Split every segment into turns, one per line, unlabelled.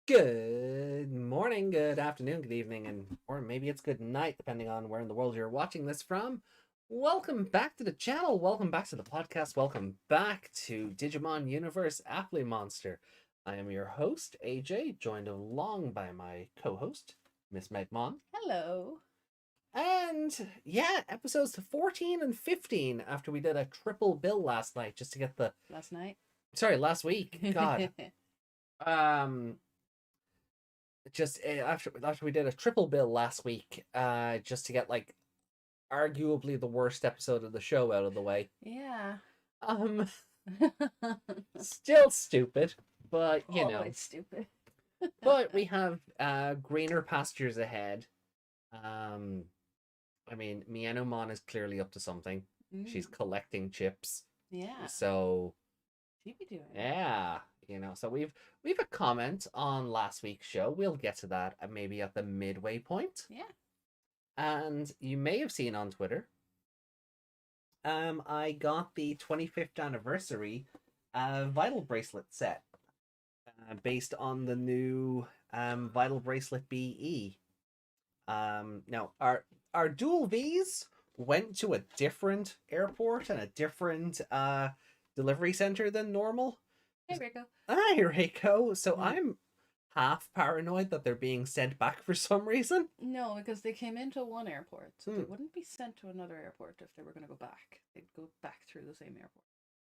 Good morning, good afternoon, good evening, and or maybe it's good night, depending on where in the world you're watching this from. Welcome back to the channel. Welcome back to the podcast. Welcome back to Digimon Universe Applimonster. I am your host, AJ, joined along by my co-host, Miss Megmon.
Hello.
And yeah, episodes 14 and 15 after we did a triple bill last night just to get the
Last night.
last week. God. um just after we did a triple bill last week, just to get like arguably the worst episode of the show out of the way.
Yeah.
Um, still stupid, but you know,
it's stupid.
but we have greener pastures ahead. I mean, Mianomon is clearly up to something. She's collecting chips.
Yeah.
So
She be doing it.
yeah, so we've a comment on last week's show. We'll get to that maybe at the midway point.
Yeah.
And you may have seen on Twitter, I got the 25th anniversary Vital Bracelet set based on the new Vital Bracelet BE. Now, our dual Vs went to a different airport and a different delivery center than normal.
Hey, Rico.
Hi, Rico. So I'm half paranoid that they're being sent back for some reason.
No, because they came into one airport, so they wouldn't be sent to another airport if they were going to go back. They'd go back through the same airport.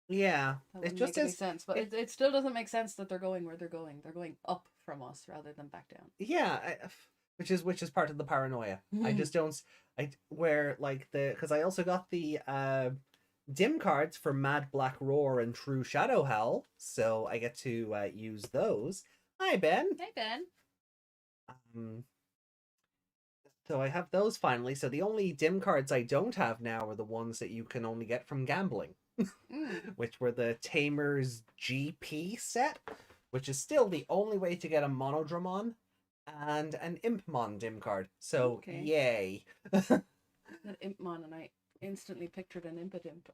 Yeah,
it just makes sense, but it still doesn't make sense that they're going where they're going. They're going up from us rather than back down.
Yeah, which is part of the paranoia. I just don't. Because I also got the dim cards for Mad Black Roar and True Shadow Howl, so I get to use those. Hi, Ben.
Hey, Ben.
So I have those finally. So the only dim cards I don't have now are the ones that you can only get from gambling, which were the Tamer's GP set, which is still the only way to get a Monodramon and an Appmon dim card. So yay.
That Appmon, and I instantly pictured an Impidimp.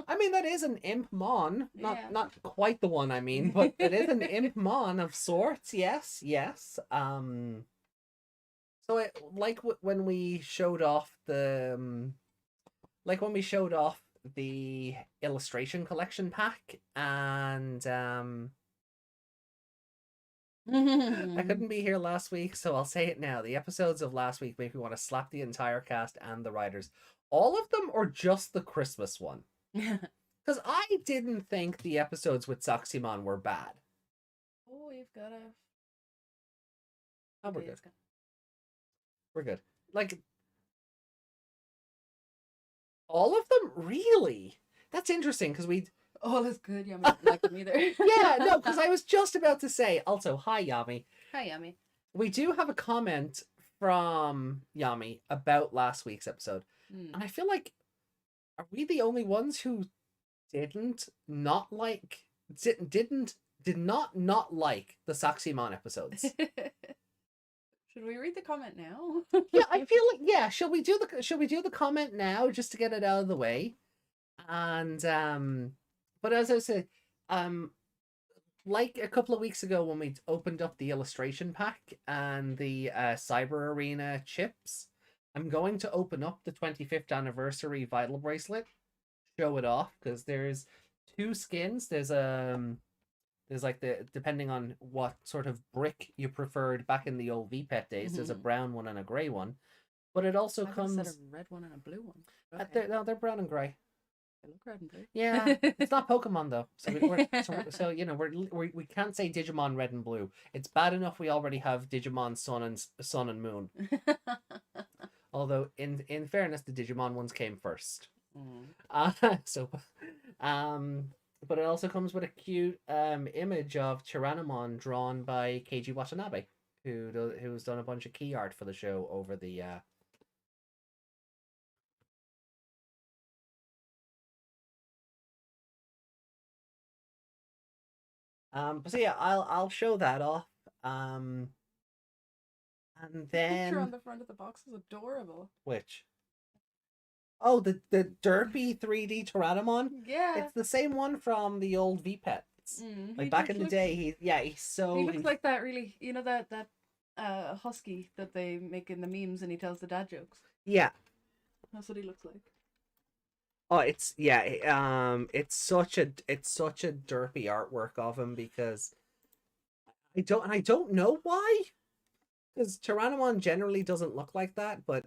I mean, that is an Appmon, not quite the one I mean, but it is an Appmon of sorts. Yes. So it, when we showed off the illustration collection pack, and I couldn't be here last week, so I'll say it now. The episodes of last week make me want to slap the entire cast and the writers. All of them, or just the Christmas one? Because I didn't think the episodes with Saximon were bad.
Oh, you've got a...
Oh, we're good. We're good. Like, all of them? Really? That's interesting, because we...
Oh, that's good. Yummy didn't like them either.
Yeah, no, because I was just about to say, also, hi, Yami.
Hi, Yami.
We do have a comment from Yami about last week's episode. And I feel like, are we the only ones who did not like the Saximon episodes?
Should we read the comment now?
Yeah, I feel like, yeah. Shall we do the comment now just to get it out of the way? And but as I said, like a couple of weeks ago when we opened up the illustration pack and the Cyber Arena chips, I'm going to open up the 25th anniversary Vital Bracelet, show it off, because there's two skins. There's like depending on what sort of brick you preferred back in the old VPET days, there's a brown one and a grey one. But it also comes...
a red one and a blue one.
Okay. They're brown and grey.
They look red and blue.
Yeah, it's not Pokemon though, so we can't say Digimon Red and Blue. It's bad enough we already have Digimon Sun and Moon. Although in fairness, the Digimon ones came first. But it also comes with a cute image of Tyrannomon drawn by Keiji Watanabe, who's done a bunch of key art for the show over the but so yeah, I'll show that off. And then
the picture on the front of the box is adorable.
Which? Oh, the derpy 3D Tyrannomon?
Yeah.
It's the same one from the old VPET. kids. Like
He
back
just
in the
looks,
day, he's so...
he looks like that really, that husky that they make in the memes, and he tells the dad jokes.
Yeah.
That's what he looks like.
Oh, it's such a derpy artwork of him, because I don't know why, because Tyrannomon generally doesn't look like that, but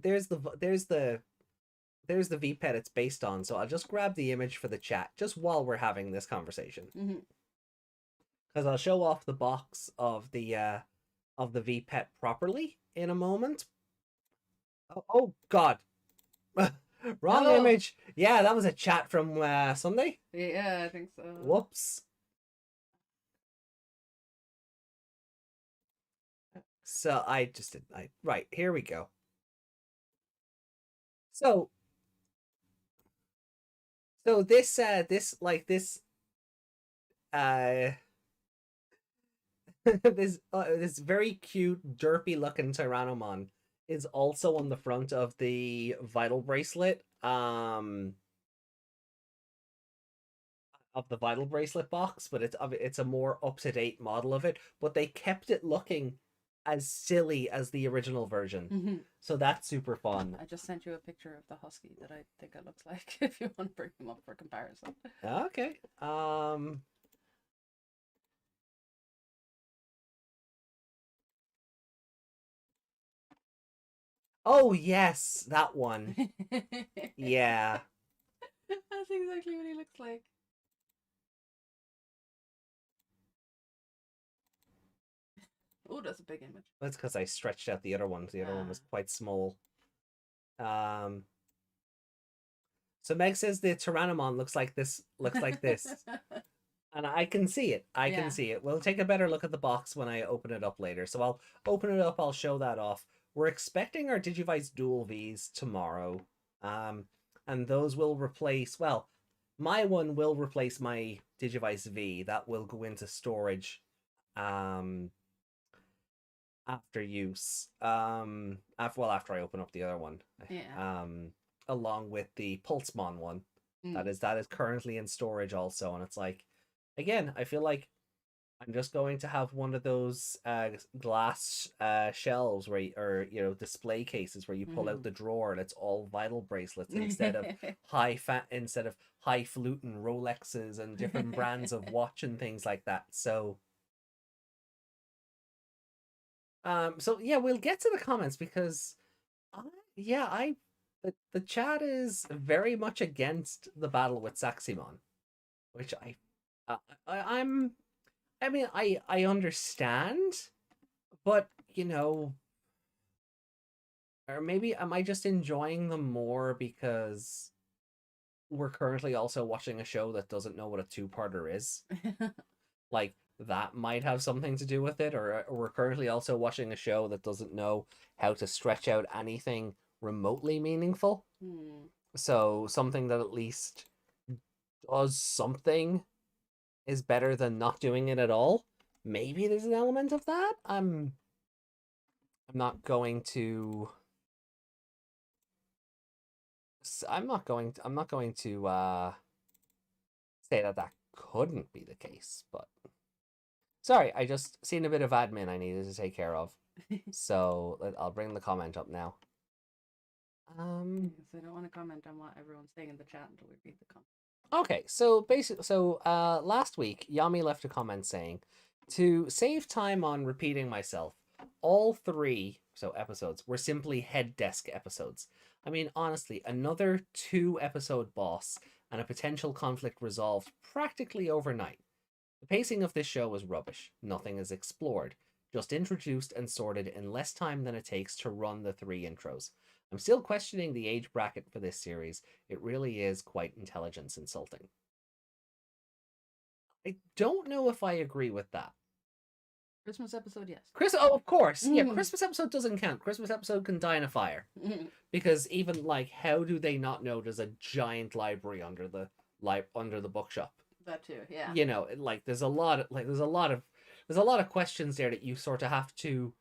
there's the VPET it's based on, so I'll just grab the image for the chat just while we're having this conversation, because I'll show off the box of the VPET properly in a moment. Oh God. Wrong image. Yeah, that was a chat from Sunday.
Yeah, I think so.
Whoops. So I just did. Right, here we go. So this this this very cute derpy looking Tyrannomon is also on the front of the Vital Bracelet of the Vital Bracelet box, but it's a more up-to-date model of it, but they kept it looking as silly as the original version. So that's super fun.
I just sent you a picture of the husky that I think it looks like, if you want to bring him up for comparison.
Okay. Oh yes, that one. Yeah.
That's exactly what he looks like. Oh, that's a big image.
That's because I stretched out the other one. The other one was quite small. So Meg says the Tyrannomon looks like this. And I can see it. I can see it. We'll take a better look at the box when I open it up later. So I'll open it up. I'll show that off. We're expecting our Digivice Dual Vs tomorrow. And those will replace... Well, my one will replace my Digivice V. That will go into storage after use. After I open up the other one.
Yeah.
Along with the Pulsemon one. That is currently in storage also, and it's like, again, I feel like I'm just going to have one of those glass shelves or display cases where you pull out the drawer and it's all Vital bracelets instead of highfalutin Rolexes and different brands of watch and things like that. So yeah, we'll get to the comments, because the chat is very much against the battle with Saximon, which I understand, but or maybe am I just enjoying them more because we're currently also watching a show that doesn't know what a two-parter is? Like, that might have something to do with it, or we're currently also watching a show that doesn't know how to stretch out anything remotely meaningful. So something that at least does something is better than not doing it at all. Maybe there's an element of that. I'm not going to say that couldn't be the case, but sorry, I just seen a bit of admin I needed to take care of. So I'll bring the comment up now.
So I don't want to comment on what everyone's saying in the chat until we read the comment.
Okay, so last week Yami left a comment saying, to save time on repeating myself, all 3 episodes were simply head desk episodes. I mean, honestly, another 2-episode boss and a potential conflict resolved practically overnight. The pacing of this show is rubbish. Nothing is explored, just introduced and sorted in less time than it takes to run the 3 intros. I'm still questioning the age bracket for this series. It really is quite intelligence insulting. I don't know if I agree with that.
Christmas episode, yes.
Oh, of course. Yeah, Christmas episode doesn't count. Christmas episode can die in a fire. Because even, how do they not know there's a giant library under the bookshop?
That too, yeah.
There's a lot of questions there that you sort of have to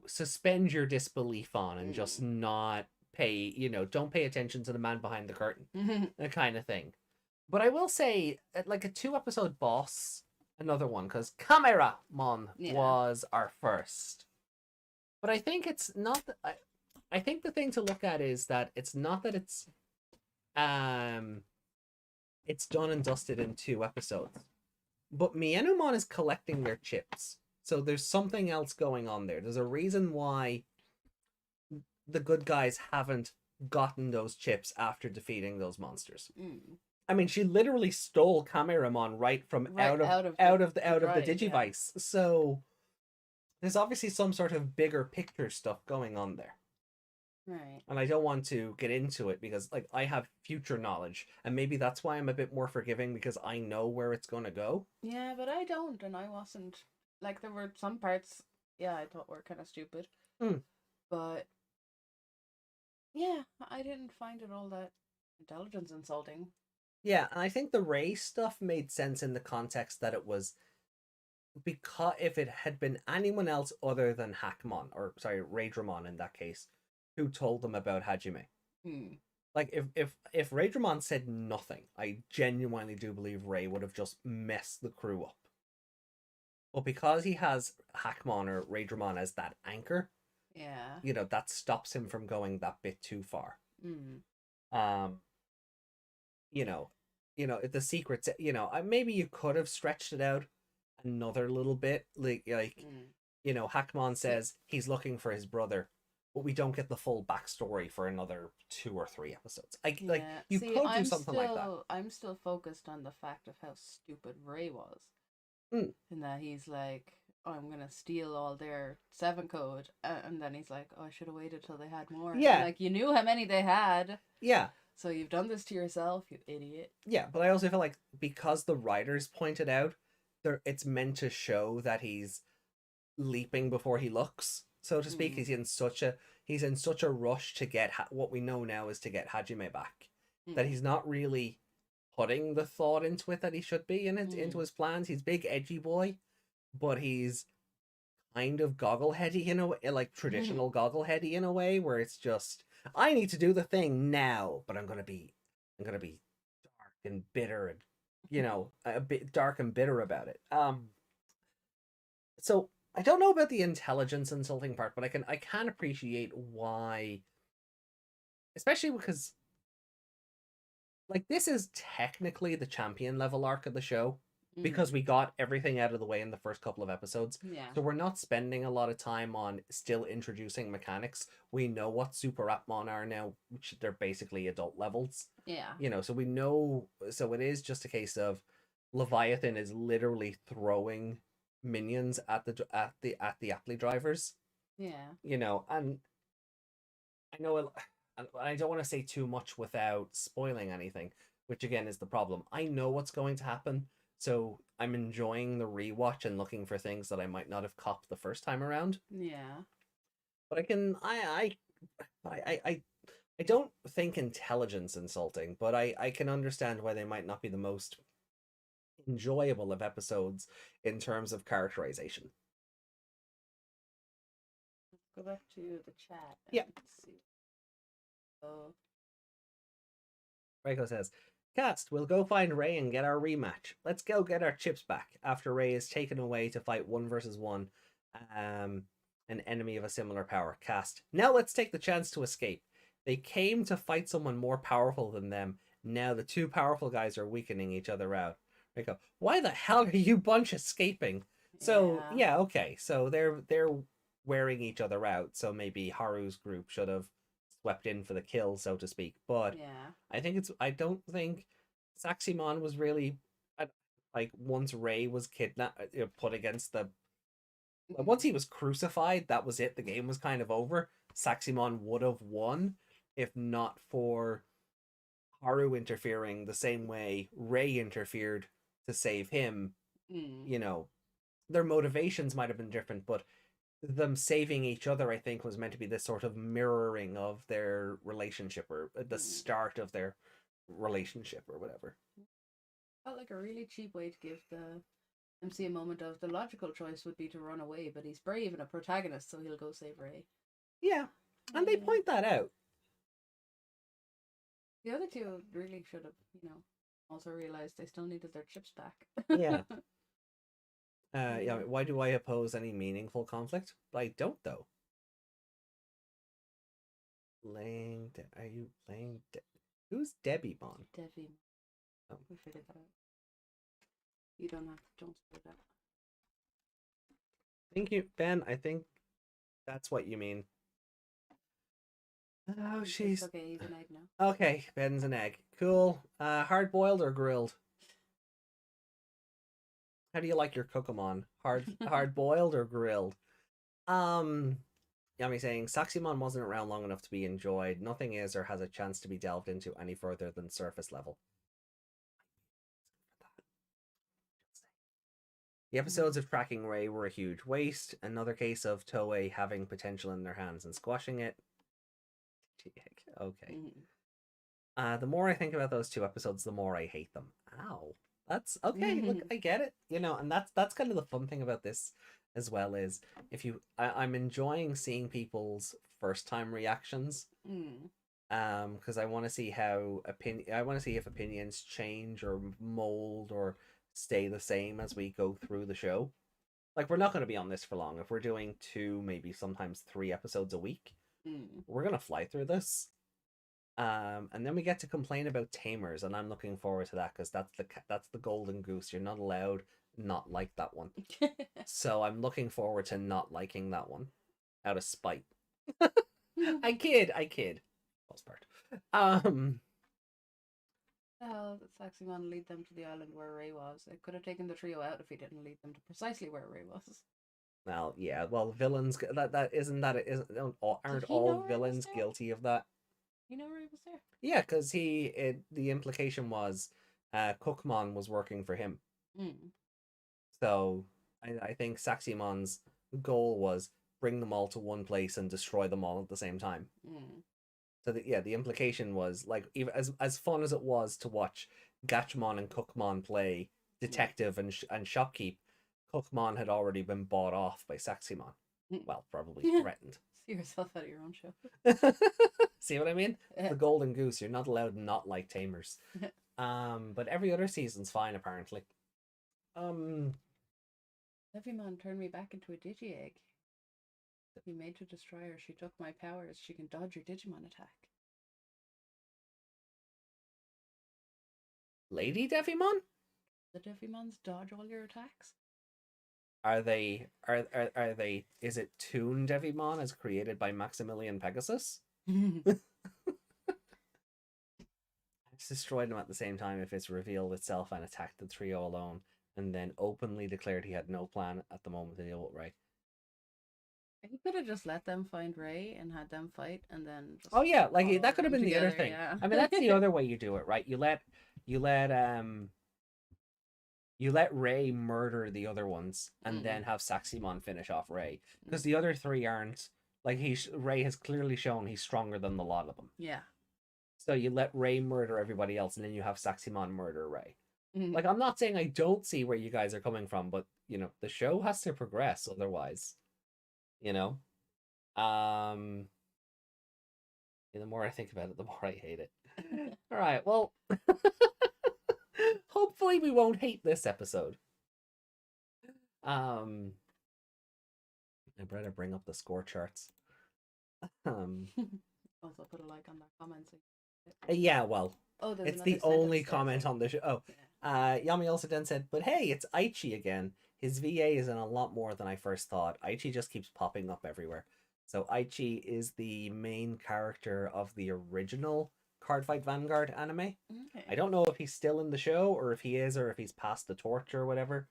suspend your disbelief on and just not pay, don't pay attention to the man behind the curtain, that kind of thing. But I will say, like a 2 episode boss, another one, because Cameramon
Yeah.
was our first. But I think it's not. I think the thing to look at is that it's not that it's done and dusted in 2 episodes. But Mienumon is collecting their chips. So there's something else going on there. There's a reason why the good guys haven't gotten those chips after defeating those monsters. I mean, she literally stole Cameramon right from out of the Digivice. Yeah. So there's obviously some sort of bigger picture stuff going on there.
Right.
And I don't want to get into it because like I have future knowledge, and maybe that's why I'm a bit more forgiving because I know where it's going to go.
Yeah, but I don't, and I wasn't. Like there were some parts, yeah, I thought were kind of stupid. But yeah, I didn't find it all that intelligence insulting.
Yeah, and I think the Ray stuff made sense in the context that it was because if it had been anyone else other than Hackmon, or sorry, Raydramon in that case, who told them about Hajime. Like if Raydramon said nothing, I genuinely do believe Ray would have just messed the crew up. But because he has Hackmon or Raydramon as that anchor,
yeah,
you know, that stops him from going that bit too far. You know, the secrets, you know, maybe you could have stretched it out another little bit, like you know, Hackmon says he's looking for his brother, but we don't get the full backstory for another 2 or 3 episodes. Like you could do something like that.
I'm still focused on the fact of how stupid Ray was, and that he's like, oh, I'm gonna steal all their 7 code, and then he's like, oh, I should have waited till they had more.
Yeah,
like you knew how many they had.
Yeah.
So you've done this to yourself, you idiot.
Yeah, but I also feel like because the writers pointed out, it's meant to show that he's leaping before he looks, so to speak. He's in such a rush to get what we know now is to get Hajime back, that he's not really putting the thought into it that he should be in it, into his plans. He's big edgy boy, but he's kind of goggleheady in a way, like traditional goggleheady in a way, where it's just, I need to do the thing now, but I'm gonna be dark and bitter, and you know, a bit dark and bitter about it. So I don't know about the intelligence insulting part, but I can appreciate why, especially because like this is technically the champion level arc of the show, because we got everything out of the way in the first couple of episodes.
Yeah.
So we're not spending a lot of time on still introducing mechanics. We know what Super Appmon are now, which they're basically adult levels.
Yeah.
You know, so we know, so it is just a case of Leviathan is literally throwing minions at the Apply drivers.
Yeah.
You know, and I know I don't want to say too much without spoiling anything, which again is the problem. I know what's going to happen. So I'm enjoying the rewatch and looking for things that I might not have copped the first time around.
Yeah.
But I don't think intelligence insulting, but I can understand why they might not be the most enjoyable of episodes in terms of characterization.
Let's go back to the chat.
Yeah.
See. So.
Reiko says, Cast, we'll go find Ray and get our rematch. Let's go get our chips back after Ray is taken away to fight 1 versus 1, an enemy of a similar power. Cast, now let's take the chance to escape. They came to fight someone more powerful than them. Now the 2 powerful guys are weakening each other out. Reiko, why the hell are you bunch escaping? So yeah, okay. So they're wearing each other out. So maybe Haru's group should have swept in for the kill, so to speak. But I don't think Saximon was really like, once Ray was kidnapped, put against the, once he was crucified, that was it. The game was kind of over. Saximon would have won if not for Haru interfering the same way Ray interfered to save him. You know, their motivations might have been different, but them saving each other, I think, was meant to be this sort of mirroring of their relationship, or the start of their relationship, or whatever.
Felt like a really cheap way to give the MC a moment of, the logical choice would be to run away, but he's brave and a protagonist, so he'll go save Ray.
Yeah, and they point that out.
The other 2 really should have, also realized they still needed their chips back.
Yeah. Yeah. Why do I oppose any meaningful conflict? But I don't, though. Are you playing? Who's Debimon?
Devi.
Oh.
We figured that out. You don't have to. Don't say that.
Thank you, Ben. I think that's what you mean. Oh, she's
okay. He's an egg now.
Okay. Ben's an egg. Cool. Hard boiled or grilled? How do you like your Kokomon? Hard boiled or grilled? Yami saying Saximon wasn't around long enough to be enjoyed. Nothing is or has a chance to be delved into any further than surface level. The episodes of tracking Ray were a huge waste. Another case of Toei having potential in their hands and squashing it. Okay. The more I think about those 2 episodes, the more I hate them. Ow. That's okay. Look, I get it. And that's kind of the fun thing about this as well is I'm enjoying seeing people's first time reactions. Because I want to see if opinions change or mold or stay the same as we go through the show. Like, we're not going to be on this for long. If we're doing 2, maybe sometimes 3 episodes a week, we're going to fly through this. And then we get to complain about tamers, and I'm looking forward to that because that's the golden goose. You're not allowed not like that one. So I'm looking forward to not liking that one out of spite. I kid. Most part.
Well, Saximon lead them to the island where Ray was. It could have taken the trio out if he didn't lead them to precisely where Ray was.
Well, yeah. Well, villains aren't all villains guilty of that?
You know Ray was there?
Yeah, because the implication was Cookmon was working for him. So I think Saximon's goal was bring them all to one place and destroy them all at the same time. So the implication was, like, even as fun as it was to watch Gatchmon and Cookmon play detective and shopkeep, Cookmon had already been bought off by Saximon. Well, probably threatened.
See yourself out of your own show.
See what I mean? The golden goose. You're not allowed not like tamers. But every other season's fine, apparently.
Devimon turned me back into a Digi-egg. You made to destroy her. She took my powers. She can dodge your Digimon attack.
Lady Devimon?
The Devimons dodge all your attacks?
Are they is it Toon Devimon as created by Maximilian Pegasus? It's destroyed him at the same time if it's revealed itself and attacked the trio alone, and then openly declared he had no plan at the moment to deal with Ray.
He could have just let them find Ray and had them fight, and then just
that could have been the other thing.
Yeah.
I mean, that's the other way you do it, right? You let Ray murder the other ones, and then have Saximon finish off Ray, because the other 3 aren't, like, Ray has clearly shown he's stronger than the lot of them.
Yeah.
So you let Ray murder everybody else, and then you have Saximon murder Ray. Like, I'm not saying I don't see where you guys are coming from, but the show has to progress otherwise. The more I think about it, the more I hate it. All right, well, hopefully we won't hate this episode. I better bring up the score charts.
Also put a like on that comment.
Yeah, well, it's the only comment
there.
on the show. Oh, yeah. Yami also then said, but hey, it's Aichi again. His VA is in a lot more than I first thought. Aichi just keeps popping up everywhere. So Aichi is the main character of the original Cardfight Vanguard anime.
Okay.
I don't know if he's still in the show, or if he is, or if he's passed the torch or whatever.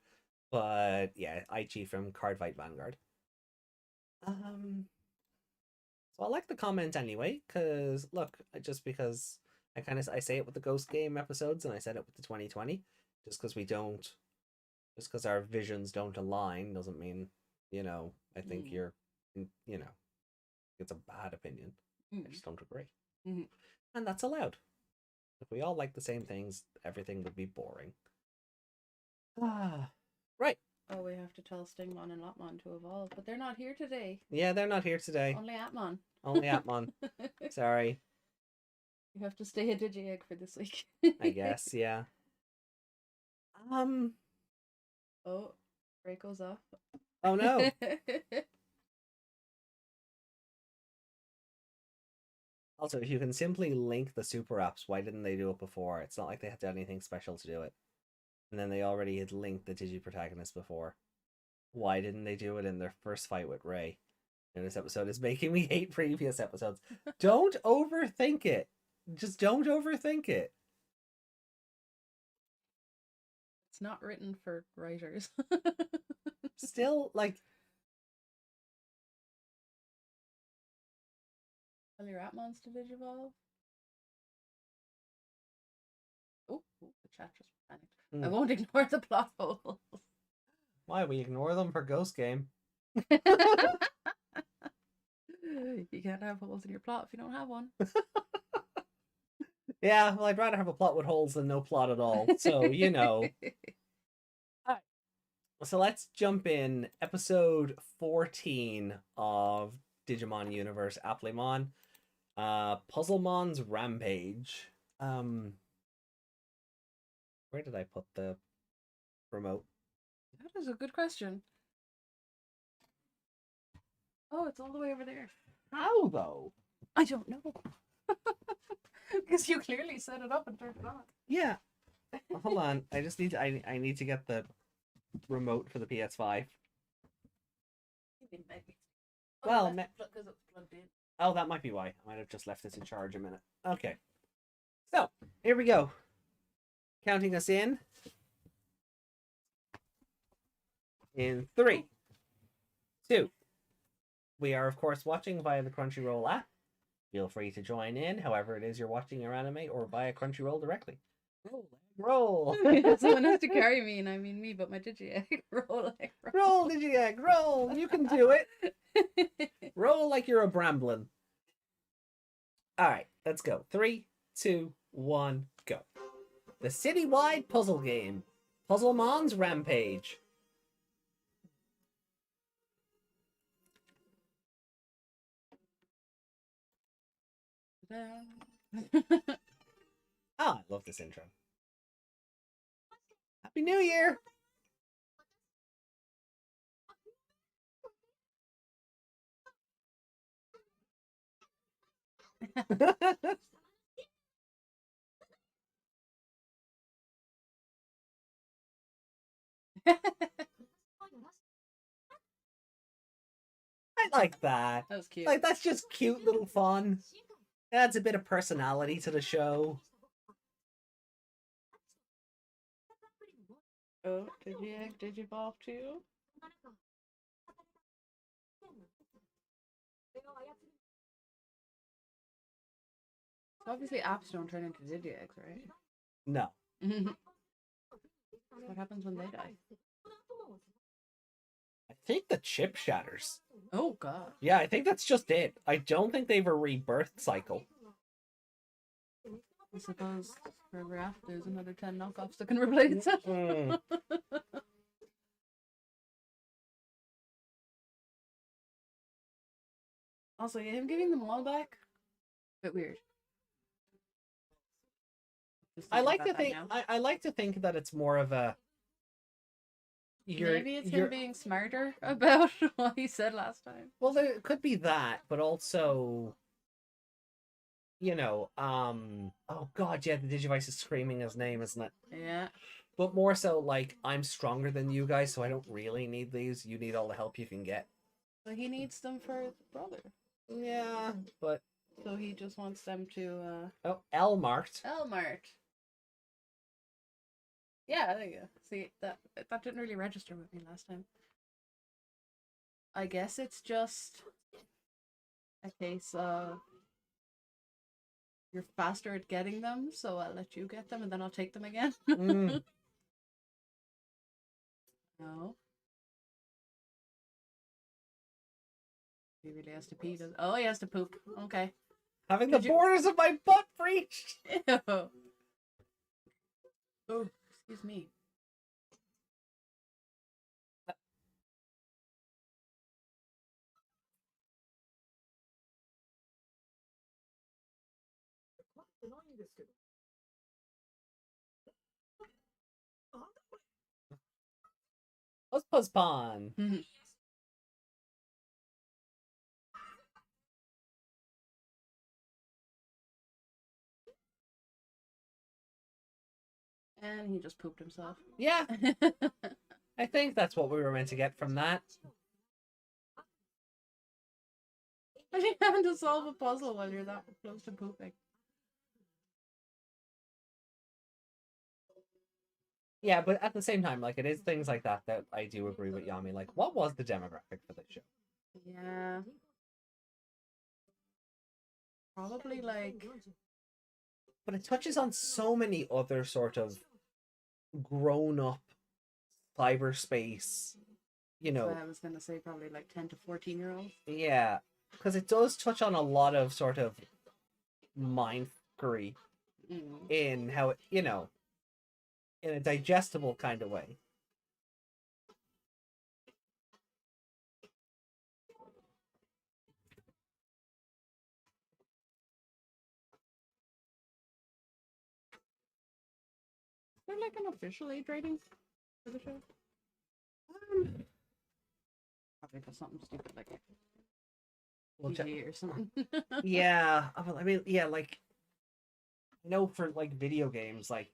But yeah, Aichi from Cardfight Vanguard. So I like the comment anyway, because look, because I say it with the Ghost Game episodes, and I said it with the 2020, just because our visions don't align doesn't mean, I think you're, it's a bad opinion. I just don't agree. And that's allowed. If we all like the same things, everything would be boring. Right.
Oh, we have to tell Stingmon and Appmon to evolve, but they're not here today.
Yeah, they're not here today.
Only Appmon.
Only Appmon. Sorry.
You have to stay a Digi-egg for this week.
I guess, yeah.
Oh, break goes off.
Oh no. Also, if you can simply link the super apps, why didn't they do it before? It's not like they had to do anything special to do it. And then they already had linked the Digi protagonist before. Why didn't they do it in their first fight with Ray? And this episode is making me hate previous episodes. Don't overthink it. Just don't overthink it.
It's not written for writers.
Still, like...
Tell your Appmons to Digivolve. Oh, the chat just panicked. I won't ignore the plot holes.
Why? We ignore them for Ghost Game.
You can't have holes in your plot if you don't have one.
Yeah, well, I'd rather have a plot with holes than no plot at all. So, you know. Alright. So let's jump in. Episode 14 of Digimon Universe Applimon. Puzzlemon's Rampage. Where did I put the remote?
That is a good question. Oh, it's all the way over there.
How, though?
I don't know. Because you clearly set it up and turned it on.
Yeah. Hold on. I just need to, I need to get the remote for the PS5. Well,
because it's plugged in.
Oh, that might be why. I might have just left this in charge a minute. Okay. So, here we go. Counting us in. In 3, 2. We are, of course, watching via the Crunchyroll app. Feel free to join in, however it is you're watching your anime, or via Crunchyroll directly. Roll!
Someone has to carry me, and I mean me, but my Digi-egg. Roll, egg, roll.
Roll, Digi-egg, roll! You can do it! Roll like you're a Bramblin. Alright, let's go. 3, 2, 1, go. The citywide puzzle game. Puzzlemon's Rampage. I love this intro. Happy New Year! I like that.
That was cute.
Like, that's just cute little fun. It adds a bit of personality to the show.
Oh, Digi-egg, Digivolve too? Obviously, apps don't turn into Digi-eggs, right?
No.
What happens when they die?
I think the chip shatters.
Oh, God.
Yeah, I think that's just it. I don't think they have a rebirth cycle.
I suppose for every app, there's another 10 knockoffs that can replace it. Also, yeah, him giving them all back, a bit weird.
I like to think. I like to think that it's more of a.
Maybe it's him being smarter about what he said last time.
Well, there could be that, but also, you know, oh God, yeah, the Digivice is screaming his name, isn't it?
Yeah.
But more so, like, I'm stronger than you guys, so I don't really need these. You need all the help you can get.
But he needs them for his brother.
Yeah, but...
So he just wants them to,
Oh, L-marked.
L-marked. Yeah, there you go. See, that didn't really register with me last time. I guess it's just a case of you're faster at getting them, so I'll let you get them and then I'll take them again. No. He really has to pee. Oh, he has to poop. Okay.
Having the borders of my butt breached!
Ew. Oh, excuse me.
Buzz Pon.
And he just pooped himself.
Yeah. I think that's what we were meant to get from that.
Imagine having to solve a puzzle while you're that close to pooping.
Yeah, but at the same time, like, it is things like that that I do agree with Yami. Like, what was the demographic for this show?
Yeah. Probably like...
But it touches on so many other sort of grown-up cyberspace, you know.
I was going to say probably like 10 to 14-year-olds.
Yeah, because it does touch on a lot of sort of mindfuckery in how it, you know, in a digestible kind of way.
Is there like an official age rating for the show? Probably for something stupid like Digi or something.
Yeah, I mean, yeah, like, I know for like video games, like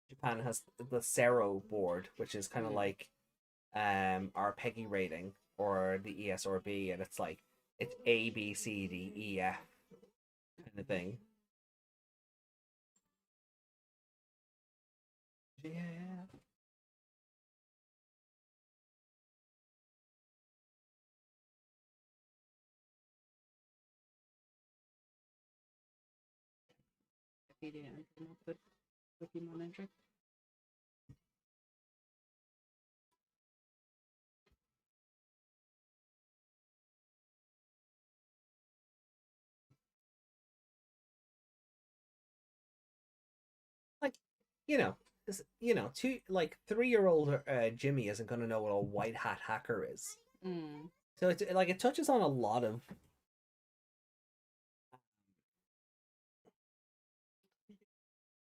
Japan has the Zero board, which is kind of like our PEGI rating or the ESRB, and it's like it's A, B, C, D, E, F kind of thing. Yeah.
Wikipedia entry, not good Digimon entry.
Like, you know, you know, 3-year-old Jimmy isn't gonna know what a white hat hacker is. So it's like it touches on a lot of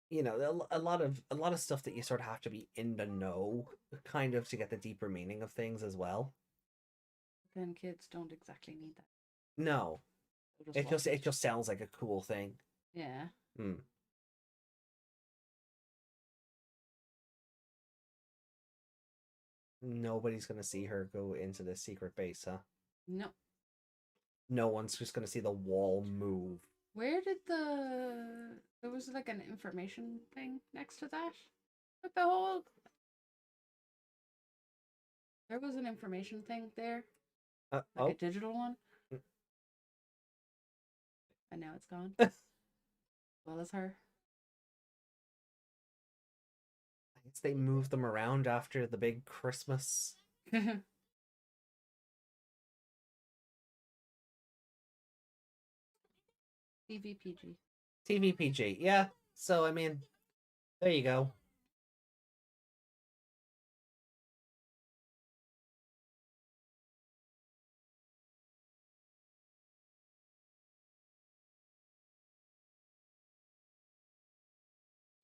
you know a lot of stuff that you sort of have to be in the know kind of to get the deeper meaning of things as well.
Then kids don't exactly need that.
No, it just sounds like a cool thing.
Yeah.
Nobody's gonna see her go into the secret base, huh?
No.
No one's just gonna see the wall move.
Where did there was like an information thing next to that? With the whole... There was an information thing there. Like a digital one. And now it's gone. As well as her.
I guess they moved them around after the big Christmas.
TVPG.
TVPG, yeah. So, I mean, there you go.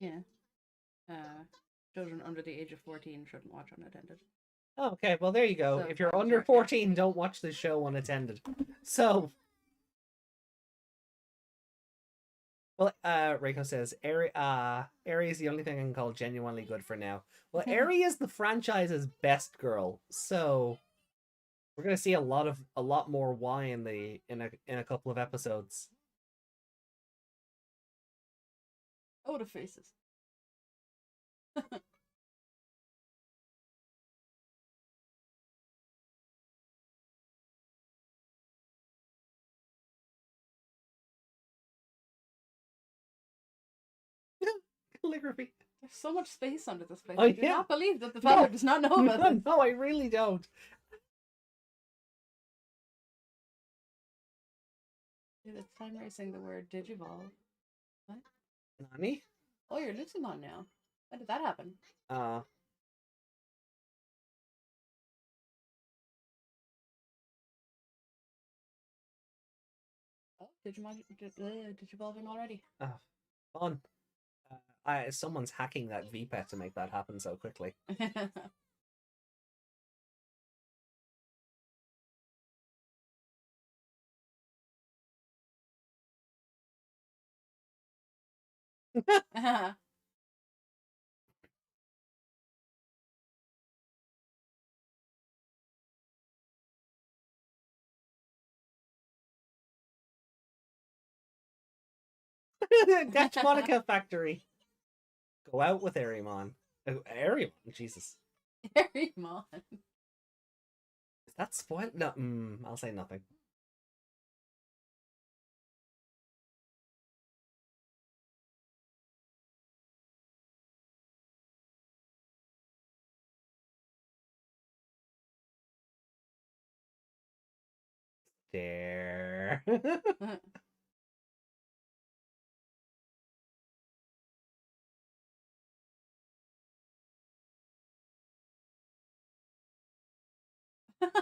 Yeah. Children under the age of 14 shouldn't watch unattended.
Oh, okay, well, there you go.
So
if you're under 14, don't watch the show unattended. So... Well, Reiko says, Eri is the only thing I can call genuinely good for now. Well, Eri is the franchise's best girl, so we're gonna see a lot more Y in a couple of episodes.
Oh, the faces.
Calligraphy.
There's so much space under this place.
Oh,
I do
yeah.
not believe that the father does not know about this.
No, I really don't.
Dude, it's time racing the word Digivolve. What?
Nani?
Oh, you're Lucimon now. When did that happen?
Oh,
Digivolving already.
oh, fun. Someone's hacking that VPET to make that happen so quickly. Catch Monica Factory. Go out with Arimon. Oh, Arimon, Jesus.
Arimon.
Is that spoiled? No, I'll say nothing. There.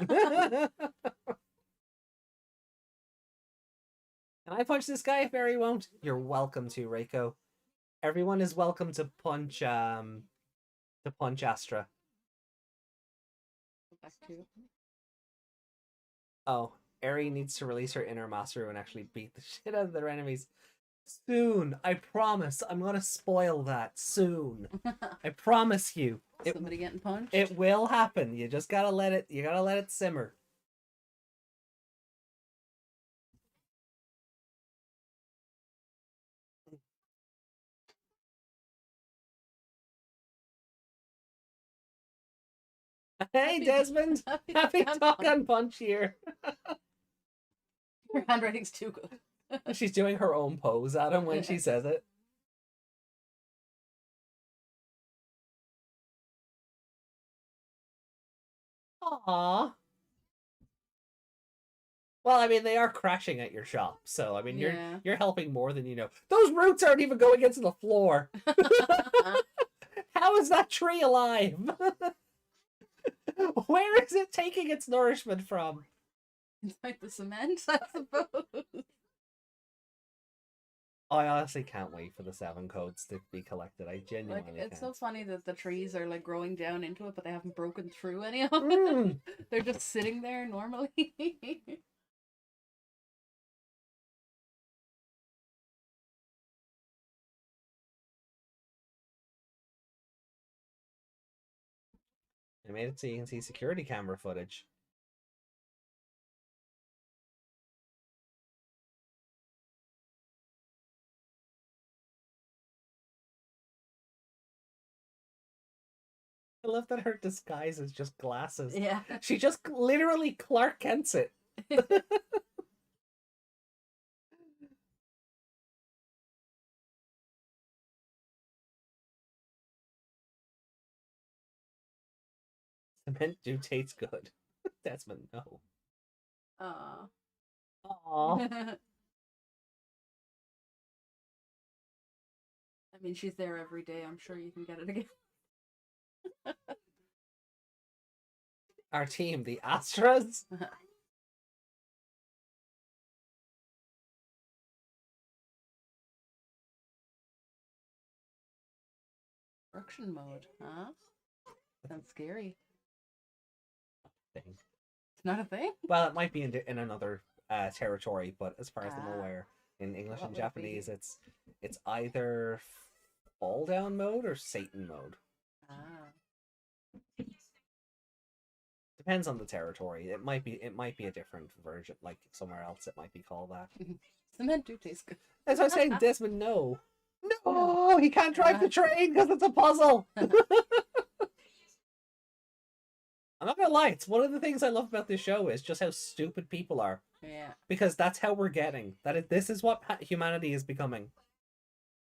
Can I punch this guy if Barry won't? You're welcome to, Reiko. Everyone is welcome to punch Astra.
Back to.
Oh, Eri needs to release her inner Masaru and actually beat the shit out of their enemies. Soon, I promise. I'm gonna spoil that soon. I promise you.
Somebody getting punched?
It will happen. You just gotta let it. You gotta let it simmer. Hey, Desmond. Happy talk on Punch here.
Your handwriting's too good.
She's doing her own pose at him when she says it. Aww. Well, I mean, they are crashing at your shop, so I mean, you're helping more than you know. Those roots aren't even going into the floor. How is that tree alive? Where is it taking its nourishment from?
Inside the cement, I suppose.
I honestly can't wait for the 7 codes to be collected. I genuinely
it's
can't.
so funny that the trees are like growing down into it, but they haven't broken through any of it. They're just sitting there normally.
I made it so you can see security camera footage. I love that her disguise is just glasses.
Yeah.
She just literally Clark Kent's it. Cement do taste good. Desmond, no.
Aww.
Aww.
I mean, she's there every day. I'm sure you can get it again.
Our team, the Astras.
Destruction mode, huh? Sounds scary.
Thing.
It's not a thing?
Well, it might be in another territory, but as far as I'm aware, in English and Japanese, it's either fall down mode or Satan mode. Depends on the territory. It might be a different version, like somewhere else. It might be called that.
Cement do taste good.
As I was saying, Desmond, no, he can't drive the train because it's a puzzle. I'm not gonna lie, it's one of the things I love about this show is just how stupid people are.
Yeah.
Because that's how we're getting. This is what humanity is becoming.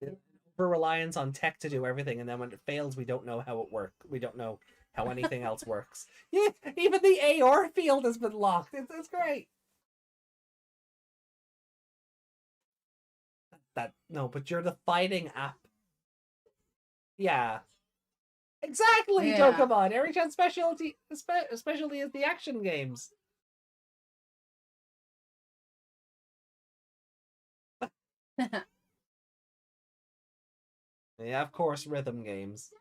Over reliance on tech to do everything, and then when it fails, we don't know how it works. We don't know how anything else works. Yeah, even the AR field has been locked. It's great. No, but you're the fighting app. Yeah. Exactly,
Yeah.
Dokemon. Eri-chan's specialty is the action games. Yeah, of course, rhythm games.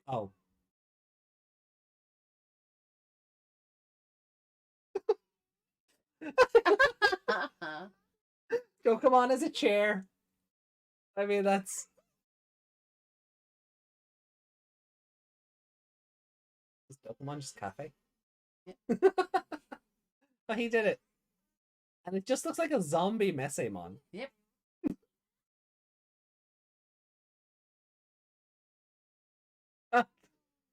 Oh. Dokemon as a chair. I mean, that's... Is Dokemon just cafe?
Yep.
But he did it. And it just looks like a zombie Mesemon.
Yep.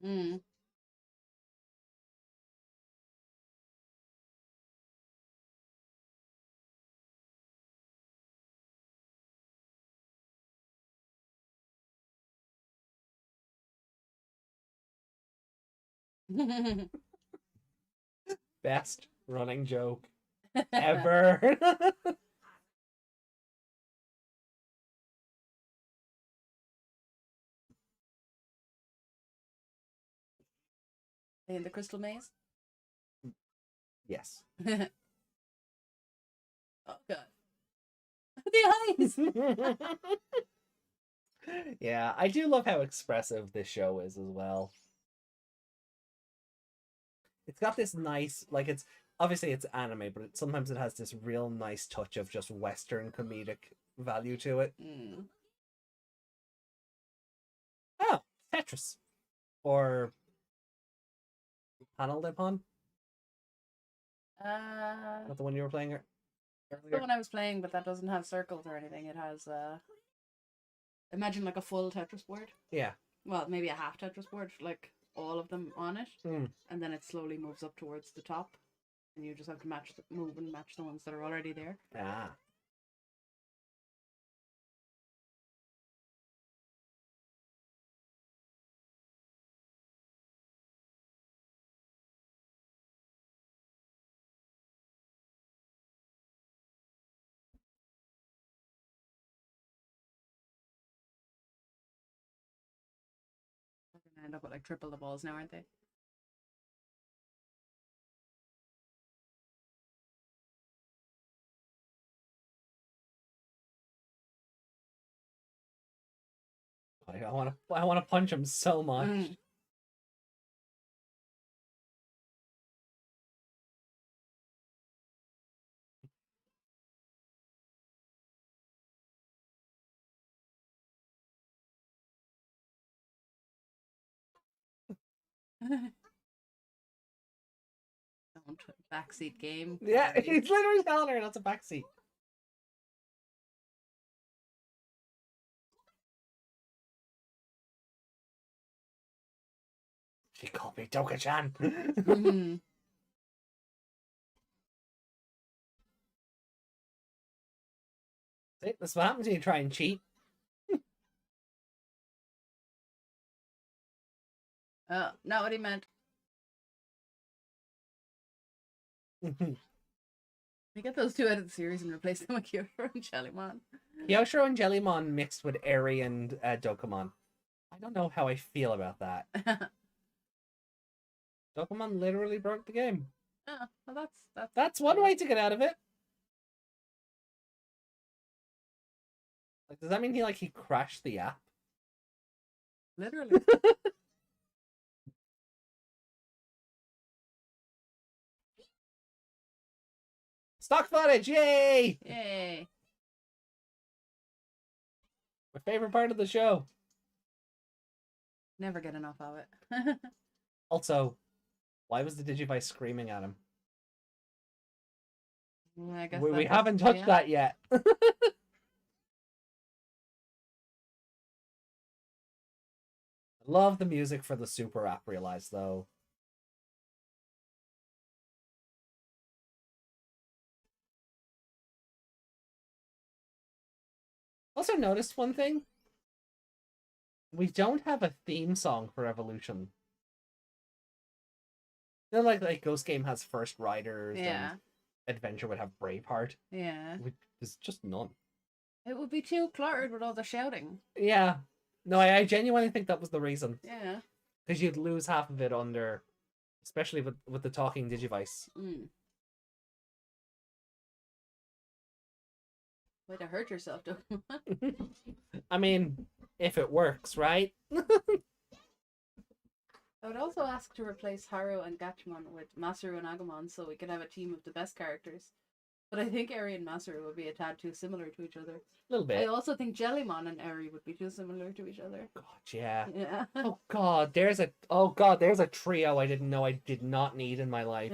Mm.
Best running joke ever.
In the crystal maze?
Yes.
Oh god. The eyes!
Yeah, I do love how expressive this show is as well. It's got this nice, like, it's obviously it's anime, but sometimes it has this real nice touch of just Western comedic value to it.
Mm.
Oh, Tetris. Or Panel Depon? Not the one you were playing earlier?
The one I was playing, but that doesn't have circles or anything. It has, imagine like a full Tetris board.
Yeah.
Well, maybe a half Tetris board, like all of them on it.
Mm.
And then it slowly moves up towards the top. And you just have to move and match the ones that are already there.
Ah.
They're gonna end up with like triple the balls now, aren't they?
I want to punch him so much.
Mm. Don't backseat game.
Yeah,
Already.
he's literally telling her that's a backseat. She called me Doka-chan.
Mm-hmm.
See, that's what happens when you try and cheat.
Oh, not what he meant. We get those two out of the series and replace them with Kyosho and Jellymon.
Kyosho and Jellymon mixed with Eri and Dokemon. I don't know how I feel about that. Dokemon literally broke the game.
Oh, well,
That's one way to get out of it. Like, does that mean he crashed the app?
Literally.
Stock footage! Yay!
Yay.
My favorite part of the show.
Never get enough of it.
Also, why was the Digivice screaming at him?
I guess
We haven't touched that yet. Love the music for the Super app realized though. Also noticed one thing. We don't have a theme song for Evolution. You know, like Ghost Game has First Riders and Adventure would have Braveheart.
Yeah.
There's just none.
It would be too cluttered with all the shouting.
Yeah. No, I genuinely think that was the reason.
Yeah.
Because you'd lose half of it under, especially with the talking Digivice.
Mm. Way to hurt yourself, Dokemon.
I mean, if it works, right?
I would also ask ask to replace Haru and Gatchmon with Masaru and Agumon so we can have a team of the best characters. But I think Eri and Masaru would be a tad too similar to each other.
A little bit.
I also think Jellymon and Eri would be too similar to each other.
God, yeah.
Yeah.
Oh god, there's a trio I didn't know I did not need in my life.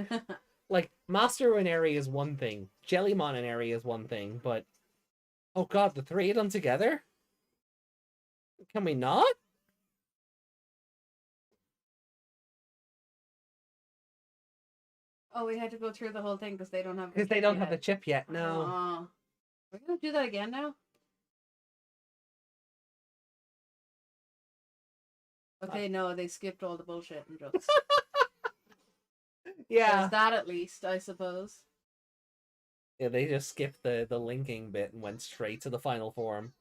Like, Master and Eri is one thing. Jellymon and Eri is one thing, but oh god, the three of them together? Can we not?
Oh, we had to go through the whole thing because they don't have the
Because they
chip
don't
yet.
have the chip yet, no.
Oh. We're gonna do that again now? Okay, no, they skipped all the bullshit and just...
Yeah.
There's that at least, I suppose.
Yeah, they just skipped the linking bit and went straight to the final form.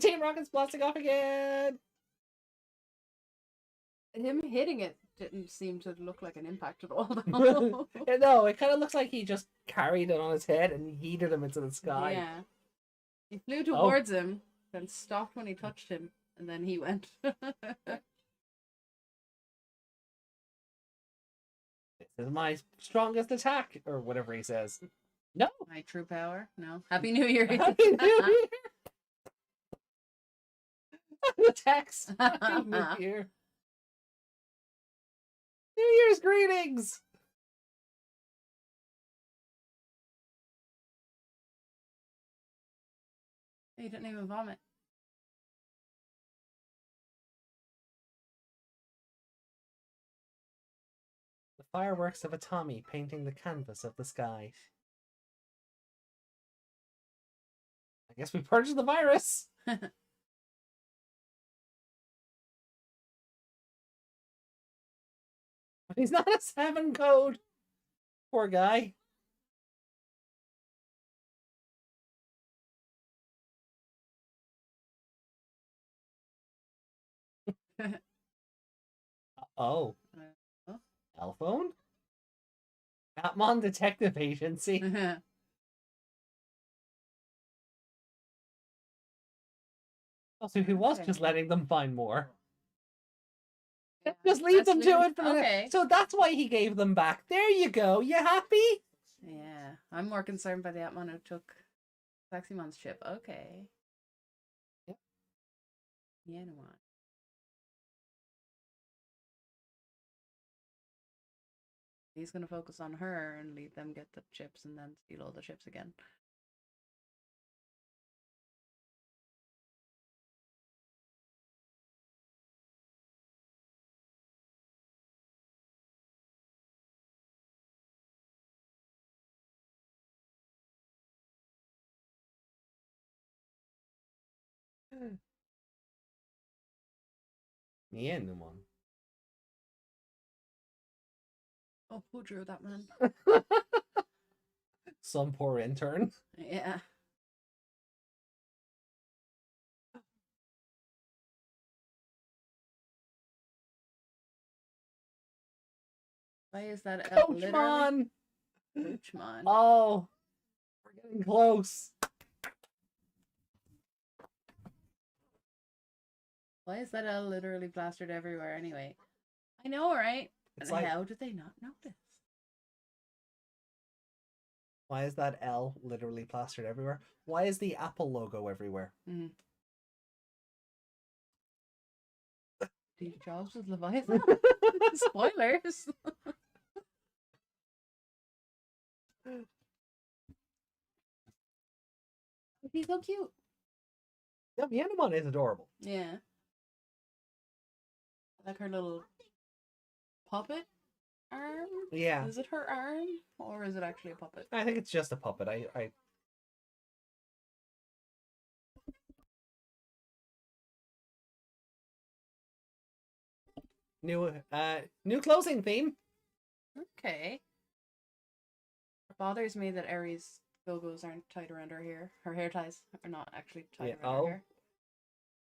Team Rocket's blasting off again!
Him hitting it didn't seem to look like an impact at all.
No, it kind of looks like he just carried it on his head and yeeted him into the sky.
Yeah. He flew towards him, then stopped when he touched him, and then he went.
This is my strongest attack, or whatever he says. No.
My true power? No. Happy New Year.
Happy New Year. The text. Happy New Year. New Year's greetings.
He didn't even vomit.
The fireworks of a Tommy painting the canvas of the sky. I guess we purged the virus. But he's not a 7 code. Poor guy. Oh. Telephone? Appmon Detective Agency. Oh, so he was just letting them find more.
Yeah.
Just leave them to it for the
okay.
So that's why he gave them back. There you go. You happy?
Yeah. I'm more concerned by the Appmon who took Saximon's chip. Okay.
Yep.
Yeah, no one. He's going to focus on her and leave them get the chips and then steal all the chips again.
Yeah, no one.
Oh, who drew that man?
Some poor intern.
Yeah. Why is that
Coachmon!
Coachmon.
Oh, we're getting close.
Why is that L literally plastered everywhere anyway? I know, right?
It's
And
like,
how did they not notice?
why is that L literally plastered everywhere? Why is the Apple logo everywhere?
Mm. Steve Jobs was Leviathan? Spoilers! He's so cute.
Yeah, Myanmar is adorable.
Yeah. I like her little puppet arm.
Yeah.
Is it her arm? Or is it actually a puppet?
I think it's just a puppet. I New closing theme.
Okay. It bothers me that Aries logos aren't tied around her hair. Her hair ties are not actually tied around her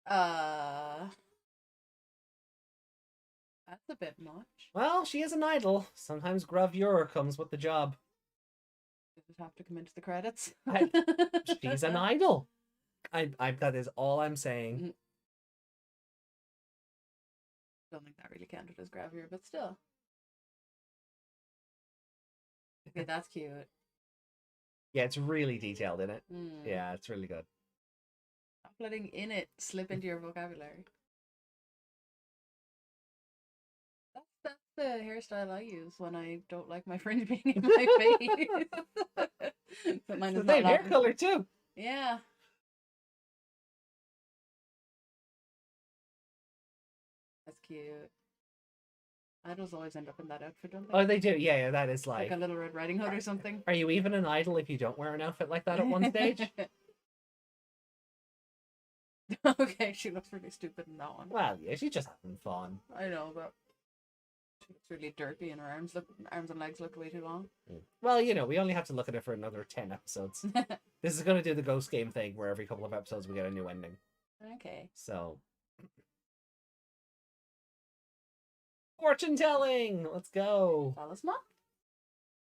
hair. That's a bit much.
Well, she is an idol. Sometimes gravure comes with the job.
Does it have to come into the credits?
She's an idol. That is all I'm saying.
Don't think that really counted as gravure, but still. Okay, that's cute.
Yeah, it's really detailed in it.
Mm.
Yeah, it's really good.
Stop letting in it slip into your vocabulary. That's the hairstyle I use when I don't like my fringe being in my face. But mine
It's
is
the same
not
hair
lavender.
color too.
Yeah. That's cute. Idols always end up in that outfit, don't they?
Oh, they do. Yeah, that is
Like a Little Red Riding Hood or something.
Are you even an idol if you don't wear an outfit like that at one stage?
Okay, she looks really stupid in that one.
Well, yeah, she's just having fun.
I know, but she looks really dirty, and her arms and legs look way too long.
Well, you know, we only have to look at it for another 10 episodes. This is going to do the ghost game thing where every couple of episodes we get a new ending.
Okay.
So, fortune telling. Let's go.
Talisman?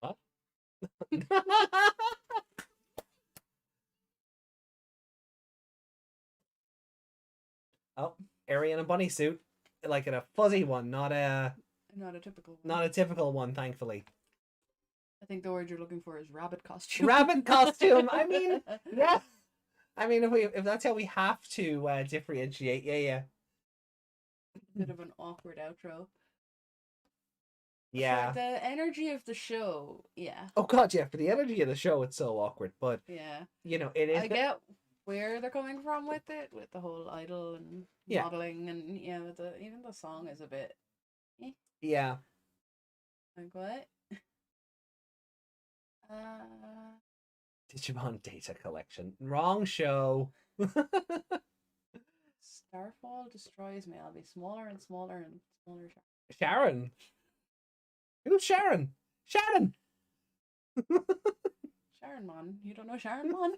What? Oh, Ari in a bunny suit, like in a fuzzy one, not a
typical one.
not a typical one, thankfully.
I think the word you're looking for is rabbit costume.
Rabbit costume. I mean, yeah. I mean, if that's how we have to differentiate, yeah.
Bit of an awkward outro.
Yeah.
For the energy of the show, yeah.
Oh god, yeah. For the energy of the show, it's so awkward, but
yeah,
you know, it is.
I get where they're coming from with it, with the whole idol and modeling, and yeah, even the song is a bit.
Yeah.
Like what?
Digimon data collection. Wrong show.
Starfall destroys me. I'll be smaller and smaller and smaller.
Sharon. Who's Sharon? Sharon.
Sharon Mon. You don't know Sharon Mon?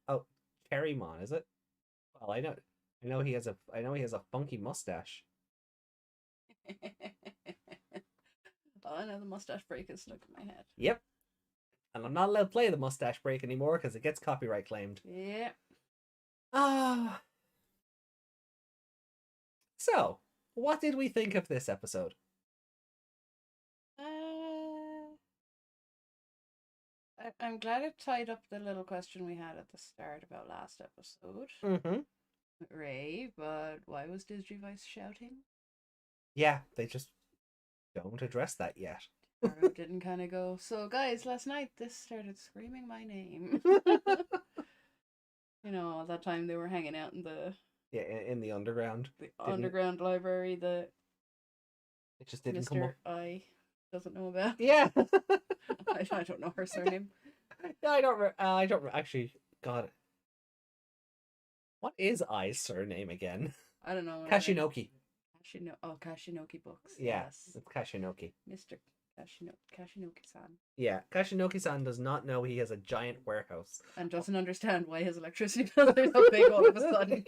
Oh, Cherrymon, is it? Well, I know he has a funky mustache.
Oh, I know the mustache break is stuck in my head.
Yep. And I'm not allowed to play the mustache break anymore because it gets copyright claimed.
Yeah.
Ah. So, what did we think of this episode?
I'm glad it tied up the little question we had at the start about last episode.
Mm-hmm.
Ray, but why was Digivice shouting?
Yeah, they just don't address that yet.
Or didn't kind of go, so guys, last night this started screaming my name. You know, at that time they were hanging out in the...
Yeah, in the underground.
The underground library that...
It just didn't
Mr.
come up.
I doesn't know about.
Yeah.
I don't know her surname.
No, I don't actually. God, what is I's surname again?
I don't know.
Kashinoki.
Kashinoki books.
Yeah,
Yes.
it's Kashinoki.
Mr. Kashinoki-san.
Yeah, Kashinoki-san does not know he has a giant warehouse
and doesn't understand why his electricity bills are so big all of a sudden.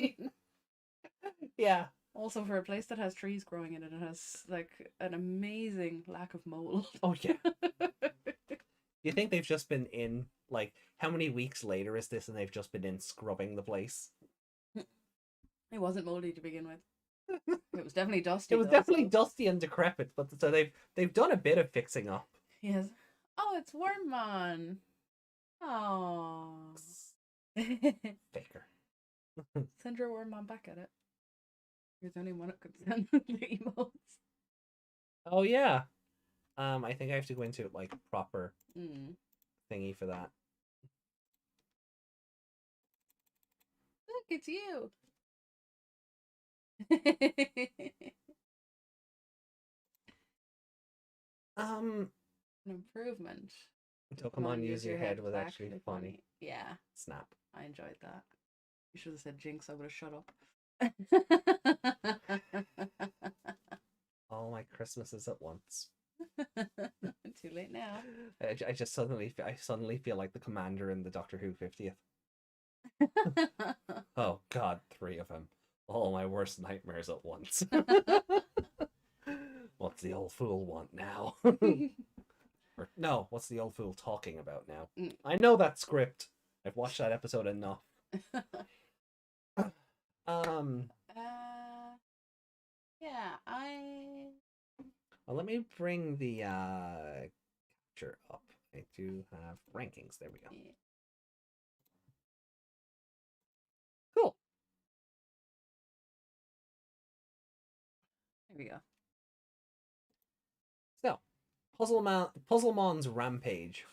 Yeah.
Also, for a place that has trees growing in it, it has like an amazing lack of mold.
Oh yeah. You think they've just been in, like, how many weeks later is this and they've just been in scrubbing the place?
It wasn't moldy to begin with. It was definitely dusty.
It was definitely dusty and decrepit, but so they've done a bit of fixing up.
Yes. Oh, it's Wormmon. Oh.
Faker.
Send your Wormmon back at it. There's only one that could send the emotes.
Oh yeah. I think I have to go into like proper thingy for that.
Look, it's you.
An
improvement.
Pokemon use your head was actually funny.
Yeah.
Snap.
I enjoyed that. You should have said Jinx, I would have shut up.
All my Christmases at once.
Too late now.
I suddenly feel like the commander in the Doctor Who 50th. Oh God, 3 of them. All my worst nightmares at once. What's the old fool want now? Or, no, what's the old fool talking about now? I know that script. I've watched that episode enough.
Yeah,
well, let me bring the capture up. I do have rankings. There we go.
Yeah.
Cool.
There we go.
So, Puzzlemon's Rampage.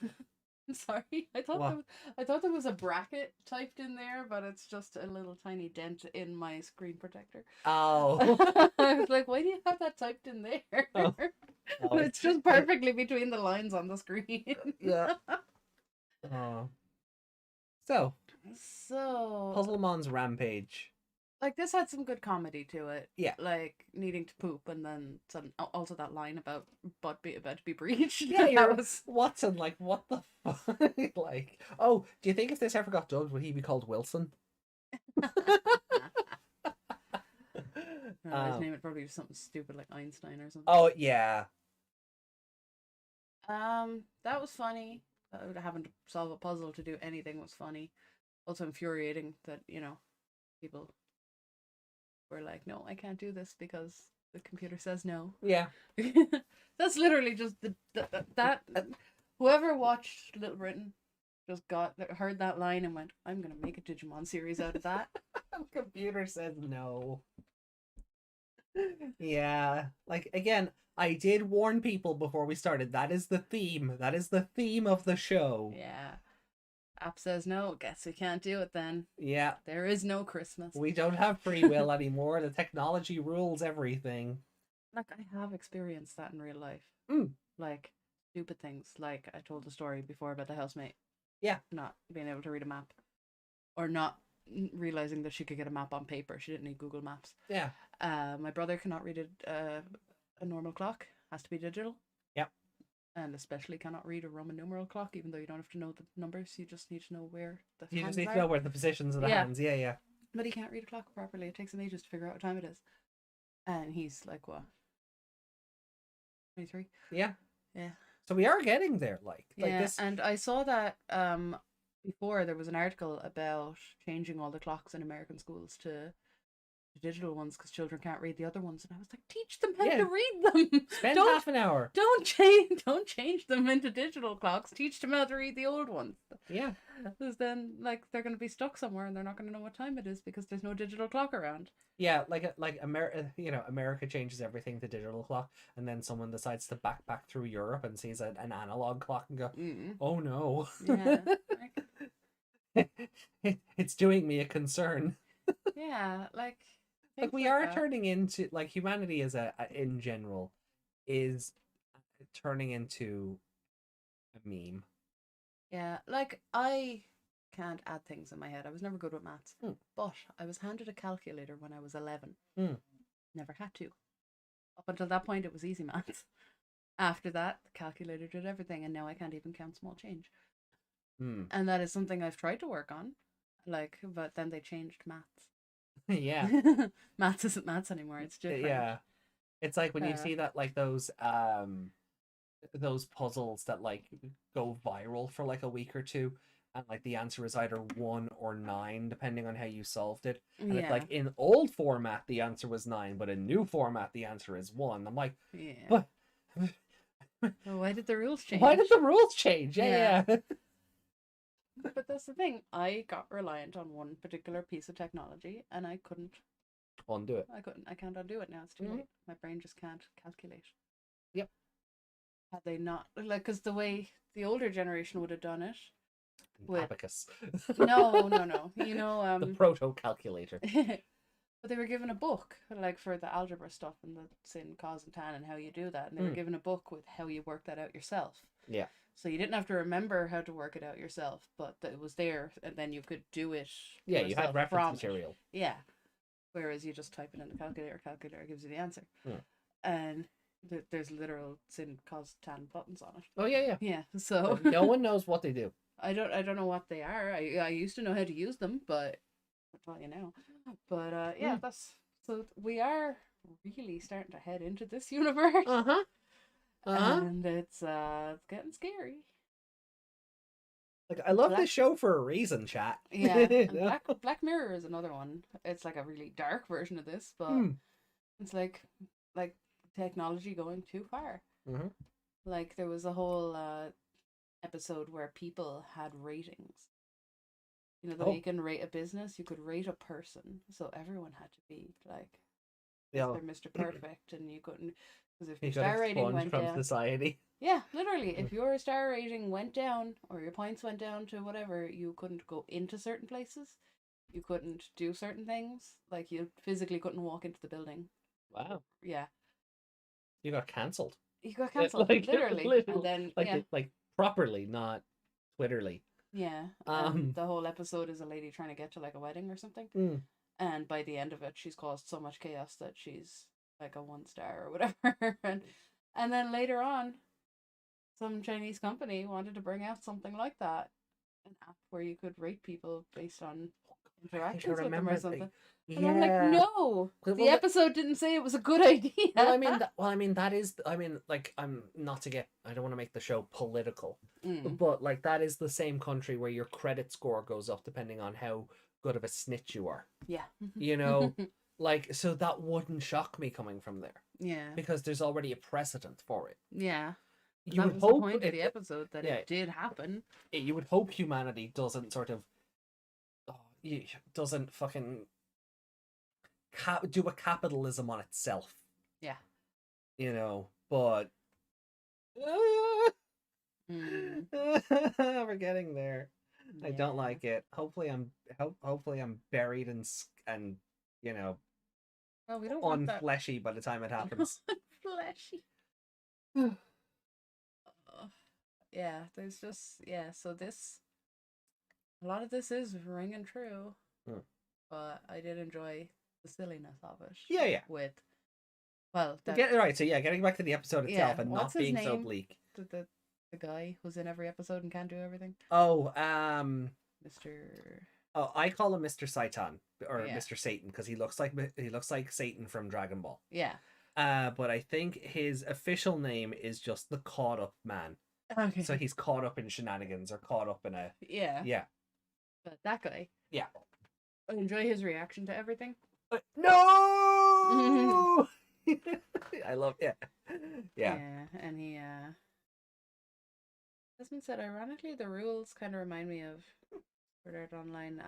I'm sorry. I thought there was a bracket typed in there, but it's just a little tiny dent in my screen protector.
Oh.
I was like, why do you have that typed in there?
Oh. Oh,
it's just perfectly between the lines on the screen.
Yeah. So, Puzzlemon's Rampage.
Like, this had some good comedy to it.
Yeah.
Like, needing to poop, and then also that line about butt about to be breached.
Yeah, Watson, like, what the fuck? Like, oh, do you think if this ever got dubbed, would he be called Wilson?
His name would probably be something stupid like Einstein or something.
Oh, yeah.
That was funny. Having to solve a puzzle to do anything was funny. Also infuriating that, people were like, no, I can't do this because the computer says no.
Yeah.
That's literally just that whoever watched Little Britain just heard that line and went, I'm gonna make a Digimon series out of that.
Computer says no. Yeah. Like, again, I did warn people before we started. That is the theme. That is the theme of the show.
Yeah. App says no. Guess we can't do it then.
Yeah.
There is no Christmas.
We don't have free will anymore. The technology rules everything.
Like, I have experienced that in real life. Like, stupid things. Like, I told the story before about the housemate.
Yeah.
Not being able to read a map. Or not realizing that she could get a map on paper. She didn't need Google Maps.
Yeah.
My brother cannot read a normal clock. Has to be digital.
Yep.
And especially cannot read a Roman numeral clock, even though you don't have to know the numbers. You just need to know where the
You
hands
just need
are.
to know where the positions of the hands. Yeah, yeah.
But he can't read a clock properly. It takes him ages to figure out what time it is. And he's like, what? 23?
Yeah.
Yeah.
So we are getting there, like
this. And I saw that before there was an article about changing all the clocks in American schools to digital ones because children can't read the other ones, and I was like, teach them how to read them.
Spend half an hour.
Don't change them into digital clocks. Teach them how to read the old ones.
Yeah.
Because then, like, they're going to be stuck somewhere and they're not going to know what time it is because there's no digital clock around.
Yeah, like America, America changes everything to digital clock, and then someone decides to backpack through Europe and sees an analog clock and go, oh no.
Yeah.
It's doing me a concern.
Yeah, like
we are turning into, like, humanity as in general is turning into a meme.
Yeah, like, I can't add things in my head. I was never good with maths, but I was handed a calculator when I was 11. Never had to. Up until that point, it was easy maths. After that, the calculator did everything, and now I can't even count small change. And that is something I've tried to work on, like, but then they changed maths.
Yeah.
Maths isn't maths anymore. It's different.
Yeah. It's like when you see that, like, those puzzles that, like, go viral for like a week or two, and like the answer is either 1 or 9 depending on how you solved it. And it's like, in old format the answer was 9, but in new format the answer is 1. I'm like, but
why did the rules change?
Why did the rules change? Yeah.
But that's the thing. I got reliant on one particular piece of technology, and I couldn't
undo it.
I can't undo it now. It's too late. My brain just can't calculate.
Yep.
Had they not, like, because the way the older generation would have done it
The
with
abacus.
no,
The proto-calculator.
but they were given a book, like for the algebra stuff and the sin, cos, and tan, and how you do that. And they were given a book with how you work that out yourself.
Yeah.
So you didn't have to remember how to work it out yourself, but it was there, and then you could do it.
Yeah, you had reference material.
Yeah. Whereas you just type it in the calculator gives you the answer.
Hmm.
And there's literal sin, cos, tan buttons on it.
Oh, yeah.
Yeah. So
no one knows what they do.
I don't know what they are. I used to know how to use them, but I'll tell you now. But yeah, that's so we are really starting to head into this universe. And it's getting scary.
Like, I love this show for a reason, chat.
Yeah. And Black Mirror is another one. It's like a really dark version of this, but it's like technology going too far. Like there was a whole episode where people had ratings. You know, the way you can rate a business, you could rate a person. So everyone had to be like, they're Mr. Perfect, and you couldn't, because if your star rating went down,
society.
Yeah, literally, if your star rating went down or your points went down to whatever, you couldn't go into certain places. You couldn't do certain things. Like you physically couldn't walk into the building.
Wow.
Yeah.
You got cancelled.
You got cancelled, literally. And then
like properly, not Twitterly.
Yeah. The whole episode is a lady trying to get to like a wedding or something. And by the end of it, she's caused so much chaos that she's like a 1-star or whatever. and then later on, some Chinese company wanted to bring out something like that, an app where you could rate people based on interactions with them or something. And I'm like, no, the episode didn't say it was a good idea.
that is. Like, I'm not to get. I don't want to make the show political, but like that is the same country where your credit score goes up depending on how good of a snitch you are.
Yeah.
You know, like, so that wouldn't shock me coming from there.
Yeah.
Because there's already a precedent for it.
Yeah.
You
that
would
was
hope
the point of the episode that it did happen.
You would hope humanity doesn't sort of doesn't fucking do a capitalism on itself.
Yeah.
You know, but we're getting there. Yeah. I don't like it. Hopefully I'm buried and you know,
well, we don't want that.
Unfleshy by the time it happens.
Fleshy. Yeah, there's just so this a lot of this is ringing true. But I did enjoy the silliness of it.
Yeah.
With
getting back to the episode itself and not being so bleak.
The guy who's in every episode and can't do everything.
Oh,
Mr.
Oh, I call him Mr. Satan or Mr. Satan because he looks like Satan from Dragon Ball.
Yeah.
But I think his official name is just the Caught Up Man.
Okay.
So he's caught up in shenanigans or caught up in a yeah.
But that guy.
Yeah.
I enjoy his reaction to everything.
No. I love Yeah,
and he Desmond said, ironically, the rules kind of remind me of Sword Art Online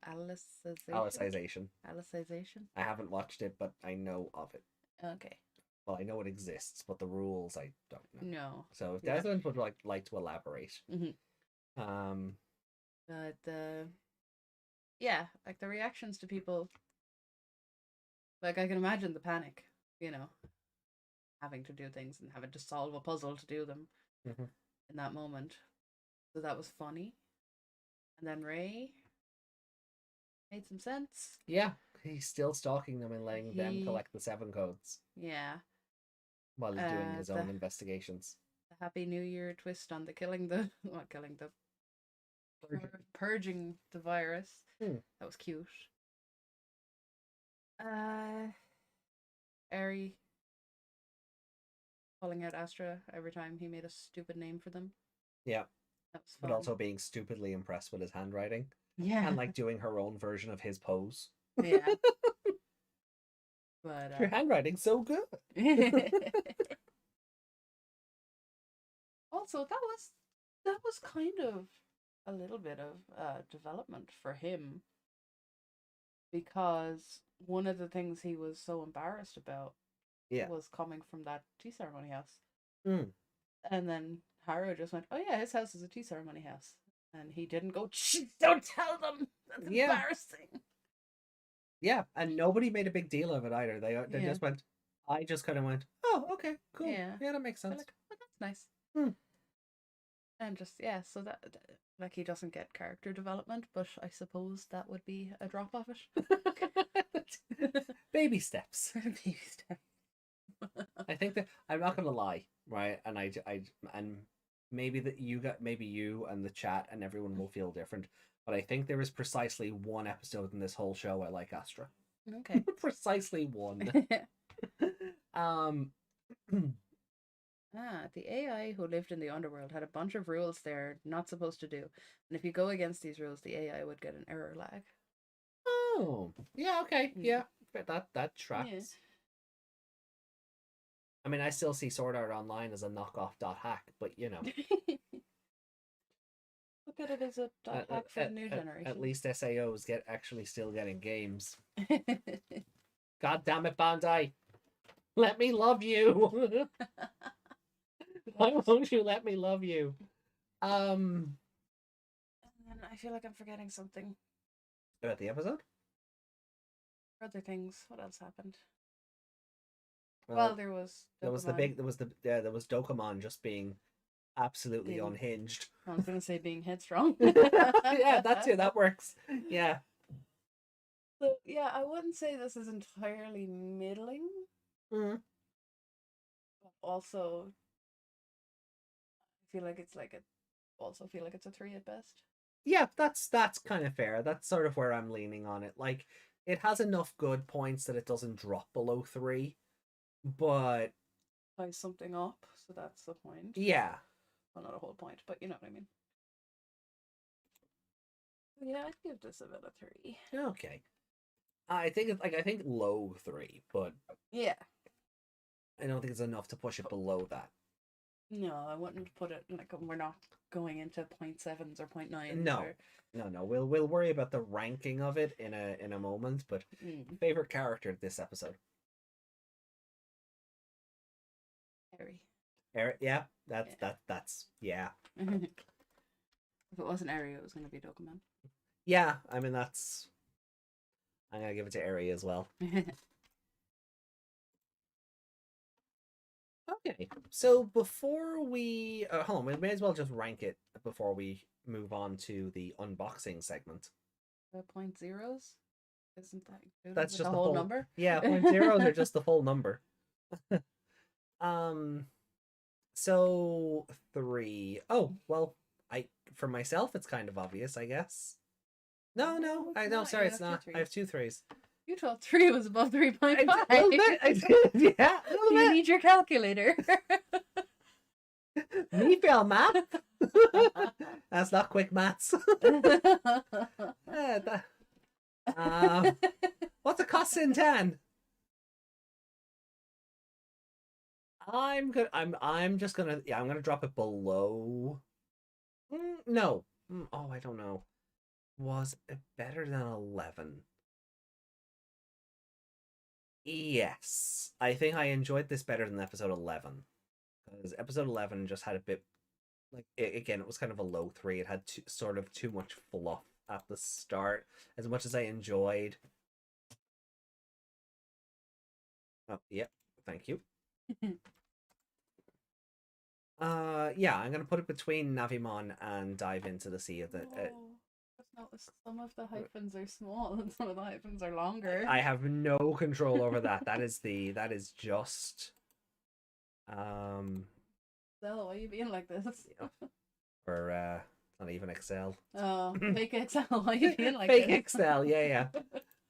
Alicization.
Alicization.
I haven't watched it, but I know of it.
Okay.
Well, I know it exists, but the rules I don't know.
No.
So if Desmond would like to elaborate.
But like the reactions to people, like I can imagine the panic, you know, having to do things and having to solve a puzzle to do them in that moment. So that was funny. And then Ray made some sense.
Yeah, he's still stalking them and letting them collect the 7 codes.
Yeah.
While he's doing his own investigations.
The Happy New Year twist on the purging the virus. That was cute. Eri calling out Astra every time he made a stupid name for them.
Yeah.
That was fun.
But also being stupidly impressed with his handwriting.
Yeah.
And like doing her own version of his pose.
Yeah. But
your handwriting's so good.
Also, that was kind of a little bit of development for him, because one of the things he was so embarrassed about was coming from that tea ceremony house. And then Haru just went, "Oh yeah, his house is a tea ceremony house," and he didn't go. Don't tell them. That's embarrassing.
Yeah, and nobody made a big deal of it either. They
Yeah.
just went. I just kind of went, oh, okay, cool.
Yeah.
Yeah, that makes sense.
Like, oh, that's nice.
Hmm.
And just so that like he doesn't get character development, but I suppose that would be a drop of it.
Baby steps.
Baby steps.
I think that I'm not gonna lie, right? And and maybe maybe you and the chat and everyone will feel different, but I think there is precisely one episode in this whole show I like Astra.
Okay.
Precisely one.
The AI who lived in the underworld had a bunch of rules they're not supposed to do, and if you go against these rules, the AI would get an error lag.
Oh, yeah, okay, yeah, that tracks. Yeah. I mean, I still see Sword Art Online as a knockoff .hack, but you know.
Look at it as a .hack for the new generation.
At least SAOs actually still getting games. God damn it, Bandai! Let me love you. Why won't you let me love you? And
I feel like I'm forgetting something
about the episode.
Other things. What else happened? Well, there was
Dokemon just being absolutely unhinged.
I was gonna say being headstrong.
Yeah, that's it. That works. Yeah.
So, yeah, I wouldn't say this is entirely middling.
Mm-hmm.
Also, I feel like it's a 3 at best.
Yeah, that's kind of fair. That's sort of where I'm leaning on it. Like, it has enough good points that it doesn't drop below 3, but
ties something up, so that's the point.
Yeah.
Well, not a whole point, but you know what I mean. Yeah, I'd give this about a 3.
Okay. I think low 3, but
yeah,
I don't think it's enough to push it below that.
No, I wouldn't put it like we're not going into 0.7s or 0.9s.
No, no. We'll worry about the ranking of it in a moment. But favorite character this episode? Eri. Yeah, that's yeah.
If it wasn't Eri, it was going to be Dokemon.
Yeah, I mean I'm gonna give it to Eri as well. Okay, so before we hold on, we may as well just rank it before we move on to the unboxing segment.
The 0.0s? Isn't that included?
That's just the
whole number?
Yeah, 0.0s are just the full number. So 3. Oh, well, for myself it's kind of obvious, I guess. No, sorry, it's not. I have 2 3s.
You thought 3 was above 3.5.
I did, yeah.
You need your calculator.
Me fail math. That's not quick maths. What's a cos in 10? I'm just gonna I'm gonna drop it below. No. Oh, I don't know. Was it better than 11? Yes, I think I enjoyed this better than episode 11, because episode 11 just had a bit like again, it was kind of a low 3. It had sort of too much fluff at the start. As much as I enjoyed. Oh, yep. Thank you. Yeah, I'm gonna put it between Navimon and Dive into the Sea of the.
Some of the hyphens are small and some of the hyphens are longer.
I have no control over that. That is just.
Excel, why are you being like this?
Or not even Excel.
Oh, fake Excel. Why are you being like
fake
this?
Excel? Yeah.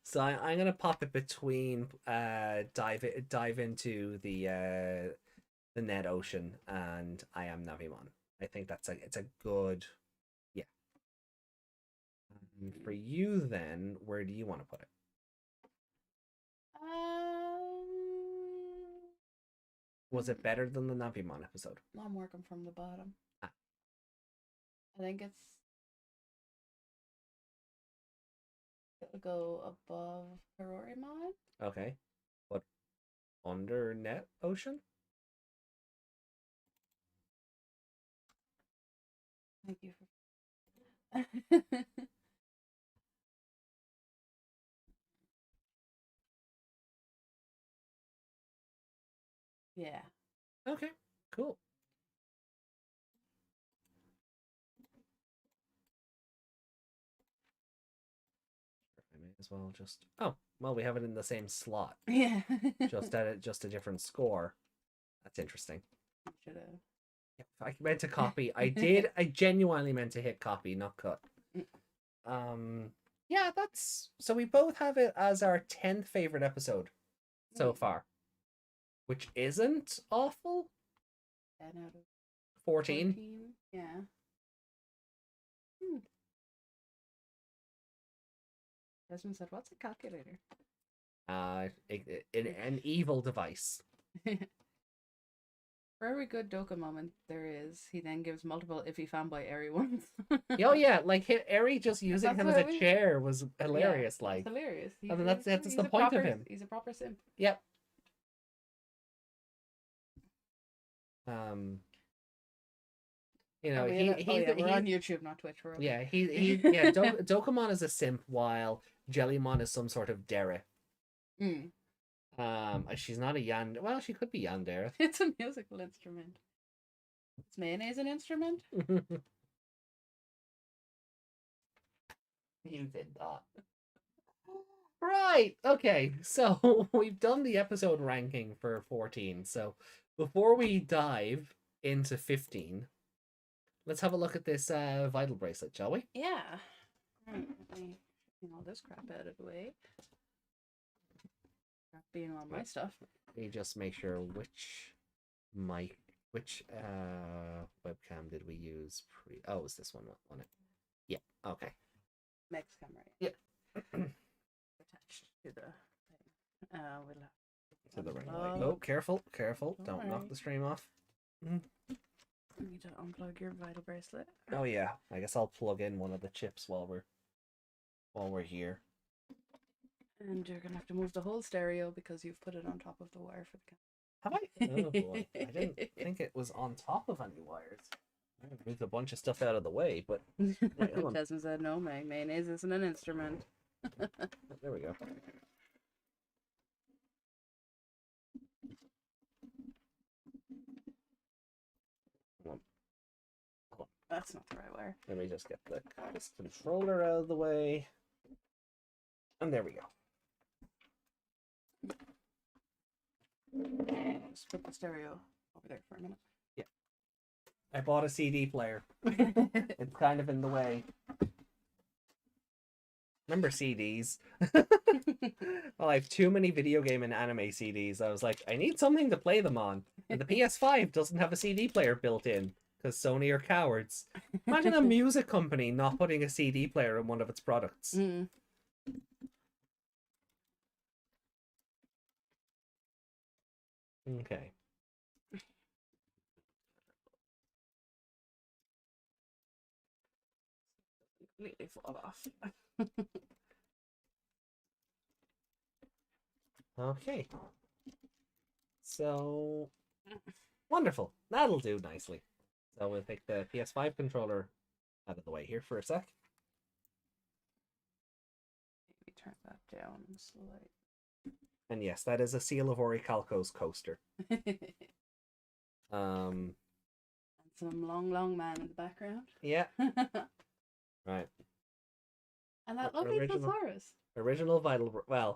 So I'm gonna pop it between dive into the net ocean and I am Navimon. I think it's a good, yeah. For you then, where do you want to put it? Was it better than the Navimon episode?
I'm working from the bottom. I think it'll go above Harurimon.
Okay. What, under net ocean?
Thank you for. Yeah.
Okay, cool. I may as well just. Oh, well, we have it in the same slot.
Yeah.
just a different score. That's interesting.
Should have.
Yeah, I meant to copy. I did. I genuinely meant to hit copy, not cut. Yeah, that's so we both have it as our 10th favorite episode so far, which isn't awful.
10 out of
14.
Yeah. Desmond said, "What's a calculator?"
An evil device.
For every good Doka moment there is, he then gives multiple iffy fanboy Eri ones.
Oh yeah, like Eri just using him as a chair was hilarious.
Yeah,
like
hilarious.
I mean, that's the point of him.
He's a proper simp.
Yep. You know,
we're on YouTube, not Twitch. We're okay.
Dokemon is a simp, while Jellymon is some sort of Dere. She's not a yandere. Well, she could be yandere.
It's a musical instrument. Is mayonnaise an instrument?
You did that. Right. Okay. So we've done the episode ranking for 14. So before we dive into 15, let's have a look at this vital bracelet, shall we?
Yeah. Right. Let me get all this crap out of the way. Crap being on my stuff.
Let me just make sure which webcam did we use oh, it was this one, wasn't it? Yeah. Okay.
Next camera.
Yeah.
Attached to the thing. We'll have
to the ring light. Oh, careful. Don't knock the stream off.
You need to unplug your vital bracelet.
Oh yeah. I guess I'll plug in one of the chips while we're here.
And you're gonna have to move the whole stereo because you've put it on top of the wire for the camera.
Have I? Oh boy. I didn't think it was on top of any wires. I moved a bunch of stuff out of the way, but
Desmond said no, mayonnaise isn't an instrument.
There we go. Hold on.
That's not the right wire.
Let me just get this controller out of the way. And there we go.
Just put the stereo over there for a minute.
Yeah. I bought a CD player. It's kind of in the way. Remember CDs? Well, I have too many video game and anime CDs. I was like, I need something to play them on. And the PS5 doesn't have a CD player built in because Sony are cowards. Imagine a music company not putting a CD player in one of its products. Okay.
Completely fall off.
Okay. So wonderful. That'll do nicely. So we'll take the PS5 controller out of the way here for a sec.
Maybe turn that down slightly.
And yes, that is a Seal of Orichalco's coaster.
And some long man in the background.
Yeah. Right.
And that lovely thesaurus.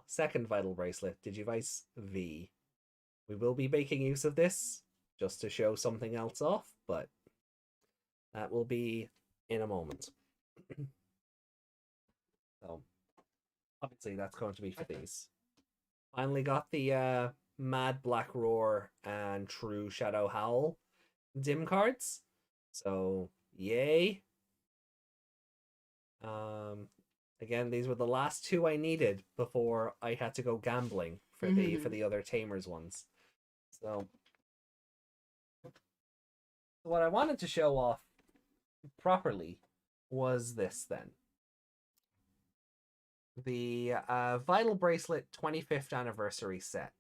Second vital bracelet, Digivice V. We will be making use of this just to show something else off, but that will be in a moment. So obviously that's going to be for these. Finally got the Mad Black Roar and True Shadow Howl dim cards. So yay. Again, these were the last two I needed before I had to go gambling for the other Tamers ones. So what I wanted to show off properly was this then. The Vital Bracelet 25th anniversary set.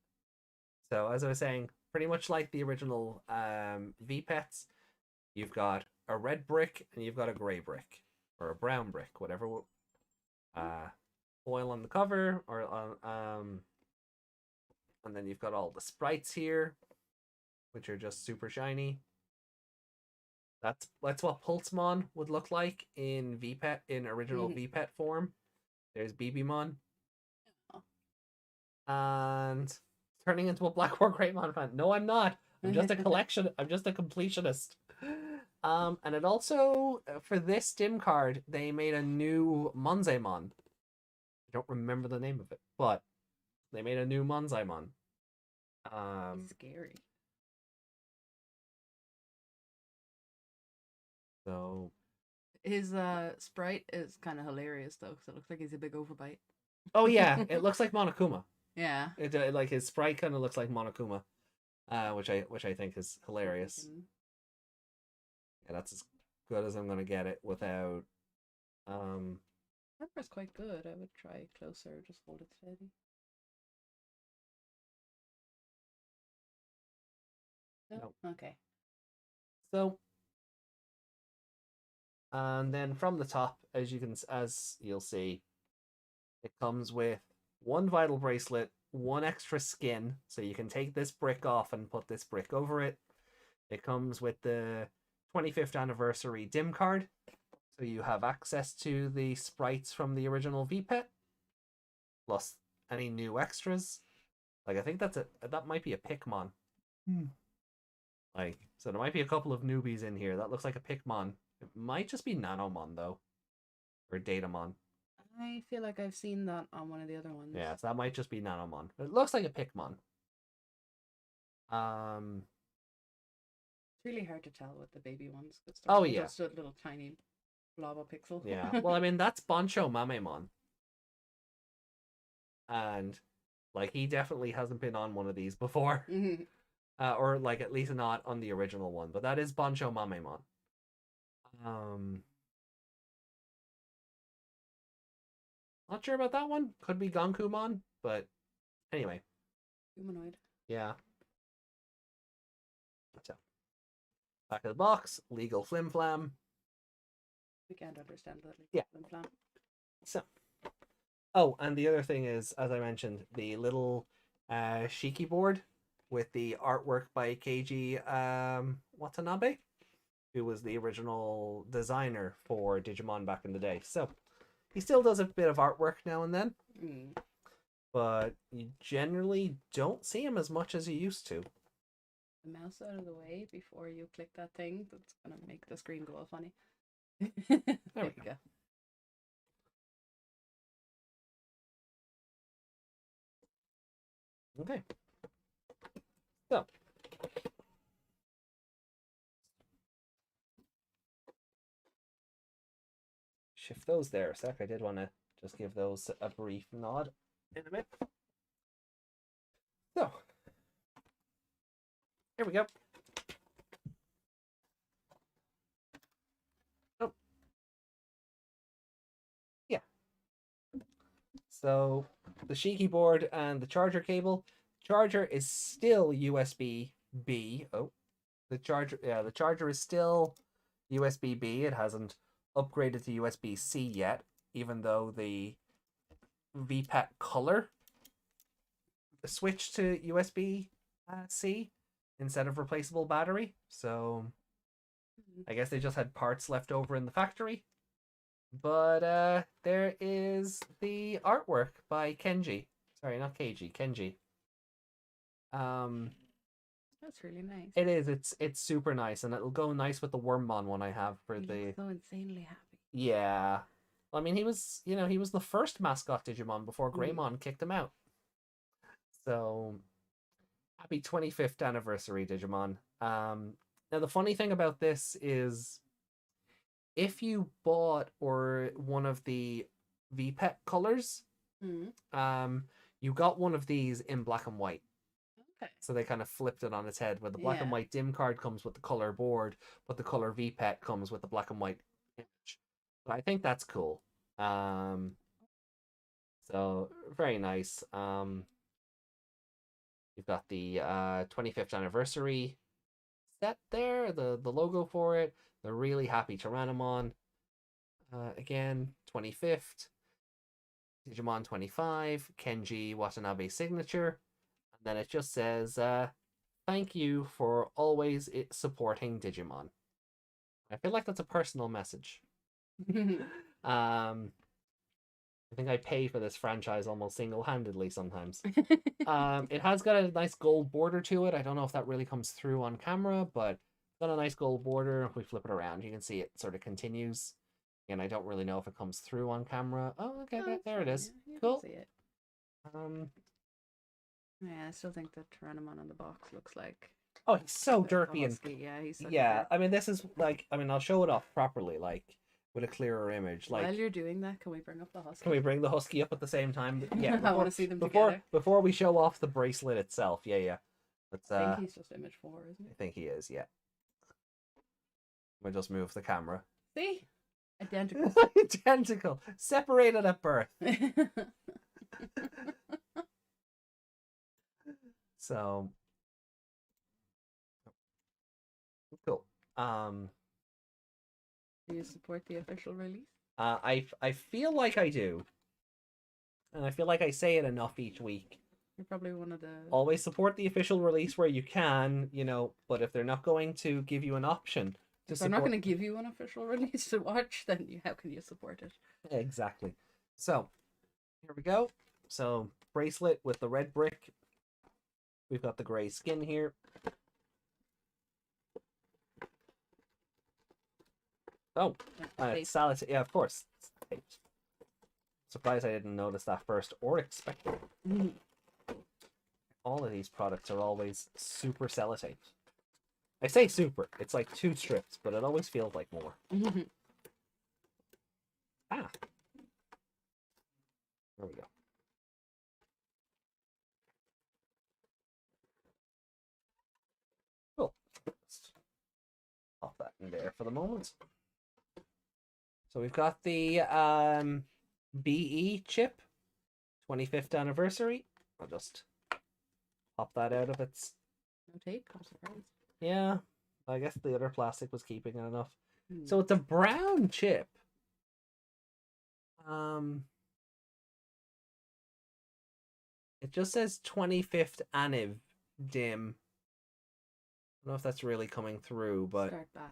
So as I was saying, pretty much like the original V-Pets, you've got a red brick and you've got a gray brick or a brown brick, whatever. Foil on the cover, or on and then you've got all the sprites here, which are just super shiny. That's what Pulsemon would look like in VPET, in original VPET form. There's Bibimon. And turning into a Black War Greymon fan. No, I'm not. I'm just a collection. I'm just a completionist. And it also, for this dim card, they made a new Monzaemon. I don't remember the name of it, but they made a new Monzaemon.
It's scary.
So
his sprite is kind of hilarious though, because it looks like he's a big overbite.
Oh yeah, it looks like Monokuma.
Yeah,
it like his sprite kind of looks like Monokuma, which I think is hilarious. Yeah, that's as good as I'm gonna get it without.
Pepper's quite good. I would try closer. Just hold it steady.
No.
Okay.
So, and then from the top, as you'll see, it comes with one vital bracelet, one extra skin, so you can take this brick off and put this brick over it. It comes with the 25th anniversary dim card, so you have access to the sprites from the original VPET, plus any new extras. Like, I think that might be a Pikmon. Like, so there might be a couple of newbies in here. That looks like a Pikmon. It might just be Nanomon though, or Datamon.
I feel like I've seen that on one of the other ones.
Yeah, so that might just be Nanomon. It looks like a Pikmon.
It's really hard to tell with the baby ones.
Oh yeah,
just a little tiny blob of pixel.
Yeah, well, I mean that's Boncho Mamemon, and like he definitely hasn't been on one of these before, or like at least not on the original one. But that is Boncho Mamemon. Not sure about that one. Could be Gonkumon, but anyway.
Humanoid.
Yeah. So, back of the box, legal flim flam.
We can't understand that.
Yeah.
Flim flam.
So, oh, and the other thing is, as I mentioned, the little Shiki board with the artwork by Keiji Watanabe, who was the original designer for Digimon back in the day. So, he still does a bit of artwork now and then, but you generally don't see him as much as you used to.
The mouse out of the way before you click that thing. That's gonna make the screen go all funny. There we go.
Okay. So. Shift those there a sec. I did want to just give those a brief nod in a bit. So, here we go. Oh. Yeah. So, the Shiki board and the charger cable. Charger is still USB-B. Oh. The charger is still USB-B. It hasn't upgraded to USB-C yet, even though the VPET color switched to USB-C instead of replaceable battery. So I guess they just had parts left over in the factory. But there is the artwork by Kenji. Sorry, not Keiji, Kenji.
That's really nice.
It is. It's super nice, and it'll go nice with the Wormmon one I have for
he looks so insanely happy.
Yeah. I mean, he was the first mascot Digimon before Greymon kicked him out. So, happy 25th anniversary, Digimon. Now, the funny thing about this is, if you bought one of the VPET colors, you got one of these in black and white.
Okay.
So they kind of flipped it on its head, where the black and white dim card comes with the color board, but the color VPET comes with the black and white image. So I think that's cool. So very nice. You've got the 25th anniversary set there, the logo for it. The really happy Tyrannomon. Again, 25th. Digimon 25, Kenji Watanabe signature. And then it just says, thank you for always supporting Digimon. I feel like that's a personal message. I think I pay for this franchise almost single-handedly sometimes. It has got a nice gold border to it. I don't know if that really comes through on camera, but it's got a nice gold border. If we flip it around, you can see it sort of continues. And I don't really know if it comes through on camera. Oh, okay, there it is.
Yeah,
cool.
See it.
Yeah,
I still think the Tyrannomon on the box looks like.
Oh, he's so derpy and
yeah, he's such
yeah. I mean, this is like. I mean, I'll show it off properly, like with a clearer image. Like,
while you're doing that, can we bring up the husky?
Can we bring the husky up at the same time? Yeah,
I want to see them together
before we show off the bracelet itself. Yeah. Let's,
I think he's just image 4, isn't he?
I think he is. Yeah. We'll just move the camera.
See. Identical.
Identical. Separated at birth. So cool.
Do you support the official release?
I feel like I do. And I feel like I say it enough each week.
You're probably one of the...
Always support the official release where you can, but if they're not going to give you an option
if they're not going to give you an official release to watch, then how can you support it?
Exactly. So, here we go. So, bracelet with the red brick. We've got the gray skin here. Oh, it's salad. Yeah, of course. Surprised I didn't notice that first or expect it. All of these products are always super sellotape. I say super. It's like 2 strips, but it always feels like more. Ah. There we go. Cool. Let's pop that in there for the moment. So we've got the BE chip, 25th anniversary. I'll just pop that out of its...
No tape, I'm surprised.
Yeah, I guess the other plastic was keeping it enough. So it's a brown chip. It just says 25th Anniv Dim. I don't know if that's really coming through, but...
Start bat.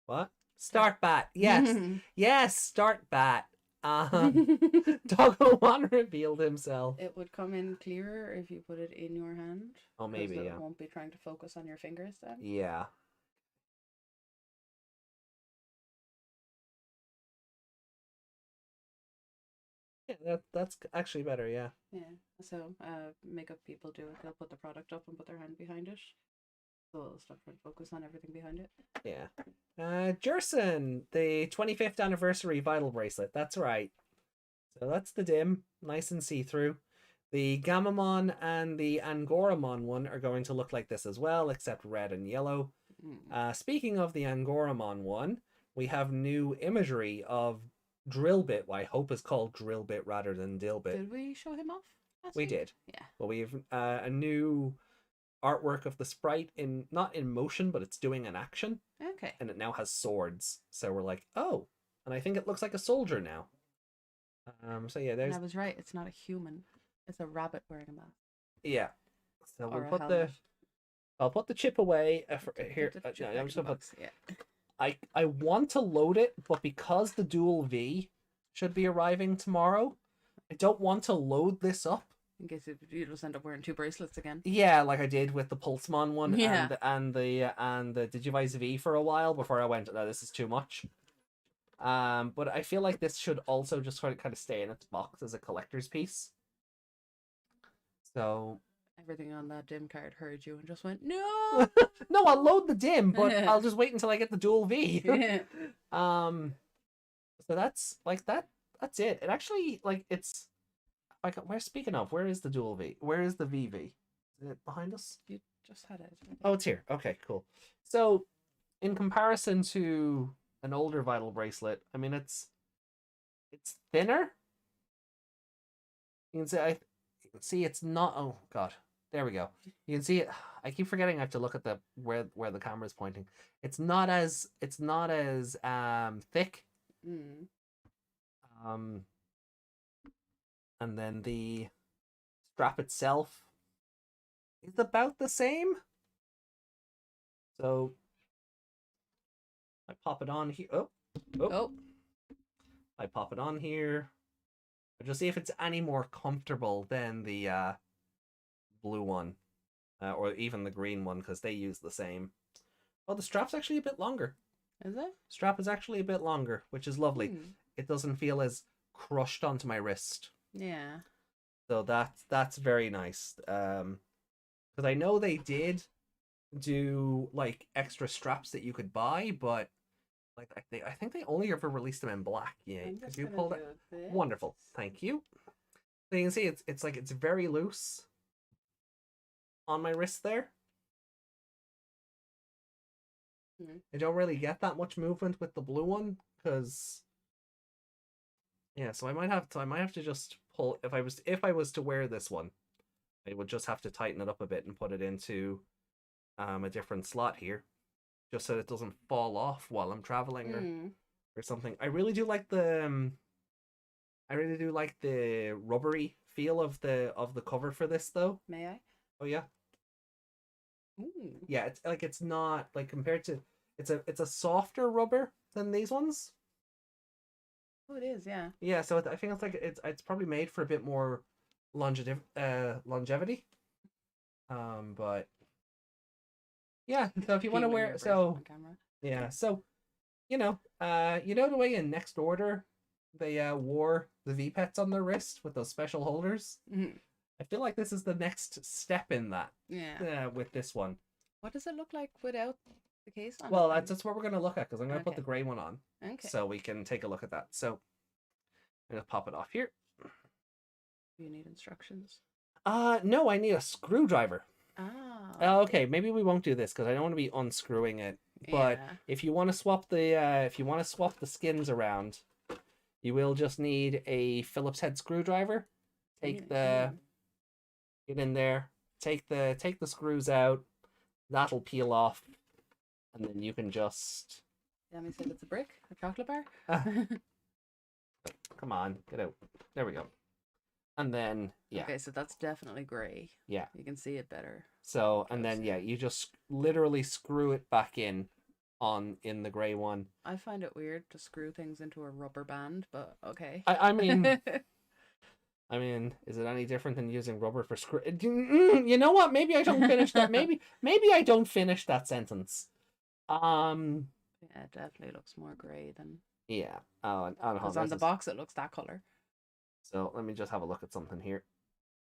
What? Start bat. Yes. Yes, start bat. Doggo One revealed himself.
It would come in clearer if you put it in your hand.
Oh, maybe, yeah.
It won't be trying to focus on your fingers then.
Yeah. Yeah, that's actually better, yeah.
Yeah, so makeup people do it. They'll put the product up and put their hand behind it. So it'll start to focus on everything behind it.
Yeah. Jerson, the 25th anniversary vital bracelet. That's right. So that's the dim, nice and see-through. The Gamamon and the Angoramon one are going to look like this as well, except red and yellow. Speaking of the Angoramon one, we have new imagery of Drillbit. Well, I hope it's called Drillbit rather than Dillbit.
Did we show him off last
We
week?
did.
Yeah.
Well, we have a new artwork of the sprite not in motion, but it's doing an action.
Okay.
And it now has swords. So we're like, oh, and I think it looks like a soldier now. So yeah, there's...
And I was right, it's not a human. It's a rabbit wearing a mask.
Yeah. So
Or
we'll
a helmet.
I'll put the chip away here.
Put the chip
I'm
back
just
in the
gonna put...
box, yeah.
I want to load it, but because the dual V should be arriving tomorrow, I don't want to load this up.
In case you just end up wearing 2 bracelets again.
Yeah, like I did with the Pulsemon one
Yeah.
and the Digivice V for a while before I went, no, this is too much. But I feel like this should also just kind of stay in its box as a collector's piece. So
Everything on that dim card heard you and just went, no!
no, I'll load the dim, but I'll just wait until I get the dual V. So that's like that's it. It actually, like, it's like, speaking of, where is the dual V? Where is the VV? Is it behind us?
You just had it.
Oh, it's here. Okay, cool. So in comparison to an older vital bracelet, I mean, it's thinner. You can see it's not, oh god, There we go. You can see it. I keep forgetting I have to look at the where the camera is pointing. It's not as thick.
Mm.
And then the strap itself is about the same. So I pop it on here. Oh. I pop it on here. I'll just see if it's any more comfortable than the blue one. Or even the green one, because they use the same. Oh, the strap's actually a bit longer.
Is it?
Strap is actually a bit longer, which is lovely. It doesn't feel as crushed onto my wrist.
Yeah.
So that's very nice. Because I know they did do like extra straps that you could buy, but like I think they only ever released them in black. Yeah, could you pull that? Wonderful, thank you. So you can see it's like it's very loose on my wrist there. I don't really get that much movement with the blue one because yeah, so I might have to just pull if I was to wear this one, I would just have to tighten it up a bit and put it into a different slot here, just so it doesn't fall off while I'm traveling or something. I really do like the rubbery feel of the cover for this though.
May I?
Oh yeah.
Ooh.
Yeah, it's not like compared to it's a softer rubber than these ones.
Oh, it is, yeah.
Yeah, so I think it's probably made for a bit more longevity. But yeah, so if you want to wear yeah, so you know the way in Next Order they wore the V-Pets on their wrist with those special holders. I feel like this is the next step in that. Yeah. With this one.
What does it look like without the case on?
Well, that's what we're going to look at because I'm going to put the gray one on.
Okay.
So we can take a look at that. So I'm going to pop it off here.
Do you need instructions?
No, I need a screwdriver.
Oh.
Okay, maybe we won't do this because I don't want to be unscrewing it. But if you want to swap the skins around, you will just need a Phillips head screwdriver. Get in there, take the screws out, that'll peel off, and then you can just
Let me say it's a brick, a chocolate bar.
Come on, get out. There we go. And then
Okay, so that's definitely gray.
Yeah.
You can see it better.
So and then you just literally screw it back in the gray one.
I find it weird to screw things into a rubber band, but okay.
I mean I mean, is it any different than using rubber for screw? You know what? Maybe I don't finish that. Maybe I don't finish that sentence.
Yeah, it definitely looks more gray than.
Yeah.
Because on the box it looks that color.
So let me just have a look at something here.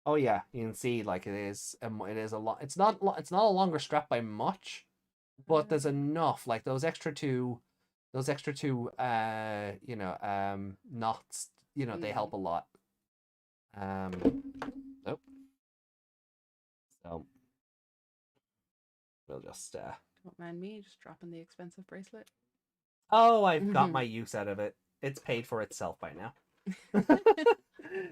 Oh yeah, you can see like it is a lot. It's not a longer strap by much, but there's enough. Like those extra two knots. They help a lot. So we'll just
don't mind me just dropping the expensive bracelet.
Oh, I've got my use out of it. It's paid for itself by now.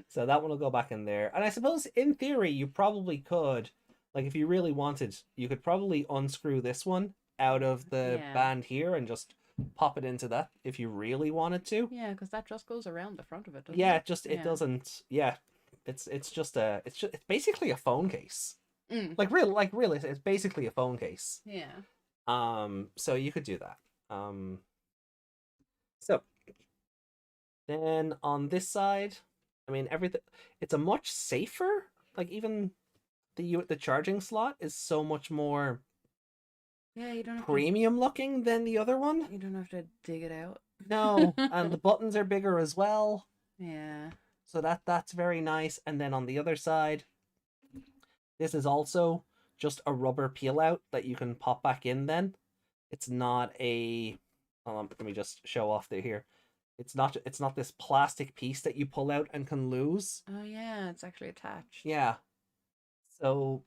So that one will go back in there. And I suppose in theory you probably could, like if you really wanted, you could probably unscrew this one out of the band here and just pop it into that if you really wanted to.
Yeah, because that just goes around the front of it, doesn't
it doesn't. Yeah. It's basically a phone case. Like really, it's basically a phone case.
Yeah.
So you could do that. So then on this side, I mean everything. It's a much safer. Like even the charging slot is so much more.
Yeah, you don't have
premium looking than the other one.
You don't have to dig it out.
No, and the buttons are bigger as well.
Yeah.
So that's very nice. And then on the other side, this is also just a rubber peel out that you can pop back in then. It's not a let me just show off here. It's not this plastic piece that you pull out and can lose.
Oh yeah, it's actually attached.
Yeah. So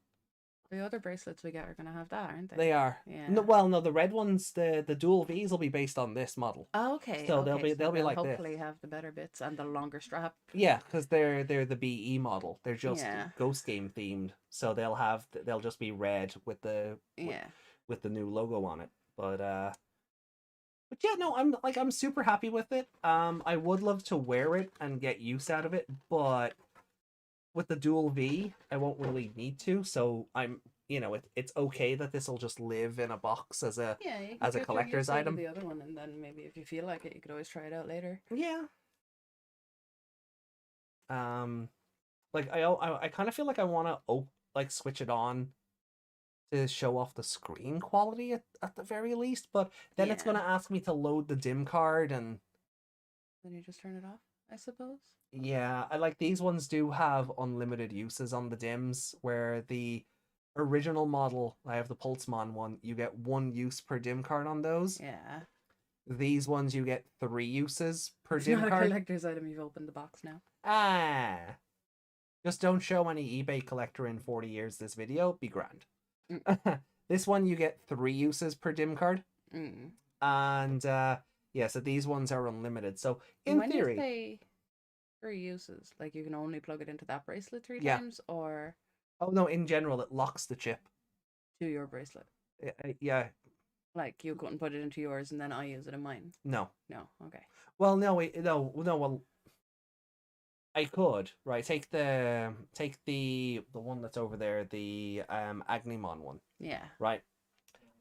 The other bracelets we get are gonna have that, aren't they?
They are.
Yeah.
No, well, no, the red ones, the dual V's will be based on this model.
Oh, okay.
So
okay.
they'll be like this.
hopefully have the better bits and the longer strap.
Yeah, because they're the BE model. They're just
Yeah.
Ghost Game themed, so they'll just be red with the with the new logo on it. But yeah, no, I'm super happy with it. I would love to wear it and get use out of it, but with the dual V, I won't really need to. So it's okay that this will just live in a box as a collector's item.
The other one, and then maybe if you feel like it, you could always try it out later.
Yeah. Like I kind of feel like I want to switch it on to show off the screen quality at the very least, but then it's gonna ask me to load the DIM card, and
then you just turn it off, I suppose.
Yeah, I like these ones do have unlimited uses on the DIMs, where the original model, I have the Pulsemon one, you get 1 use per DIM card on those.
Yeah.
These ones you get 3 uses per DIM
card. It's not
card.
a collector's item, you've opened the box now.
Just don't show any eBay collector in 40 years this video, be grand. This one you get 3 uses per DIM card. And so these ones are unlimited. So in theory,
you say 3 uses, like you can only plug it into that bracelet 3 times, or
oh no, in general it locks the chip
to your bracelet.
Yeah.
Like you couldn't put it into yours and then I use it in mine.
No.
Okay.
Well, no. Well, I could, right? Take the one that's over there, the Appmon one.
Yeah.
Right.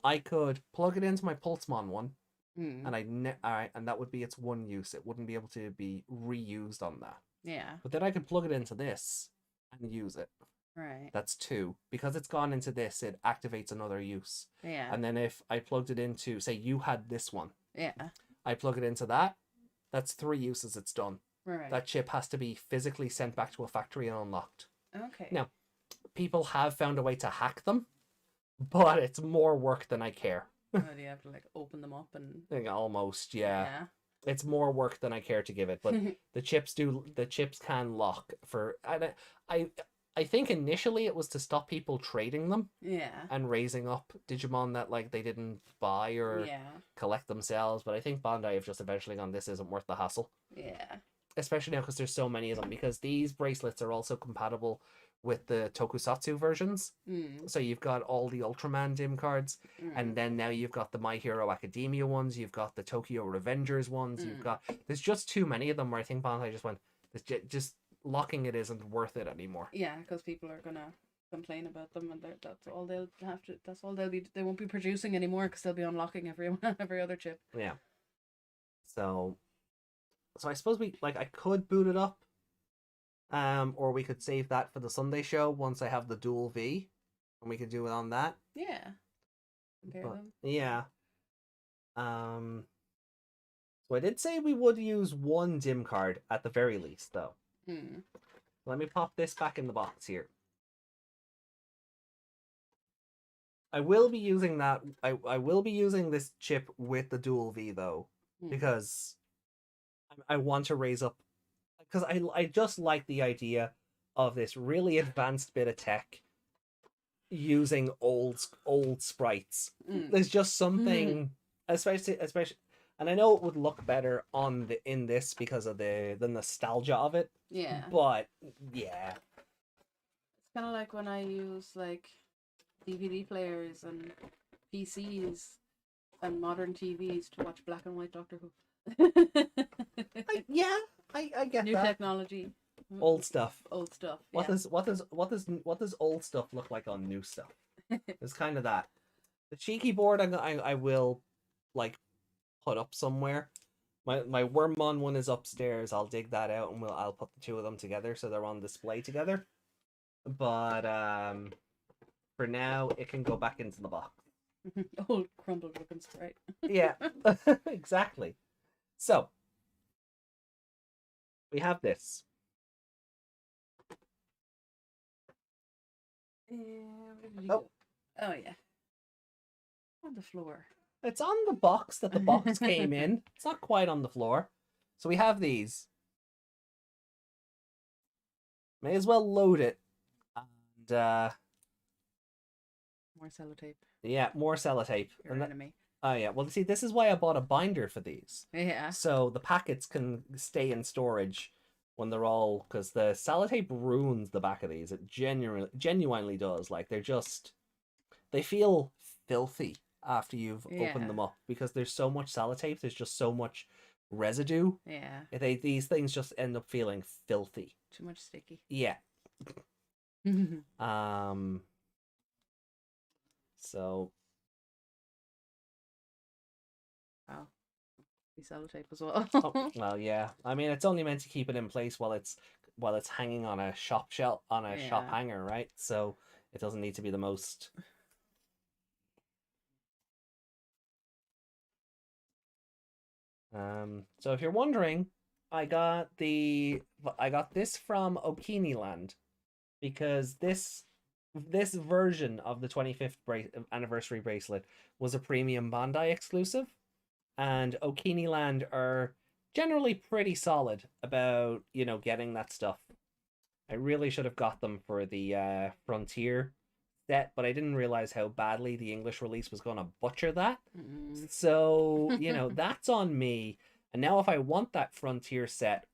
I could plug it into my Pulsemon one,
and
and that would be its 1 use. It wouldn't be able to be reused on that.
Yeah.
But then I could plug it into this and use it.
Right.
That's 2. Because it's gone into this, it activates another use.
Yeah.
And then if I plugged it into, say you had this one.
Yeah.
I plug it into that, that's 3 uses, it's done.
Right.
That chip has to be physically sent back to a factory and unlocked.
Okay.
Now, people have found a way to hack them, but it's more work than I care.
Do you have to open them up and
almost, yeah. It's more work than I care to give it, but the chips can lock for I think initially it was to stop people trading them.
Yeah.
And raising up Digimon that they didn't buy or collect themselves, but I think Bandai have just eventually gone, this isn't worth the hassle.
Yeah.
Especially now because there's so many of them, because these bracelets are also compatible with the Tokusatsu versions. So you've got all the Ultraman DIM cards, and then now you've got the My Hero Academia ones, you've got the Tokyo Revengers ones, there's just too many of them where I think Bandai just went, just locking it isn't worth it anymore.
Yeah, because people are gonna complain about them, and that's all they'll have to. That's all they won't be producing anymore because they'll be unlocking every other chip.
Yeah. So I suppose I could boot it up, or we could save that for the Sunday show once I have the dual V, and we could do it on that.
Yeah. Compare them.
Yeah. So I did say we would use 1 DIM card at the very least, though. Let me pop this back in the box here. I will be using that. I will be using this chip with the dual V though, because I want to raise up, because I just like the idea of this really advanced bit of tech using old sprites. There's just something, especially. And I know it would look better in this because of the nostalgia of it.
Yeah.
But yeah.
It's kind of like when I use DVD players and PCs and modern TVs to watch black and white Doctor Who.
I get
New
that.
technology.
Old stuff.
Old stuff.
What does old stuff look like on new stuff? It's kind of that. The cheeky board I will put up somewhere. My Wormmon one is upstairs. I'll dig that out and I'll put the 2 of them together so they're on display together. But for now it can go back into the box.
Old crumbled looking sprite.
Yeah. Exactly. So we have this.
Oh yeah. On the floor.
It's on the box that the box came in. It's not quite on the floor. So we have these. May as well load it. And
More sellotape.
Yeah, more sellotape.
Your enemy.
Oh yeah, well see, this is why I bought a binder for these.
Yeah.
So the packets can stay in storage when they're all, because the sellotape ruins the back of these. It genuinely does. Like they feel filthy after you've opened them up because there's so much sellotape. There's just so much residue.
Yeah.
These things just end up feeling filthy.
Too much sticky.
Yeah. So.
Wow. We sellotape as well.
Oh, well, yeah. I mean, it's only meant to keep it in place while it's hanging on a shop shelf, on a shop hanger, right? So it doesn't need to be the most. So if you're wondering, I got this from Okiniland because this version of the 25th anniversary bracelet was a premium Bandai exclusive, and Okiniland are generally pretty solid about, getting that stuff. I really should have got them for the Frontier set, but I didn't realize how badly the English release was going to butcher that. So, that's on me. And now if I want that Frontier set,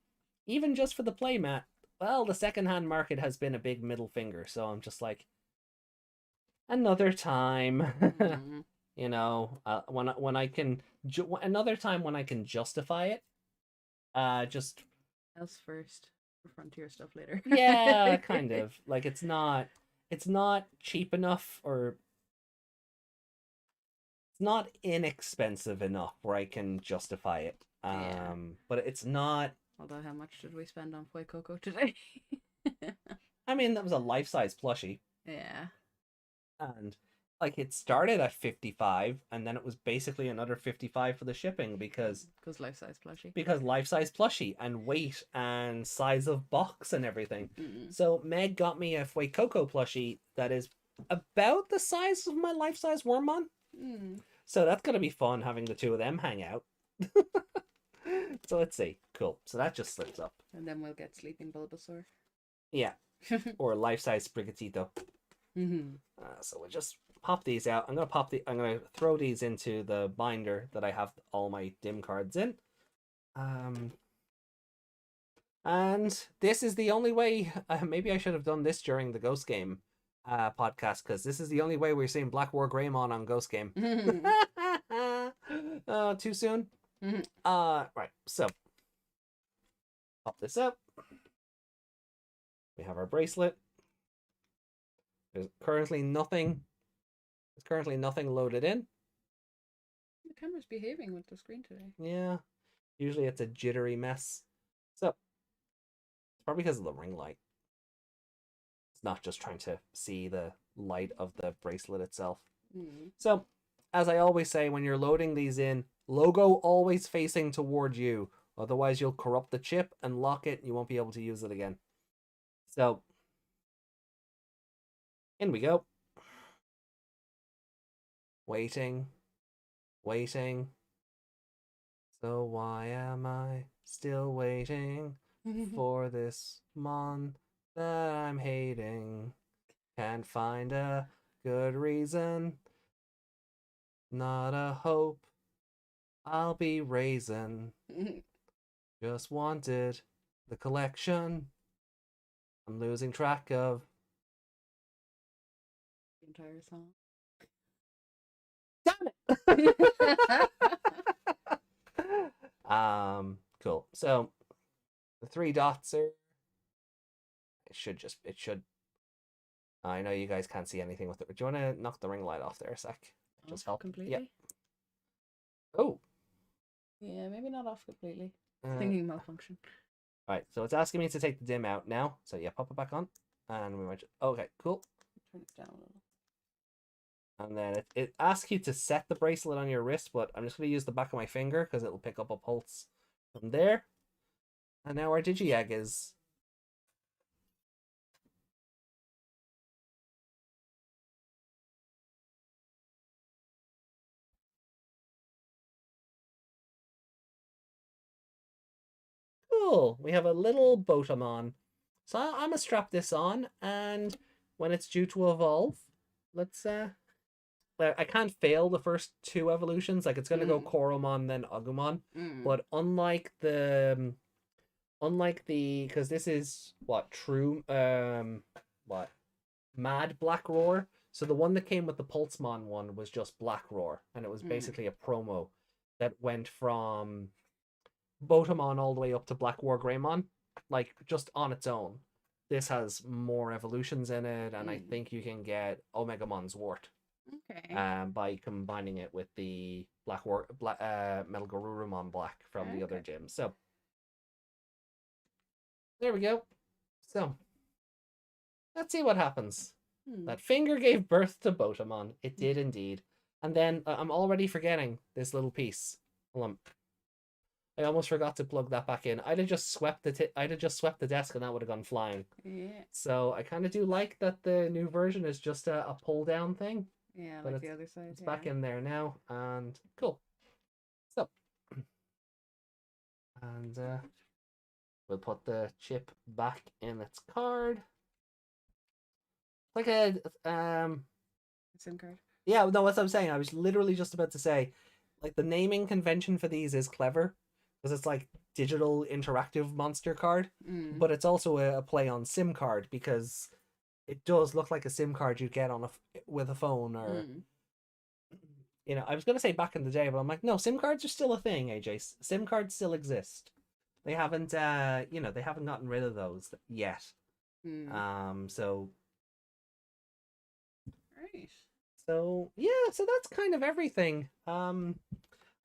even just for the playmat, well, the secondhand market has been a big middle finger. So I'm just like, another time. When I can another time when I can justify it. Just
else first, Frontier stuff later.
Yeah, kind of. Like it's not cheap enough, or it's not inexpensive enough where I can justify it. But it's not.
Although, how much did we spend on Fuecoco today?
I mean, that was a life-size plushie.
Yeah.
And it started at 55, and then it was basically another 55 for the shipping because
life-size plushie.
Because life-size plushie and weight and size of box and everything. So Meg got me a Fuecoco plushie that is about the size of my life-size Wormmon. So that's gonna be fun having the two of them hang out. So let's see. Cool. So that just slips up.
And then we'll get Sleeping Bulbasaur.
Yeah. Or life-size Sprigatito. So we'll just pop these out. I'm gonna throw these into the binder that I have all my dim cards in. And this is the only way. Maybe I should have done this during the Ghost Game podcast, because this is the only way we're seeing Black War Greymon on Ghost Game. Too soon. Right. So pop this up. We have our bracelet. There's currently nothing loaded in.
The camera's behaving with the screen today.
Yeah. Usually it's a jittery mess. So it's probably because of the ring light. It's not just trying to see the light of the bracelet itself. So, as I always say, when you're loading these in, logo always facing towards you. Otherwise you'll corrupt the chip and lock it and you won't be able to use it again. So in we go. Waiting. So why am I still waiting for this mon that I'm hating? Can't find a good reason. Not a hope I'll be raising. Just wanted the collection. I'm losing track of
the entire song.
Damn it! Cool. So the 3 dots are. It should. I know you guys can't see anything with it, but do you want to knock the ring light off there a sec? Just help.
Completely.
Yep. Oh.
Yeah, maybe not off completely. Thinking malfunction.
Alright, so it's asking me to take the dim out now. So yeah, pop it back on. And we might just... Okay, cool.
Turn it down a little.
And then it asks you to set the bracelet on your wrist, but I'm just going to use the back of my finger because it'll pick up a pulse from there. And now our Digi-egg is... Cool. We have a little Botamon. So I'm going to strap this on, and when it's due to evolve, let's I can't fail the first two evolutions. Like it's gonna go Koromon then Agumon, but unlike the because this is what true what Mad Black Roar. So the one that came with the Pulsemon one was just Black Roar, and it was basically a promo that went from Botamon all the way up to Black War Greymon, like just on its own. This has more evolutions in it, and I think you can get Omegamon's Wart.
Okay.
By combining it with the Metal Garurumon Black from the other gym. So there we go. So let's see what happens. That finger gave birth to Botamon. It did indeed. And then I'm already forgetting this little piece. Hold on. I almost forgot to plug that back in. I'd have just swept the desk and that would have gone flying.
Yeah.
So I kind of do like that the new version is just a pull down thing.
Yeah, like the other side.
It's back in there now, and cool. So, and we'll put the chip back in its card. Like a
SIM card.
Yeah, no, that's what I'm saying. I was literally just about to say, like the naming convention for these is clever because it's like digital interactive monster card, but it's also a play on SIM card because it does look like a SIM card you get on with a phone or. You know, I was gonna say back in the day, but I'm like, no, SIM cards are still a thing, AJ. SIM cards still exist. They haven't, they haven't gotten rid of those yet. So.
Right.
So yeah, so that's kind of everything. I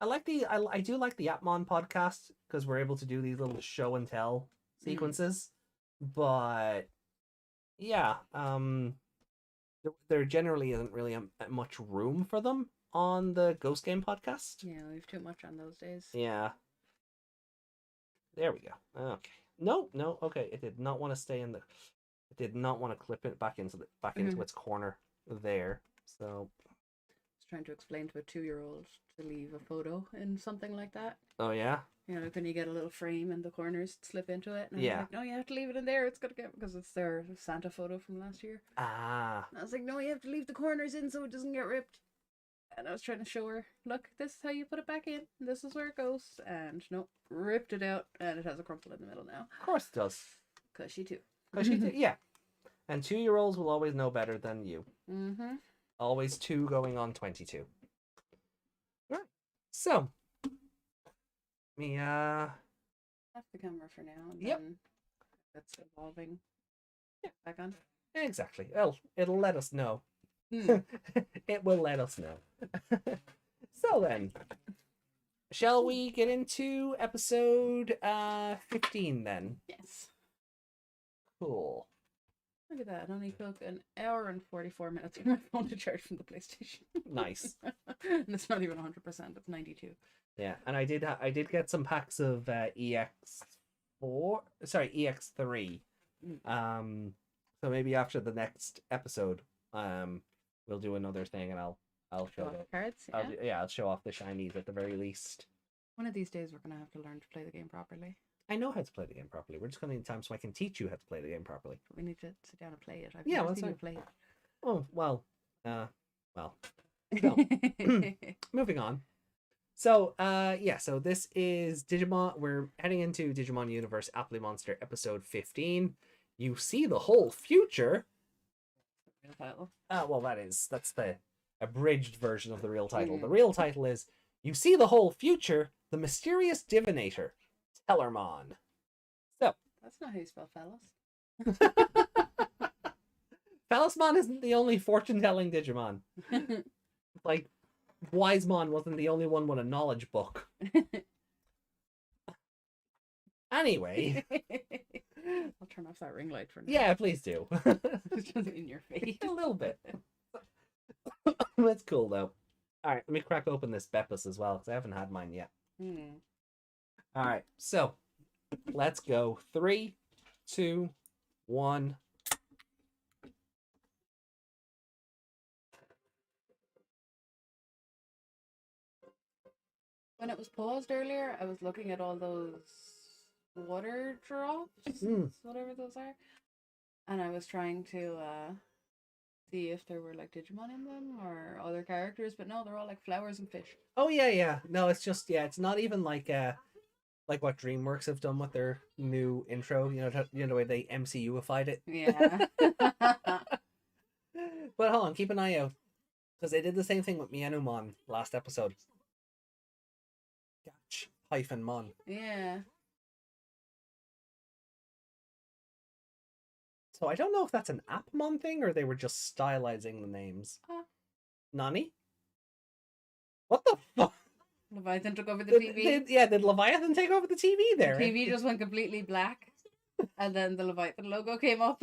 do like the Appmon podcast because we're able to do these little show and tell sequences, but yeah, there generally isn't really much room for them on the Ghost Game podcast.
Yeah, we have too much on those days.
Yeah. There we go. Okay. No. Okay. It did not want to stay in the. It did not want to clip it back into its corner there. So.
I was trying to explain to a 2-year-old to leave a photo in something like that.
Oh yeah.
You know, like when you get a little frame in the corners, slip into it. And
yeah.
I'm like, no, you have to leave it in there. It's gonna get because it's their Santa photo from last year.
Ah.
And I was like, no, you have to leave the corners in so it doesn't get ripped. And I was trying to show her, look, this is how you put it back in. This is where it goes. And nope, ripped it out, and it has a crumple in the middle now.
Of course it does.
Cause she too.
Yeah. And 2-year-olds will always know better than you. Always 2 going on 22. All right. So. Me
Off the camera for now. And then that's evolving.
Yeah.
Back on.
Exactly. Well, it'll let us know. It will let us know. So then, shall we get into episode 15 then?
Yes.
Cool.
Look at that. It only took an hour and 44 minutes for my phone to charge from the PlayStation.
Nice.
And it's not even 100%. It's 92.
Yeah, and I did get some packs of EX3. So maybe after the next episode, we'll do another thing, and I'll show
the cards.
I'll show off the shinies at the very least.
One of these days, we're gonna have to learn to play the game properly.
I know how to play the game properly. We're just gonna need time so I can teach you how to play the game properly.
But we need to sit down and play it. I've
never
seen you play it.
Oh well, So, moving on. So, so this is Digimon. We're heading into Digimon Universe Applimonster episode 15. You see the whole future.
Real title.
Well, that's the abridged version of the real title. The real title is You See the Whole Future, the Mysterious Divinator, Tellermon. So.
That's not how you spell phallus.
Phallusmon isn't the only fortune-telling Digimon. Like, Wisemon wasn't the only one with a knowledge book. Anyway.
I'll turn off that ring light for now.
Yeah, please do.
It's just in your face.
A little bit. That's cool, though. Alright, let me crack open this Beppus as well, because I haven't had mine yet. Alright, so, let's go. 3, 2, 1...
When it was paused earlier, I was looking at all those water drops, whatever those are, and I was trying to see if there were like Digimon in them or other characters, but no, they're all like flowers and fish.
Oh yeah. No, it's just it's not even like what DreamWorks have done with their new intro. The way they MCUified it.
Yeah.
But hold on, keep an eye out because they did the same thing with Mianumon last episode. Gach-mon.
Yeah.
So I don't know if that's an Appmon thing or they were just stylizing the names. Nani? What the fuck?
Leviathan took over the TV.
Did Leviathan take over the TV there?
The TV just went completely black, and then the Leviathan logo came up.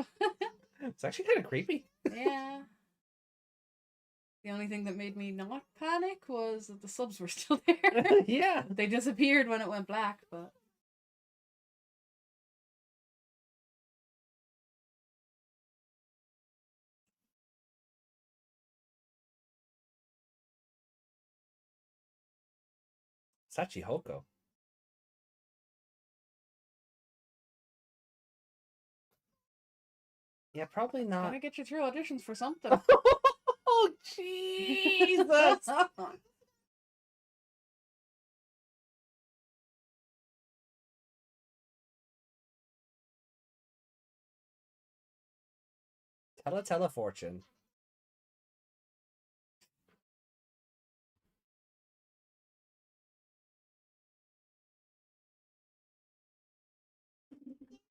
It's actually kind of creepy.
Yeah. The only thing that made me not panic was that the subs were still there.
Yeah.
They disappeared when it went black, but...
Sachi Hoko. Yeah, probably not.
Gotta get you through auditions for something.
Oh, Jesus! Tell a fortune.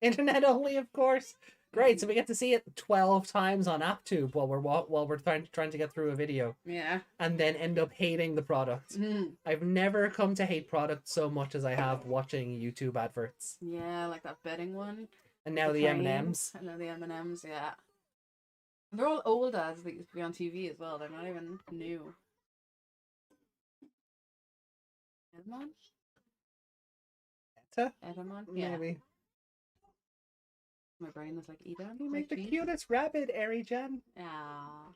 Internet only, of course. Great, so we get to see it 12 times on AppTube while we're trying to get through a video.
Yeah.
And then end up hating the product. I've never come to hate products so much as I have watching YouTube adverts.
Yeah, like that betting one.
And now the M&Ms.
And now the M&Ms, yeah. They're all old ads that used to be on TV as well. They're not even new. Edmon? Edmon? Yeah.
Maybe.
My brain is like Edam.
You make the cutest rabbit, Eri-Jan.
Ah.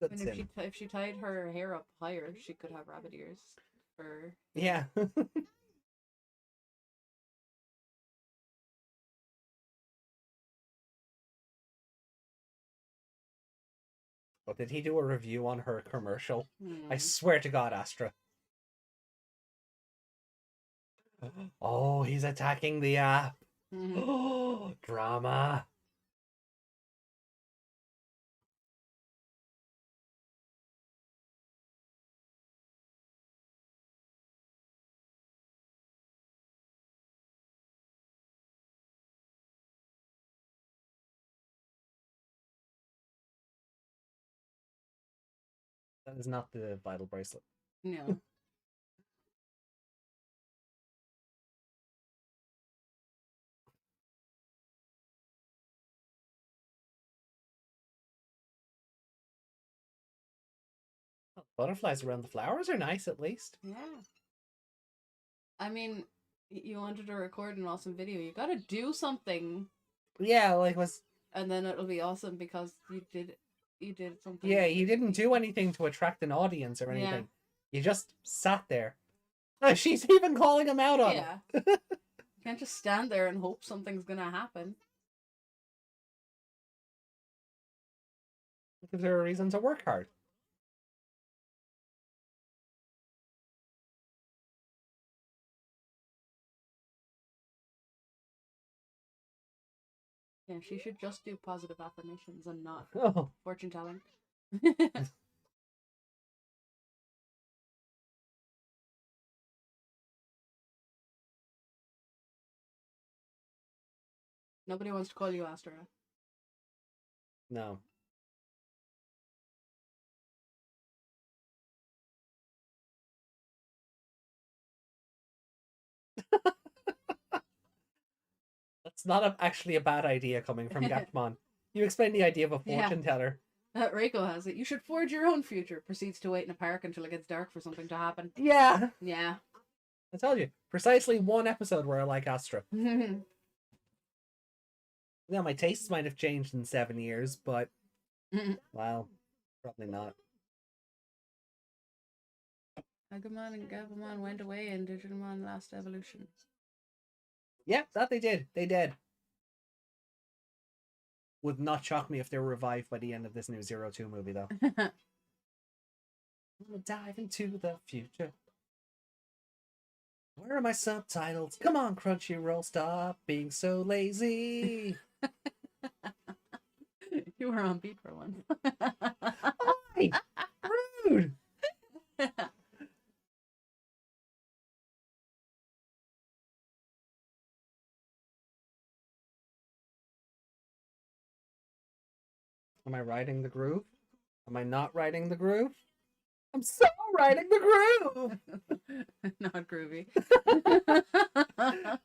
Good
And if she tied her hair up higher, she could have rabbit ears. For
yeah. But did he do a review on her commercial? I swear to God, Astra. Oh, he's attacking the app. Oh, drama. That is not the vital bracelet.
No.
Butterflies around the flowers are nice, at least.
Yeah. I mean, you wanted to record an awesome video. You gotta do something.
Yeah,
and then it'll be awesome because you did something.
Yeah, you didn't do anything to attract an audience or anything. Yeah. You just sat there. Oh, she's even calling him out on it.
You can't just stand there and hope something's gonna happen.
It gives her a reason to work hard.
Yeah, she should just do positive affirmations and not fortune telling. Nobody wants to call you Astra.
No. That's not actually a bad idea coming from Gatmon. You explain the idea of a fortune teller.
Reiko has it. You should forge your own future. Proceeds to wait in a park until it gets dark for something to happen.
Yeah.
Yeah.
I told you. Precisely one episode where I like Astra. Now, my tastes might have changed in 7 years, but... well, probably not.
Agumon and Gabumon went away in Digimon Last Evolution.
Yeah, that they did. They did. Would not shock me if they were revived by the end of this new 02 movie, though. I'm gonna dive into the future. Where are my subtitles? Come on, Crunchyroll, stop being so lazy.
You were on beat for once.
Oi! Rude! Am I riding the groove? Am I not riding the groove? I'm so riding the groove!
Not groovy.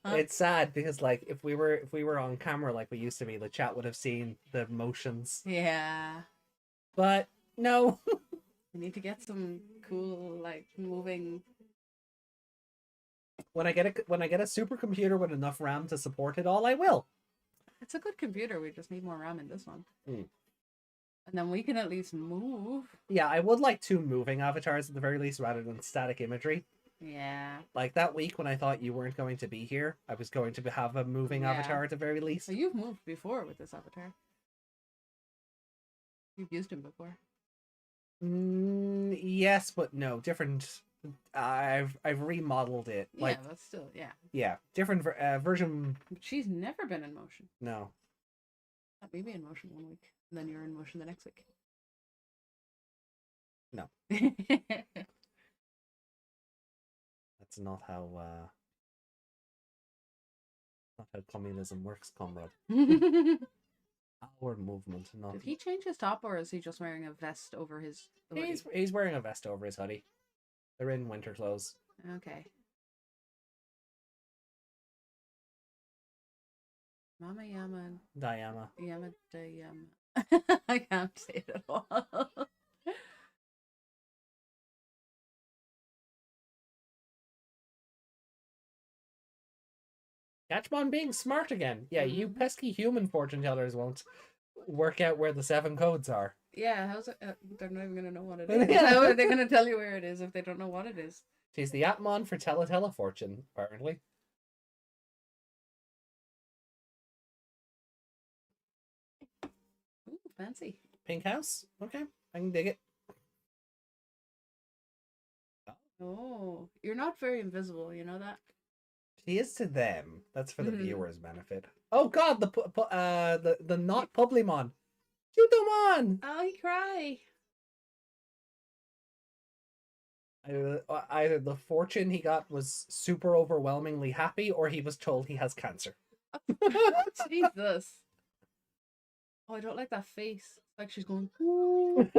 It's sad because like if we were on camera like we used to be, the chat would have seen the motions.
Yeah.
But no.
We need to get some cool like moving.
When I get a supercomputer with enough RAM to support it all, I will.
It's a good computer. We just need more RAM in this one.
Mm.
And then we can at least move.
Yeah, I would like 2 moving avatars at the very least rather than static imagery.
Yeah.
Like that week when I thought you weren't going to be here, I was going to have a moving avatar at the very least.
So you've moved before with this avatar. You've used him before.
Yes, but no, different. I've remodeled it. Like,
yeah, but still, yeah.
Yeah, different version.
She's never been in motion.
No.
Let me be in motion one week, and then you're in motion the next week.
No. That's not how communism works, comrade. Our movement, not.
Did he change his top, or is he just wearing a vest over his hoodie?
He's wearing a vest over his hoodie. They're in winter clothes.
Okay. Mama Yama.
Dayama.
Yama Dayama. I can't say it at all.
Appmon being smart again. Yeah, you pesky human fortune tellers won't work out where the 7 codes are.
Yeah, how's it? They're not even gonna know what it is. How are they gonna tell you where it is if they don't know what it is?
She's the Appmon for Telefortune, apparently.
Ooh, fancy.
Pink house? Okay, I can dig it.
Oh, you're not very invisible, you know that?
She is to them. That's for the viewers' benefit. Oh god, the not Publimon. Chutomon!
Oh, he cry.
Either the fortune he got was super overwhelmingly happy, or he was told he has cancer.
Jesus. Oh, I don't like that face. It's like she's going, ooh.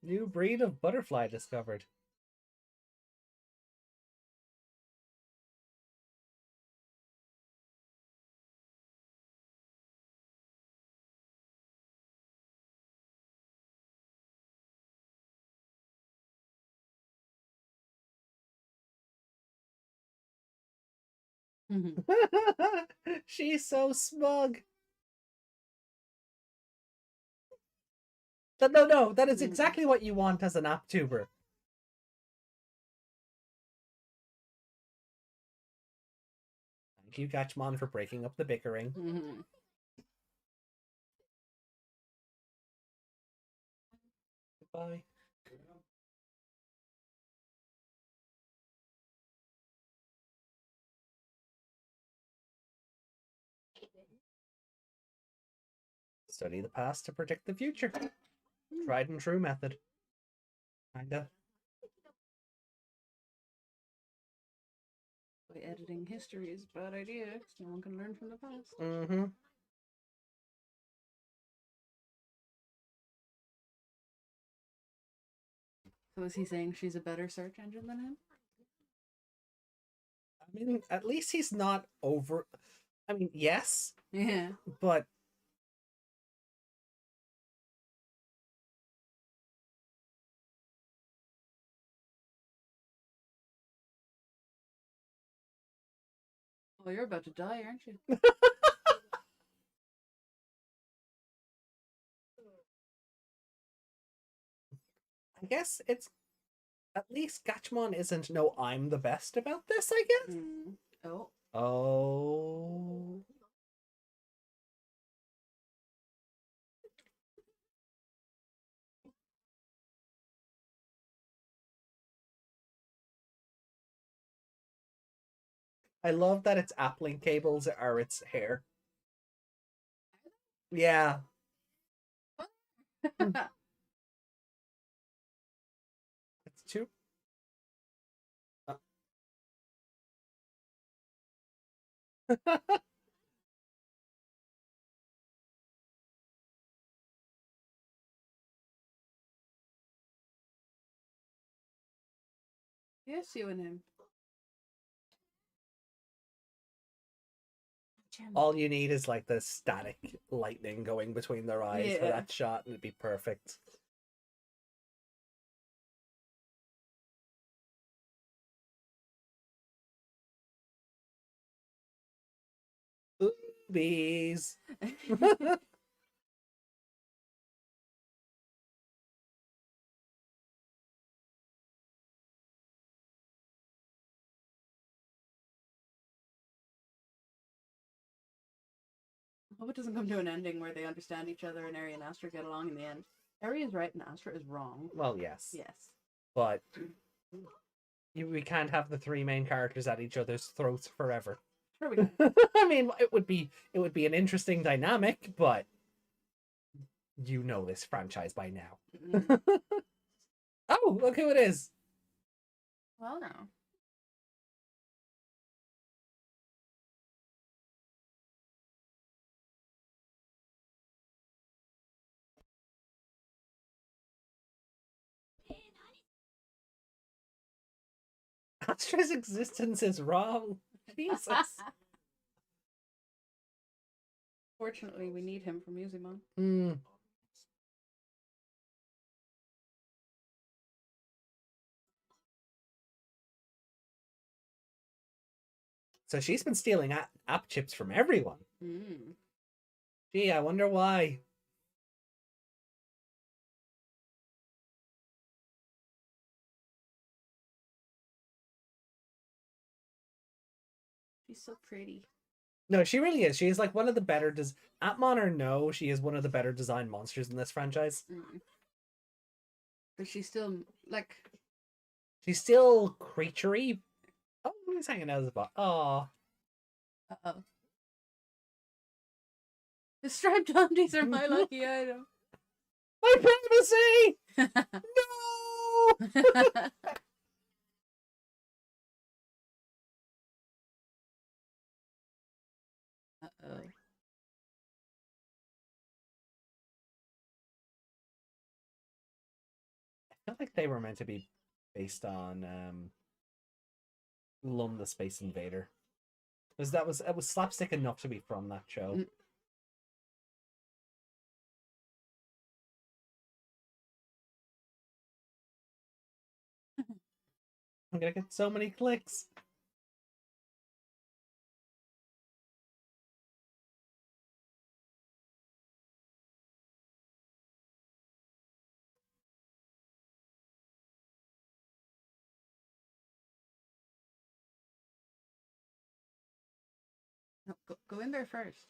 New breed of butterfly discovered. She's so smug. No, that is exactly what you want as an app tuber. Thank you, Gatchmon, for breaking up the bickering. Goodbye. Study the past to predict the future. Tried and true method. Kinda.
By editing history is a bad idea, because no one can learn from the past. So is he saying she's a better search engine than him?
I mean, at least he's not over. I mean, yes.
Yeah.
But
Oh, you're about to die, aren't you?
I guess it's at least Gatchmon isn't no I'm the best about this, I guess.
Oh.
Oh. I love that its uplink cables are its hair. Yeah. It's too.
Yes, you and him.
All you need is like the static lightning going between their eyes for that shot, and it'd be perfect. Boobies.
I hope it doesn't come to an ending where they understand each other and Eri and Astra get along in the end. Eri is right and Astra is wrong.
Well, yes.
Yes.
But we can't have the three main characters at each other's throats forever.
Sure we can.
I mean, it would be an interesting dynamic, but you know this franchise by now. Oh, look who it is.
Well, no.
Astra's existence is wrong. Jesus.
Fortunately, we need him for Musimon.
So she's been stealing app chips from everyone. Gee, I wonder why.
She's so pretty.
No, she really is. She is like one of the better Appmon or no, she is one of the better designed monsters in this franchise.
But she's still like
she's still creaturey. Oh, he's hanging out as a bot. Oh.
Uh-oh. The striped undies are my lucky item.
My privacy! No!
Uh-oh.
I feel like they were meant to be based on Lum the Space Invader. Because it was slapstick enough to be from that show. I'm gonna get so many clicks.
No, go in there first.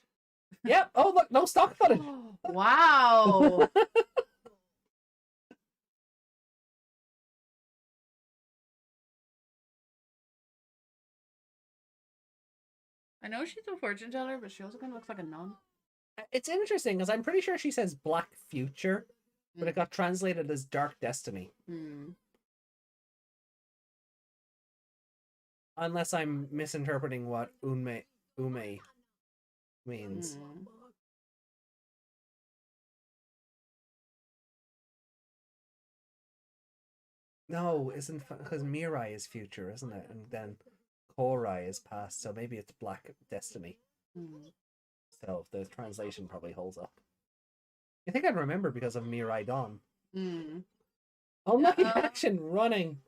Yep. Oh, look, no stock footage.
Wow. I know she's a fortune teller, but she also kind of looks like a nun.
It's interesting because I'm pretty sure she says Black Future, but it got translated as Dark Destiny. Unless I'm misinterpreting what ume means. No, isn't because Mirai is future, isn't it? And then Korai is past, so maybe it's Black Destiny.
Hmm.
So the translation probably holds up. I think I'd remember because of Mirai Dawn.
Hmm.
Unlucky action running.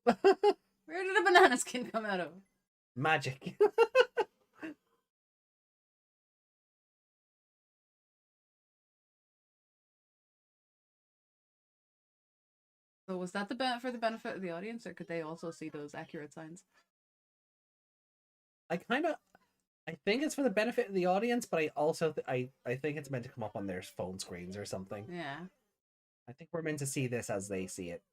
Where did a banana skin come out of?
Magic.
So was that for the benefit of the audience, or could they also see those accurate signs?
I think it's for the benefit of the audience, but I also I think it's meant to come up on their phone screens or something.
Yeah.
I think we're meant to see this as they see it.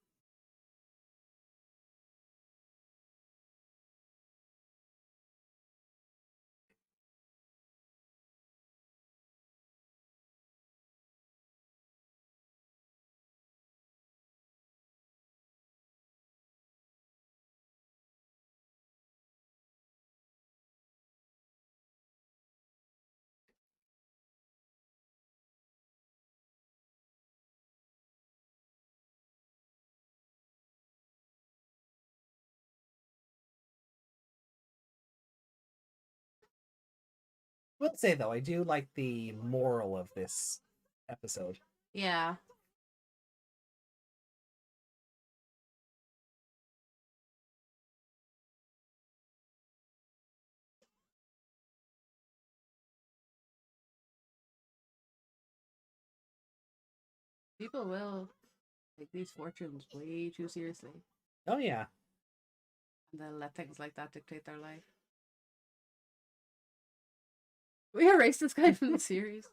I will say though, I do like the moral of this episode.
Yeah. People will take these fortunes way too seriously.
Oh yeah.
And they'll let things like that dictate their life. We erased this guy from the series.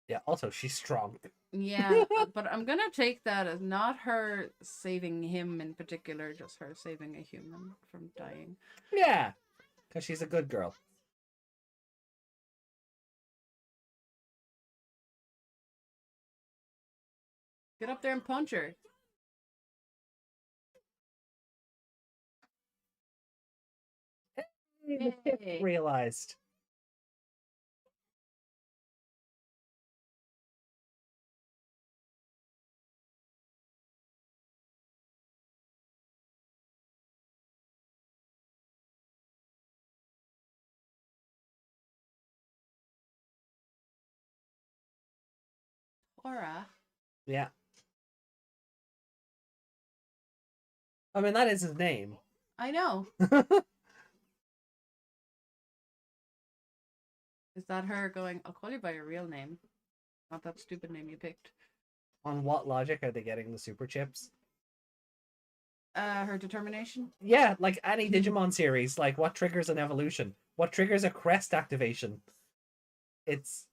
Yeah, also she's strong.
Yeah, but I'm gonna take that as not her saving him in particular, just her saving a human from dying.
Yeah, because she's a good girl.
Get up there and punch her.
Hey, the chip
Yay.
realized.
Aura.
Yeah. I mean, that is his name.
I know. Is that her going, I'll call you by your real name, not that stupid name you picked?
On what logic are they getting the super chips?
Her determination?
Yeah, like any Digimon series, like what triggers an evolution? What triggers a crest activation? It's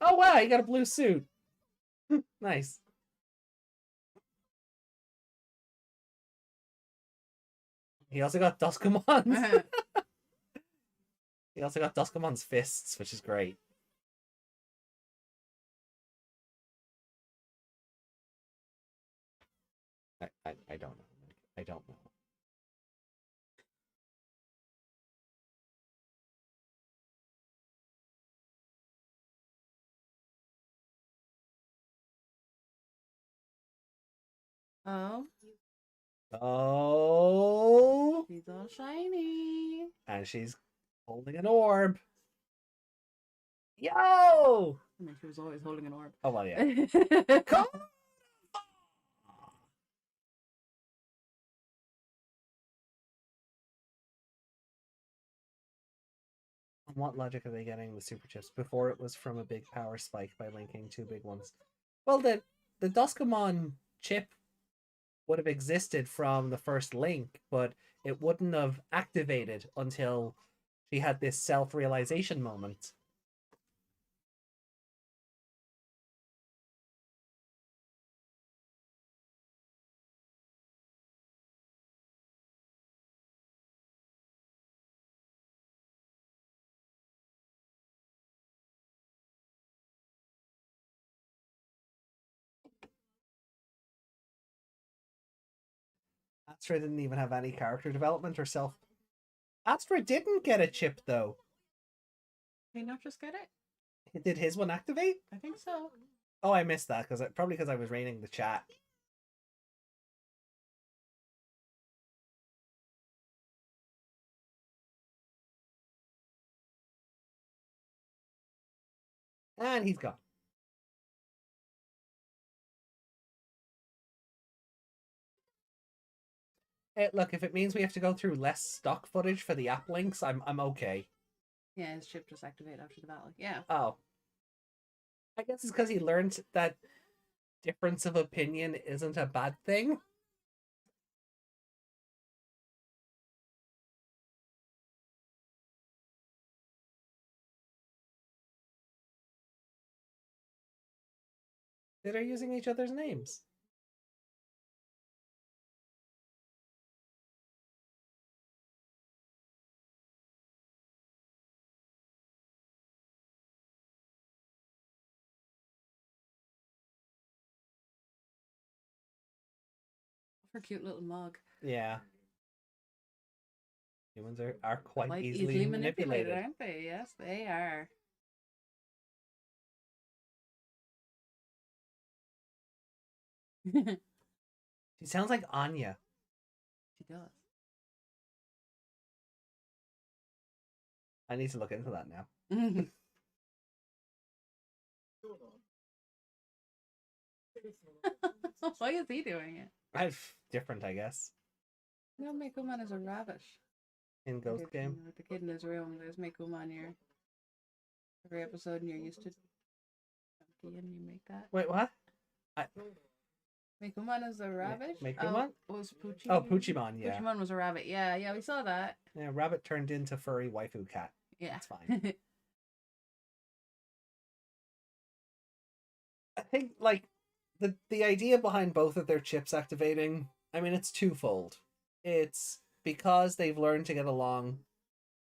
oh wow, you got a blue suit. Nice. He also got Duskamon's. He also got Duskamon's fists, which is great. I don't know. I don't know.
Oh.
Oh.
She's all shiny.
And she's holding an orb. Yo!
I mean, she was always holding an orb.
Oh, well, yeah. Come on! On what logic are they getting the super chips? Before it was from a big power spike by linking two big ones. Well, the Duskamon chip would have existed from the first link, but it wouldn't have activated until she had this self-realization moment. Astra didn't even have any character development herself. Astra didn't get a chip, though.
Did he not just get it?
Did his one activate?
I think so.
Oh, I missed that, probably because I was reading the chat. And he's gone. Look, if it means we have to go through less stock footage for the app links, I'm okay.
Yeah, his chip just activated after the battle. Yeah.
Oh. I guess it's because he learned that difference of opinion isn't a bad thing. They're using each other's names.
Her cute little mug.
Yeah. Humans are quite easily manipulated,
aren't they? Yes, they are.
She sounds like Anya.
She does.
I need to look into that now.
Why is he doing it?
Different, I guess.
No, Mekuman is a rabbit.
In Ghost Game.
With the kid in his room, there's Mekuman here. Every episode, and you're used to and you make that.
Wait, what?
Mekuman is a rabbit?
Mekuman?
Was Poochie?
Oh, Poochimon, yeah.
Poochimon was a rabbit. Yeah, we saw that.
Yeah, rabbit turned into furry waifu cat.
Yeah.
That's fine. I think, like, the idea behind both of their chips activating, I mean, it's twofold. It's because they've learned to get along,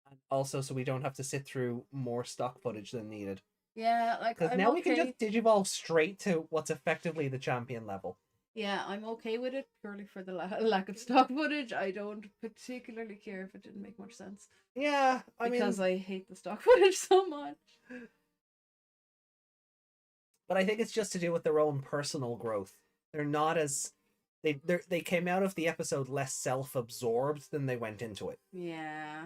and also so we don't have to sit through more stock footage than needed.
Yeah, like,
because now we can just digivolve straight to what's effectively the champion level.
Yeah, I'm okay with it purely for the lack of stock footage. I don't particularly care if it didn't make much sense.
Yeah,
because I hate the stock footage so much.
But I think it's just to do with their own personal growth. They're not as they came out of the episode less self-absorbed than they went into it.
Yeah.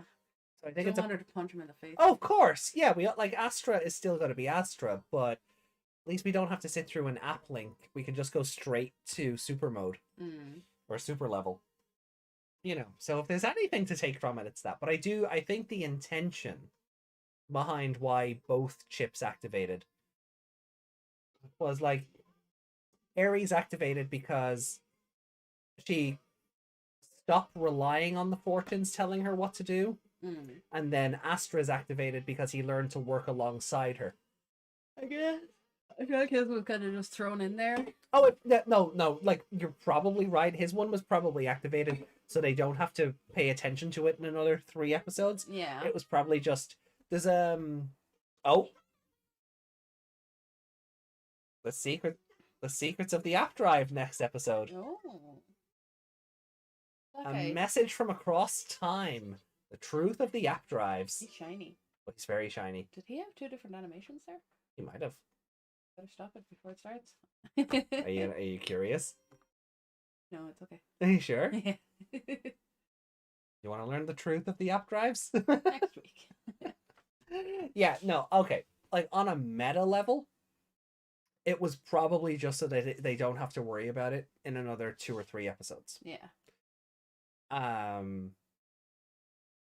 So I think
it's wanted to punch him in the face.
Oh, of course. Yeah, we like Astra is still going to be Astra, but at least we don't have to sit through an app link. We can just go straight to super mode or super level. You know, so if there's anything to take from it, it's that. But I think the intention behind why both chips activated was like Aries activated because she stopped relying on the fortunes telling her what to do. And then Astra's activated because he learned to work alongside her.
I guess. I feel like his was kind of just thrown in there.
Oh, no. Like, you're probably right. His one was probably activated so they don't have to pay attention to it in another 3 episodes.
Yeah.
It was probably just... There's, The secrets of the app drive next episode.
Oh. Okay.
A message from across time. The truth of the app drives.
He's shiny.
Oh, he's very shiny.
Did he have 2 different animations there?
He might have.
Better stop it before it starts.
Are you curious?
No, it's okay.
Are you sure?
Yeah.
You want to learn the truth of the app drives?
Next week.
Yeah, no, okay. Like, on a meta level, it was probably just so that they don't have to worry about it in another 2 or 3 episodes.
Yeah.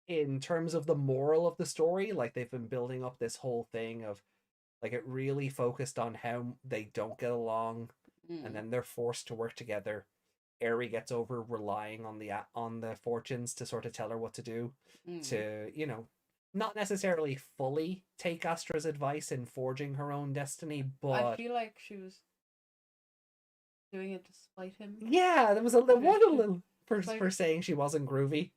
In terms of the moral of the story, like, they've been building up this whole thing of, like, it really focused on how they don't get along, and then they're forced to work together. Eri gets over relying on the fortunes to sort of tell her what to do, to, you know, not necessarily fully take Astra's advice in forging her own destiny, but
I feel like she was doing it to spite him.
Yeah, there was a little for saying she wasn't groovy.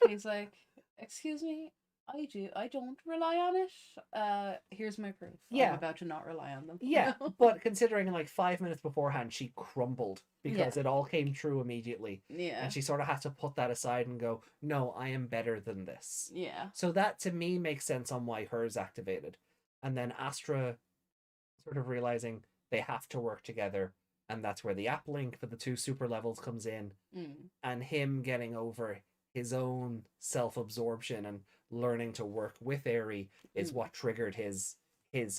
She's like, excuse me, I do. I don't rely on it. Here's my proof.
Yeah.
I'm about to not rely on them.
Yeah, but considering like 5 minutes beforehand, she crumbled because it all came true immediately.
Yeah.
And she sort of had to put that aside and go, no, I am better than this.
Yeah.
So that to me makes sense on why hers activated. And then Astra sort of realizing they have to work together. And that's where the app link for the 2 super levels comes in. And him getting over his own self-absorption and learning to work with Aerie is what triggered his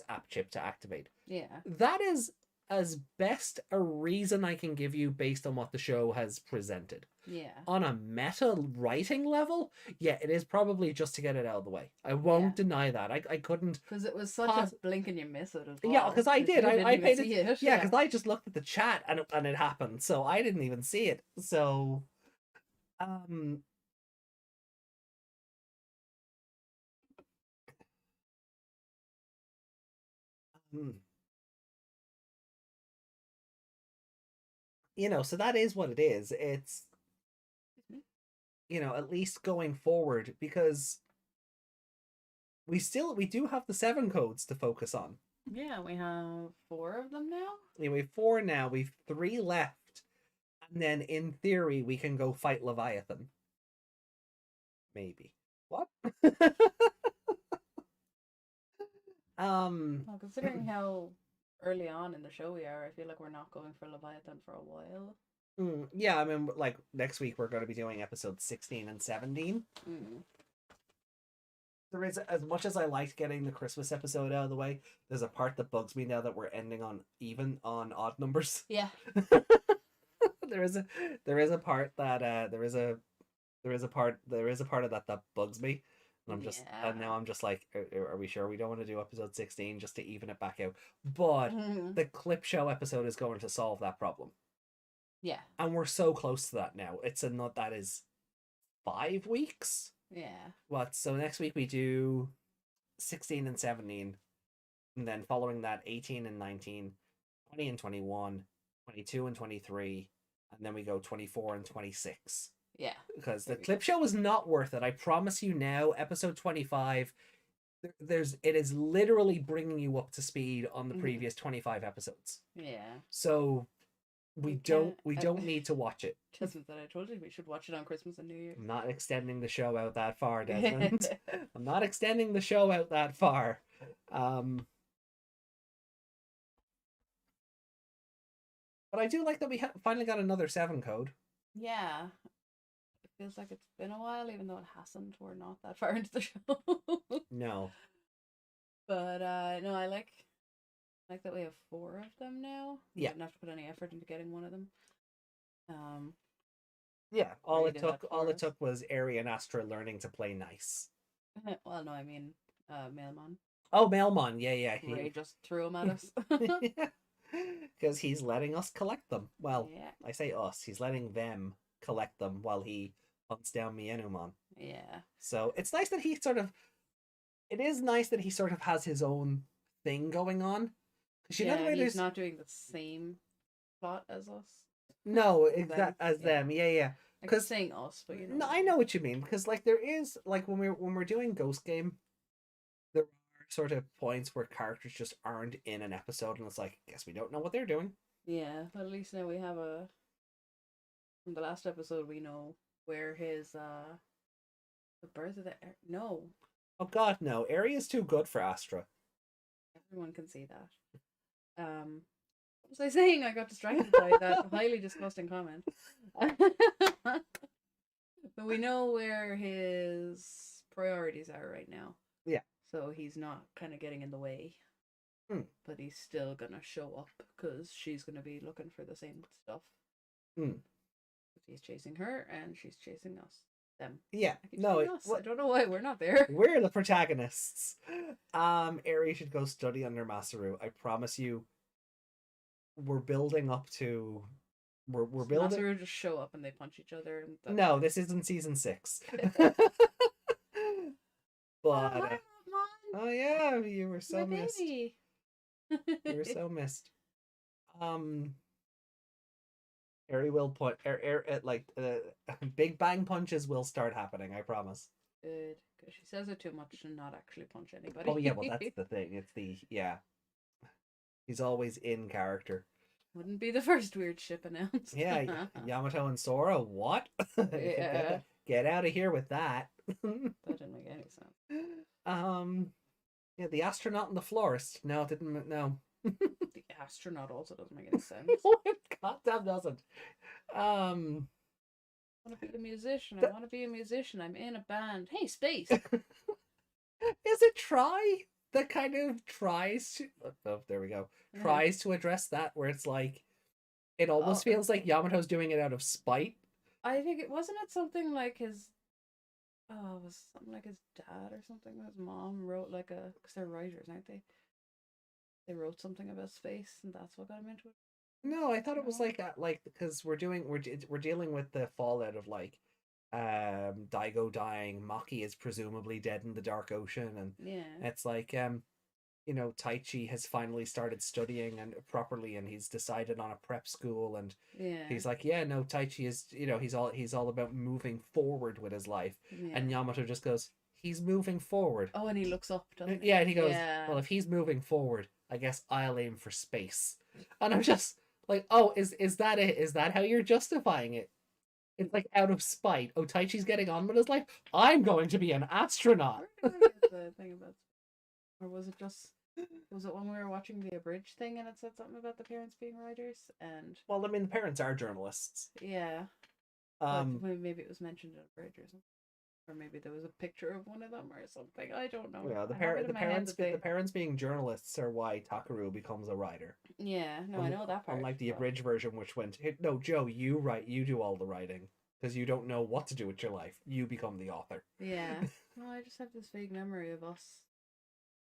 app chip to activate.
Yeah.
That is as best a reason I can give you based on what the show has presented.
Yeah.
On a meta writing level, yeah, it is probably just to get it out of the way. I won't deny that. I couldn't,
because it was such a blink and you miss it as well.
Yeah, because I did. I paid it. Yeah, because
yeah.
I just looked at the chat and it happened, so I didn't even see it. So, you know, so that is what it is. It's, you know, at least going forward, because we do have the 7 codes to focus on.
Yeah, we have 4 of them now.
Yeah, we have 4 now. We've 3 left, and then in theory we can go fight Leviathan. Maybe. What?
Well, considering how early on in the show we are, I feel like we're not going for Leviathan for a while.
Yeah, I mean, like, next week we're going to be doing episodes 16 and 17. There is, as much as I liked getting the Christmas episode out of the way, there's a part that bugs me now that we're ending on odd numbers.
Yeah.
there is a part that there is a part of that bugs me. And I'm just, and now I'm just like, are we sure we don't want to do episode 16 just to even it back out? But the clip show episode is going to solve that problem.
Yeah.
And we're so close to that now. That is 5 weeks.
Yeah.
What? So next week we do 16 and 17. And then following that, 18 and 19, 20 and 21, 22 and 23. And then we go 24 and 26.
Yeah.
Because the clip show is not worth it. I promise you now, episode 25, it is literally bringing you up to speed on the previous 25 episodes.
Yeah.
So we don't need to watch it.
Just that I told you we should watch it on Christmas and New Year.
I'm not extending the show out that far, Desmond. I'm not extending the show out that far. But I do like that we finally got another 7 code.
Yeah. It feels like it's been a while, even though it hasn't. We're not that far into the show.
No.
But no, I like that we have 4 of them now.
Yeah.
We didn't have to put any effort into getting one of them.
Yeah, all it took was Aerie and Astra learning to play nice.
Well, no, I mean Mailmon.
Oh, Mailmon, yeah.
Ray just threw him at us.
Because he's letting us collect them. Well,
yeah.
I say us. He's letting them collect them while he hunts down Mienumon.
Yeah.
So it's nice that he sort of... It is nice that he sort of has his own thing going on. Because you know the way
he's not doing the same plot as us.
No, as them. Yeah.
Because saying us, but you know.
No, I know what you mean. Because like there is like when we're doing Ghost Game, there are sort of points where characters just aren't in an episode, and it's like, I guess we don't know what they're doing.
Yeah, but at least now we have from the last episode we know where his the birth of the no.
Oh God, no! Aerie is too good for Astra.
Everyone can see that. What was I saying? I got distracted by that highly disgusting comment. But we know where his priorities are right now.
Yeah.
So he's not kind of getting in the way. But he's still gonna show up because she's gonna be looking for the same stuff. He's chasing her and she's chasing us. Them.
Yeah.
I don't know why we're not there.
We're the protagonists. Aerie should go study under Masaru. I promise you. We're building up to. We're building.
Masaru just show up and they punch each other. And
no, this isn't season 6. But oh yeah, you were so missed. You were so missed. Aerie will put like Big Bang punches will start happening. I promise.
Good. Because she says it too much and not actually punch anybody.
Oh, yeah, well, that's the thing. It's the, yeah. He's always in character.
Wouldn't be the first weird ship announced.
Yeah, Yamato and Sora, what?
Yeah.
Get out of here with that.
That didn't make any sense.
Yeah, the astronaut and the florist. No, it didn't, no.
The astronaut also doesn't make any sense.
No, it goddamn doesn't.
I want to be a musician. I want to be a musician. I'm in a band. Hey, space.
Is it Try that kind of tries to... Oh, there we go. Tries to address that, where it's like... It almost feels like Yamato's doing it out of spite.
I think it... Wasn't it something like his... Oh, it was something like his dad or something. His mom wrote like a... Because they're writers, aren't they? They wrote something about space, and that's what got him into it.
No, I thought it was like because we're dealing with the fallout of like Daigo dying, Maki is presumably dead in the dark ocean, and it's like you know, Taichi has finally started studying and properly, and he's decided on a prep school, and he's like, yeah, no, Taichi is, you know, he's all about moving forward with his life, and Yamato just goes, he's moving forward.
Oh, and he looks up, doesn't he?
Yeah, and he goes, well, if he's moving forward, I guess I'll aim for space. And I'm just like, oh, is that it? Is that how you're justifying it? It's like out of spite. Oh, Taichi's getting on with his life. I'm going to be an astronaut.
The thing about, or was it when we were watching the abridged thing and it said something about the parents being writers? And
well, I mean, the parents are journalists.
Yeah. Maybe it was mentioned in abridged or something. Or maybe there was a picture of one of them or something. I don't know.
Yeah, the parents being journalists are why Takaru becomes a writer.
Yeah, no, I know that part.
Unlike the abridged version, which went, no, Joe, you write, you do all the writing because you don't know what to do with your life. You become the author.
Yeah. No, I just have this vague memory of us.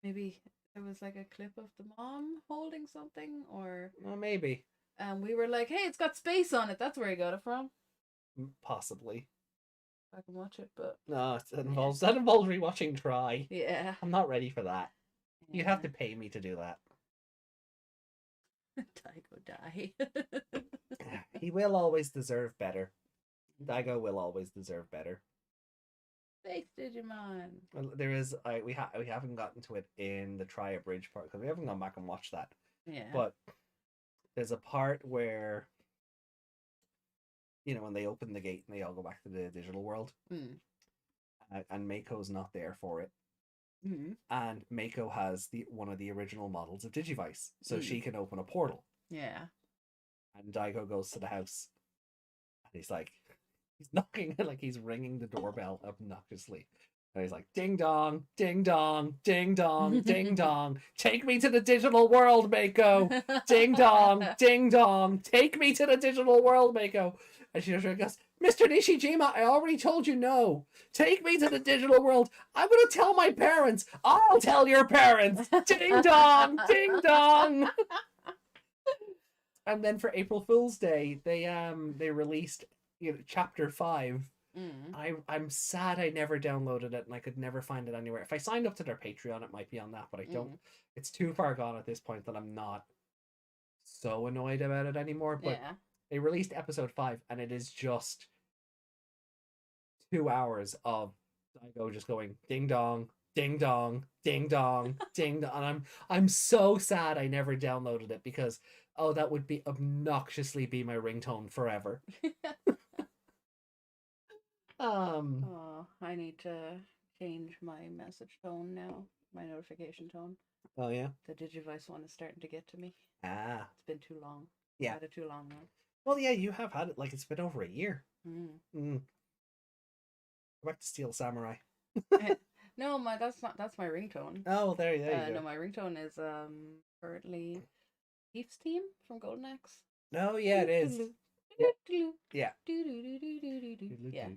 Maybe there was like a clip of the mom holding something, or
well, maybe.
We were like, "Hey, it's got space on it." That's where he got it from.
Possibly.
I can watch it, but
no, that involves rewatching Try.
Yeah,
I'm not ready for that. Yeah. You'd have to pay me to do that.
Daigo die.
He will always deserve better. Daigo will always deserve better.
Space Digimon.
Well, there is we haven't gotten to it in the Try Abridged part because we haven't gone back and watched that.
Yeah.
But there's a part where, you know, when they open the gate and they all go back to the digital world, and Mako's not there for it, and Mako has one of the original models of Digivice, so she can open a portal.
Yeah.
And Daigo goes to the house, and he's like, he's knocking, like he's ringing the doorbell obnoxiously. And he's like, ding dong, ding dong, ding dong, ding dong. Take me to the digital world, Mako. Ding dong, ding dong. Take me to the digital world, Mako. And she goes, Mr. Nishijima, I already told you no. Take me to the digital world. I'm going to tell my parents. I'll tell your parents. Ding dong, ding dong. And then for April Fool's Day, they released, you know, Chapter 5. I'm sad I never downloaded it and I could never find it anywhere. If I signed up to their Patreon, it might be on that, but I don't. It's too far gone at this point that I'm not so annoyed about it anymore. But they released episode 5, and it is just 2 hours of Daigo just going ding dong, ding dong, ding dong, ding dong. And I'm so sad I never downloaded it because that would be obnoxiously be my ringtone forever.
I need to change my message tone now, my notification tone.
Oh yeah,
the Digivice one is starting to get to me.
It's
been too long.
Yeah,
I've had it too long now.
Well, yeah, you have had it, like, it's been over a year. Go back to Steel Samurai.
No, that's my ringtone.
Oh, there you go.
No, my ringtone is currently Thief's Team from Golden Axe.
Oh yeah, it is. Yeah.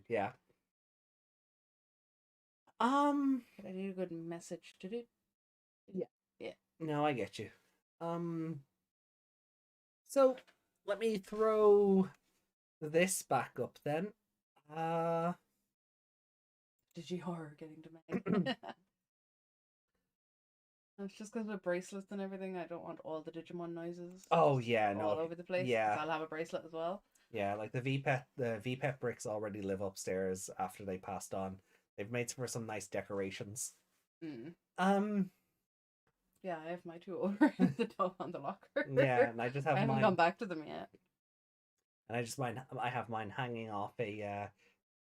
Yeah.
But I need a good message to do. Yeah.
No, I get you. So let me throw this back up then.
Digi-hear getting to me. It's just because with bracelets and everything, I don't want all the Digimon noises.
Oh yeah, no,
all over the place.
Yeah,
I'll have a bracelet as well.
Yeah, like the VPET bricks already live upstairs after they passed on. They've made for some nice decorations.
Mm. Yeah, I have my two over at the top on the locker.
Yeah, and I just have
I haven't
mine.
gone back to them yet.
And I have mine hanging off a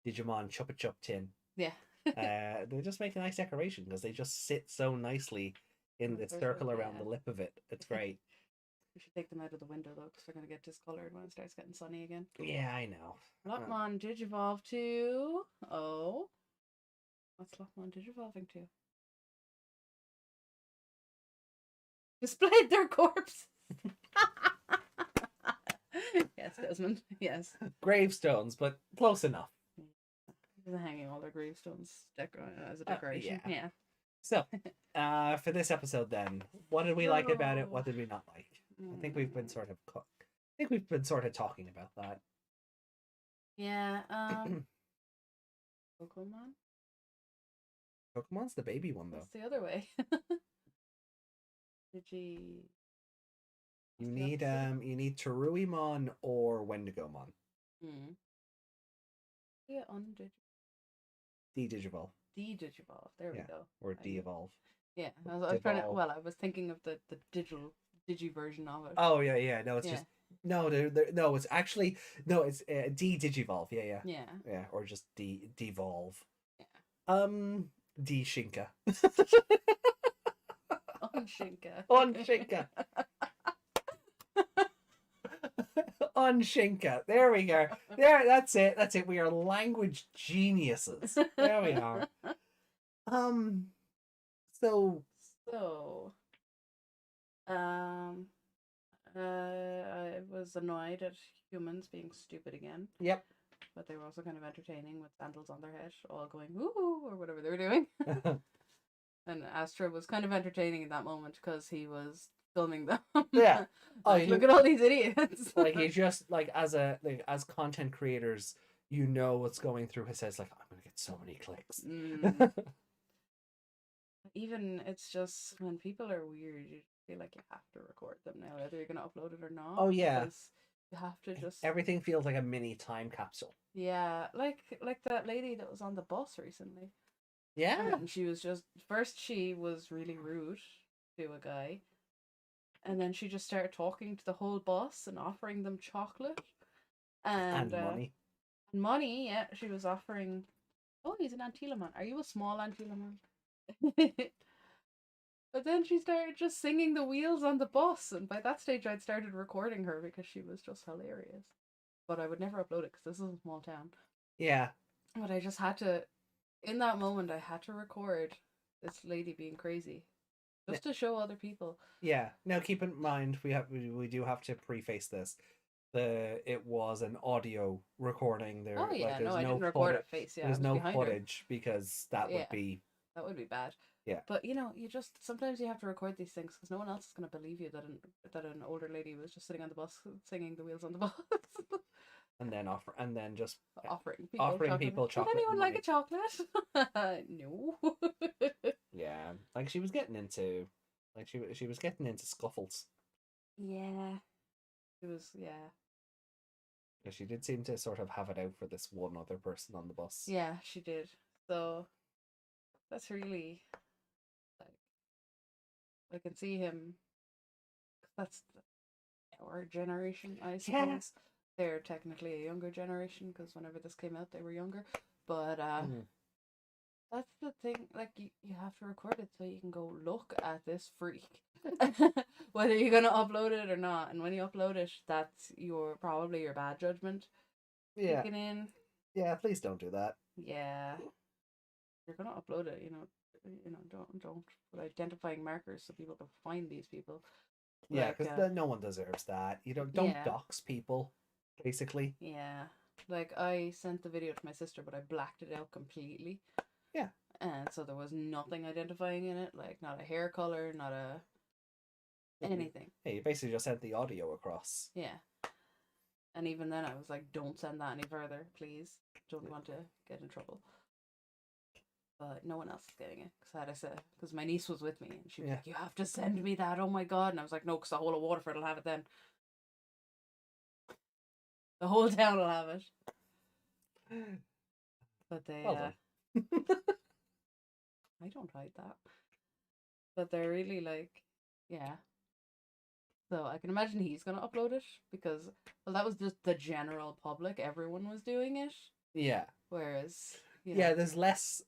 Digimon Chupa Chup tin.
Yeah.
They just make a nice decoration because they just sit so nicely in the circle around the lip of it. It's great.
We should take them out of the window though, because they're gonna get discolored when it starts getting sunny again.
Yeah, I know.
Appmon Digivolve to what's Appmon Digivolving to? Displayed their corpse. Yes, Desmond. Yes.
Gravestones, but close enough.
They're hanging all their gravestones as a decoration. Yeah.
So, for this episode, then, what did we like about it? What did we not like? I think we've been sort of talking about that.
Yeah. Pokemon.
Pokemon's the baby one, though.
That's the other way. Digi.
You need Teruimon or Wendigomon.
Yeah,
Digivolve.
Digivolve. There we go.
Or de-evolve.
Yeah, I was trying to. Well, I was thinking of the digi version of it.
Oh yeah. No, it's just no. No, it's actually no. It's Digivolve. Yeah. Or just devolve.
Yeah.
De-shinka.
Unshinka.
Unshinka. There we go. There, that's it. We are language geniuses. There we are.
I was annoyed at humans being stupid again.
Yep.
But they were also kind of entertaining with sandals on their head, all going woo or whatever they were doing. And Astra was kind of entertaining in that moment because he was filming them.
Yeah.
Look at all these idiots.
Like he just as content creators, what's going through his head. Like, I'm gonna get so many clicks.
Even it's just when people are weird, you feel like you have to record them now, whether you're gonna upload it or not.
Oh yeah.
Because you have to just.
Everything feels like a mini time capsule.
Yeah, like that lady that was on the bus recently.
Yeah.
And she was she was really rude to a guy. And then she just started talking to the whole bus and offering them chocolate. And
money.
Money, yeah. She was offering, oh, he's an Antilamon. Are you a small Antilamon? But then she started just singing the wheels on the bus. And by that stage, I'd started recording her because she was just hilarious. But I would never upload it because this is a small town.
Yeah.
But I just had to, in that moment, I had to record this lady being crazy. Just to show other people. Yeah.
Now keep in mind we do have to preface this. It was an audio recording there.
Oh yeah, I didn't record her face. Yeah,
there's no footage because that would be
bad.
Yeah.
But you just sometimes you have to record these things because no one else is gonna believe you that an older lady was just sitting on the bus singing the wheels on the bus.
And then just
offering
people chocolate.
Would anyone like a chocolate? No.
Yeah, like she was getting into scuffles.
Yeah. It was
Yeah, she did seem to sort of have it out for this one other person on the bus.
Yeah, she did. So that's really I can see him. That's our generation, I suppose. Yeah. They're technically a younger generation because whenever this came out, they were younger. But that's the thing. Like you have to record it so you can go look at this freak, whether you're gonna upload it or not. And when you upload it, that's probably your bad judgment.
Yeah.
Kicking in.
Yeah. Please don't do that.
Yeah. You're gonna upload it. Don't put identifying markers so people can find these people.
Yeah, because no one deserves that. Don't dox people, basically.
Yeah, like I sent the video to my sister, but I blacked it out completely.
Yeah,
and so there was nothing identifying in it, like not a hair color, not anything.
Hey, you basically just sent the audio across.
Yeah, and even then I was like, don't send that any further, please. Don't want to get in trouble. But no one else is getting it because my niece was with me and she was like, you have to send me that, oh my god. And I was like, no, because the whole of Waterford will have it then. The whole town will have it. But they I don't hide that. But they're really like, yeah. So I can imagine he's gonna upload it because, well, that was just the general public. Everyone was doing it.
Yeah.
Whereas,
yeah, there's less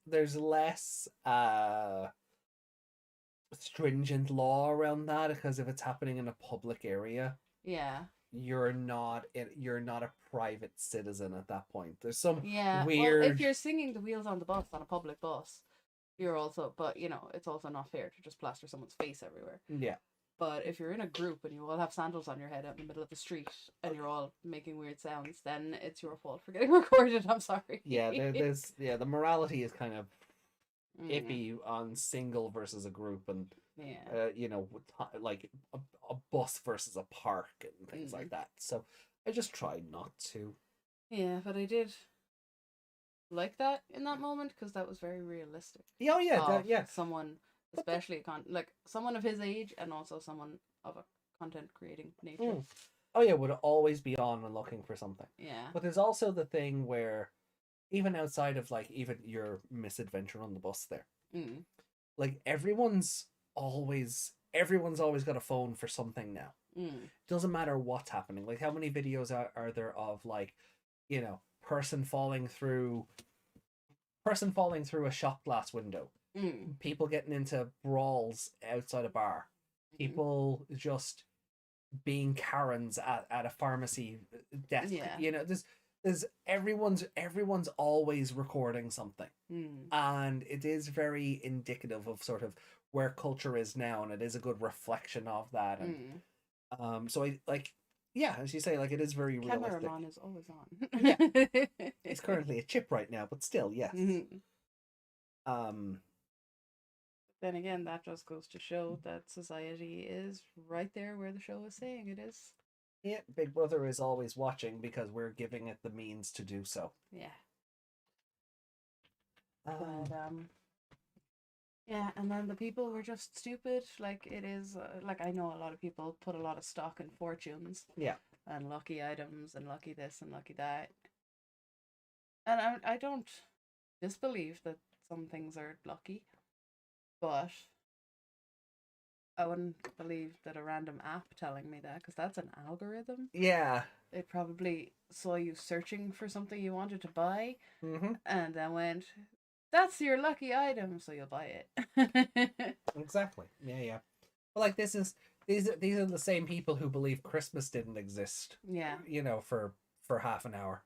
stringent law around that, because if it's happening in a public area,
yeah,
you're not a private citizen at that point. There's some
yeah. Well, if
weird
you're singing the wheels on the bus on a public bus, you're also, but it's also not fair to just plaster someone's face everywhere.
yeah.
But if you're in a group and you all have sandals on your head out in the middle of the street and you're all making weird sounds, then it's your fault for getting recorded. I'm sorry.
Yeah, there's the morality is kind of
Mm,
iffy on single versus a group, and
yeah.
like a bus versus a park and things like that. So I just tried not to.
Yeah, but I did like that in that moment because that was very realistic.
Yeah, oh yeah,
Of
yeah.
someone, especially like someone of his age and also someone of a content creating nature.
Oh yeah, would always be on and looking for something.
Yeah.
But there's also the thing where, even outside of like even your misadventure on the bus there, like everyone's always got a phone for something now. Doesn't matter what's happening. Like, how many videos are there of, like, person falling through a shop glass window, people getting into brawls outside a bar, people just being Karens at a pharmacy desk.
Yeah.
There's everyone's always recording something, and it is very indicative of sort of where culture is now, and it is a good reflection of that. And so I like, yeah, as you say, like, it is very realistic.
Cameraman is always on.
Yeah, it's currently a chip right now, but still, yes.
Then again, that just goes to show that society is right there where the show is saying it is.
Yeah, Big Brother is always watching because we're giving it the means to do so.
Yeah. But yeah, and then the people were just stupid. Like, it is like, I know a lot of people put a lot of stock in fortunes.
Yeah.
And lucky items and lucky this and lucky that. And I don't disbelieve that some things are lucky, but I wouldn't believe that a random app telling me that, because that's an algorithm.
Yeah.
It probably saw you searching for something you wanted to buy, and then went, "That's your lucky item, so you'll buy it."
Exactly. Yeah. Well, like, these are the same people who believe Christmas didn't exist.
Yeah.
For half an hour.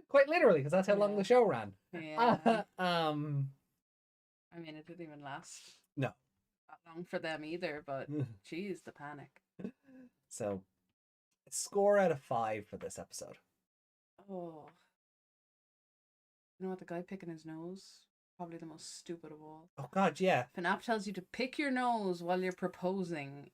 Quite literally, because that's how long the show ran.
Yeah. I mean, it didn't even last
that
long for them either, but geez, the panic.
So, score out of 5 for this episode.
Oh. You know what? The guy picking his nose? Probably the most stupid of all.
Oh god, yeah.
If an app tells you to pick your nose while you're proposing,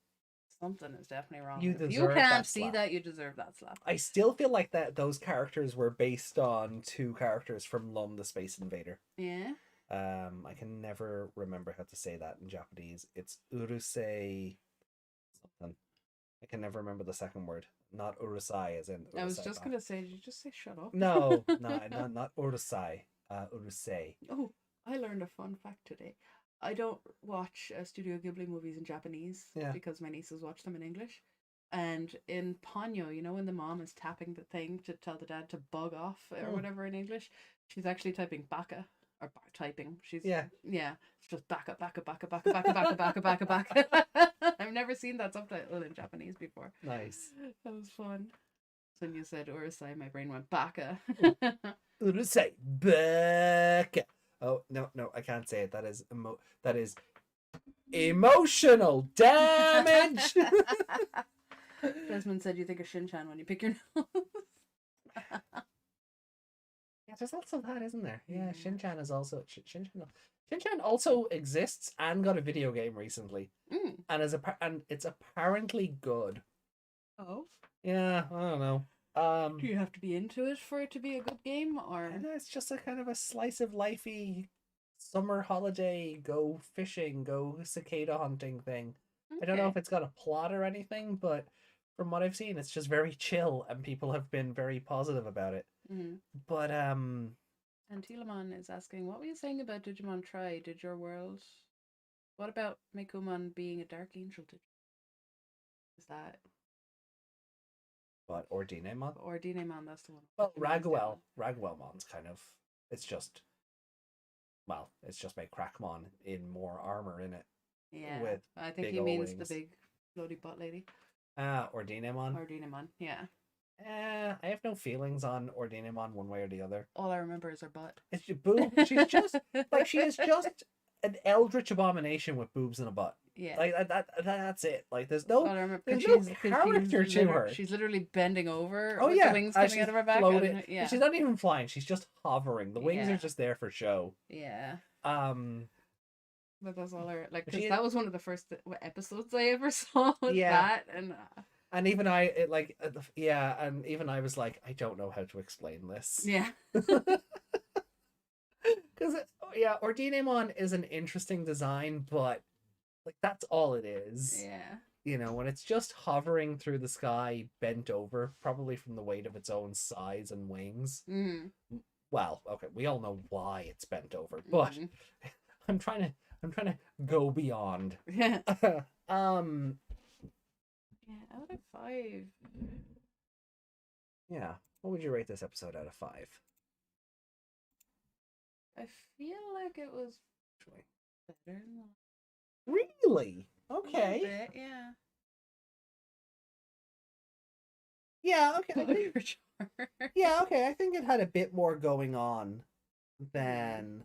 something is definitely wrong.
If
you can't see that, you deserve that slap.
I still feel like that those characters were based on 2 characters from Lum the Space Invader.
Yeah.
I can never remember how to say that in Japanese. It's urusei something. I can never remember the second word. Not urusai as in urusai.
I was just gonna say, did you just say shut up?
No, not urusai. Urusei.
Oh, I learned a fun fact today. I don't watch Studio Ghibli movies in Japanese because my nieces watch them in English. And in Ponyo, when the mom is tapping the thing to tell the dad to bug off or whatever in English, she's actually typing baka. Or typing. She's it's just baka. I've never seen that subtitle in Japanese before.
Nice. That
was fun. So when you said urusai, my brain went baka.
Urusai baka. Oh no, I can't say it. That is emotional damage.
Desmond said you think of Shin-chan when you pick your nose.
Yeah, there's also that, isn't there? Yeah, Shin-chan is also Shin-chan also exists and got a video game recently, and it's apparently good.
Oh.
Yeah, I don't know.
Do you have to be into it for it to be a good game, or?
I know, it's just a kind of a slice of lifey summer holiday, go fishing, go cicada hunting thing. Okay. I don't know if it's got a plot or anything, but from what I've seen. It's just very chill, and people have been very positive about it.
Mm-hmm.
But
And Telemon is asking, what were you saying about Digimon Try? Did your world? What about Mekumon being a dark angel? Is that
what Ordinamon?
or Dinemon? That's the one.
Well, Raguelmon's kind of. It's just. Well, it's just made Crackmon in more armor in it.
Yeah,
with
I think
big
he
ol'
means
wings.
the big floaty butt lady.
Ordinamon.
Ordinamon, yeah.
I have no feelings on Ordinamon one way or the other.
All I remember is her butt.
It's just boob. She's just like she is just an eldritch abomination with boobs and a butt.
Yeah,
Like that's it. Like there's no,
all I remember,
there's
'cause
no character to her.
She's literally bending over.
Oh
with
yeah,
the wings coming
she's
out of her back.
floating.
And, yeah,
She's not even flying. She's just hovering. The wings
Yeah.
are just there for show.
yeah.
But
that's all her like. 'Cause
She-
that was one of the first episodes I ever saw. Was
Yeah.
that
and even and even I was like, I don't know how to explain this.
yeah.
Because Ordinamon is an interesting design, but like that's all it is.
Yeah.
You know, when it's just hovering through the sky, bent over, probably from the weight of its own size and wings.
Mm-hmm.
Well, okay, we all know why it's bent over, but I'm trying to go beyond.
Yeah.
Yeah,
out of 5.
Yeah. What would you rate this episode out of 5?
I feel like it was better than
Really?
a
Okay.
bit, yeah.
Yeah, okay. Yeah, okay. I think it had a bit more going on than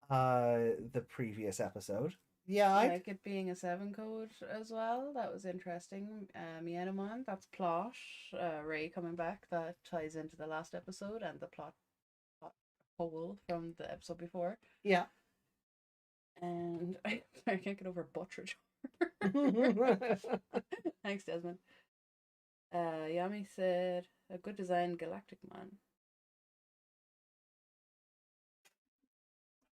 the previous episode. Yeah,
I like it being a 7 code as well. That was interesting. Mianamon, that's plot. Ray coming back, that ties into the last episode and the plot hole from the episode before.
Yeah.
And I can't get over Butcher. Thanks, Desmond. Yami said, a good design Galactic Man.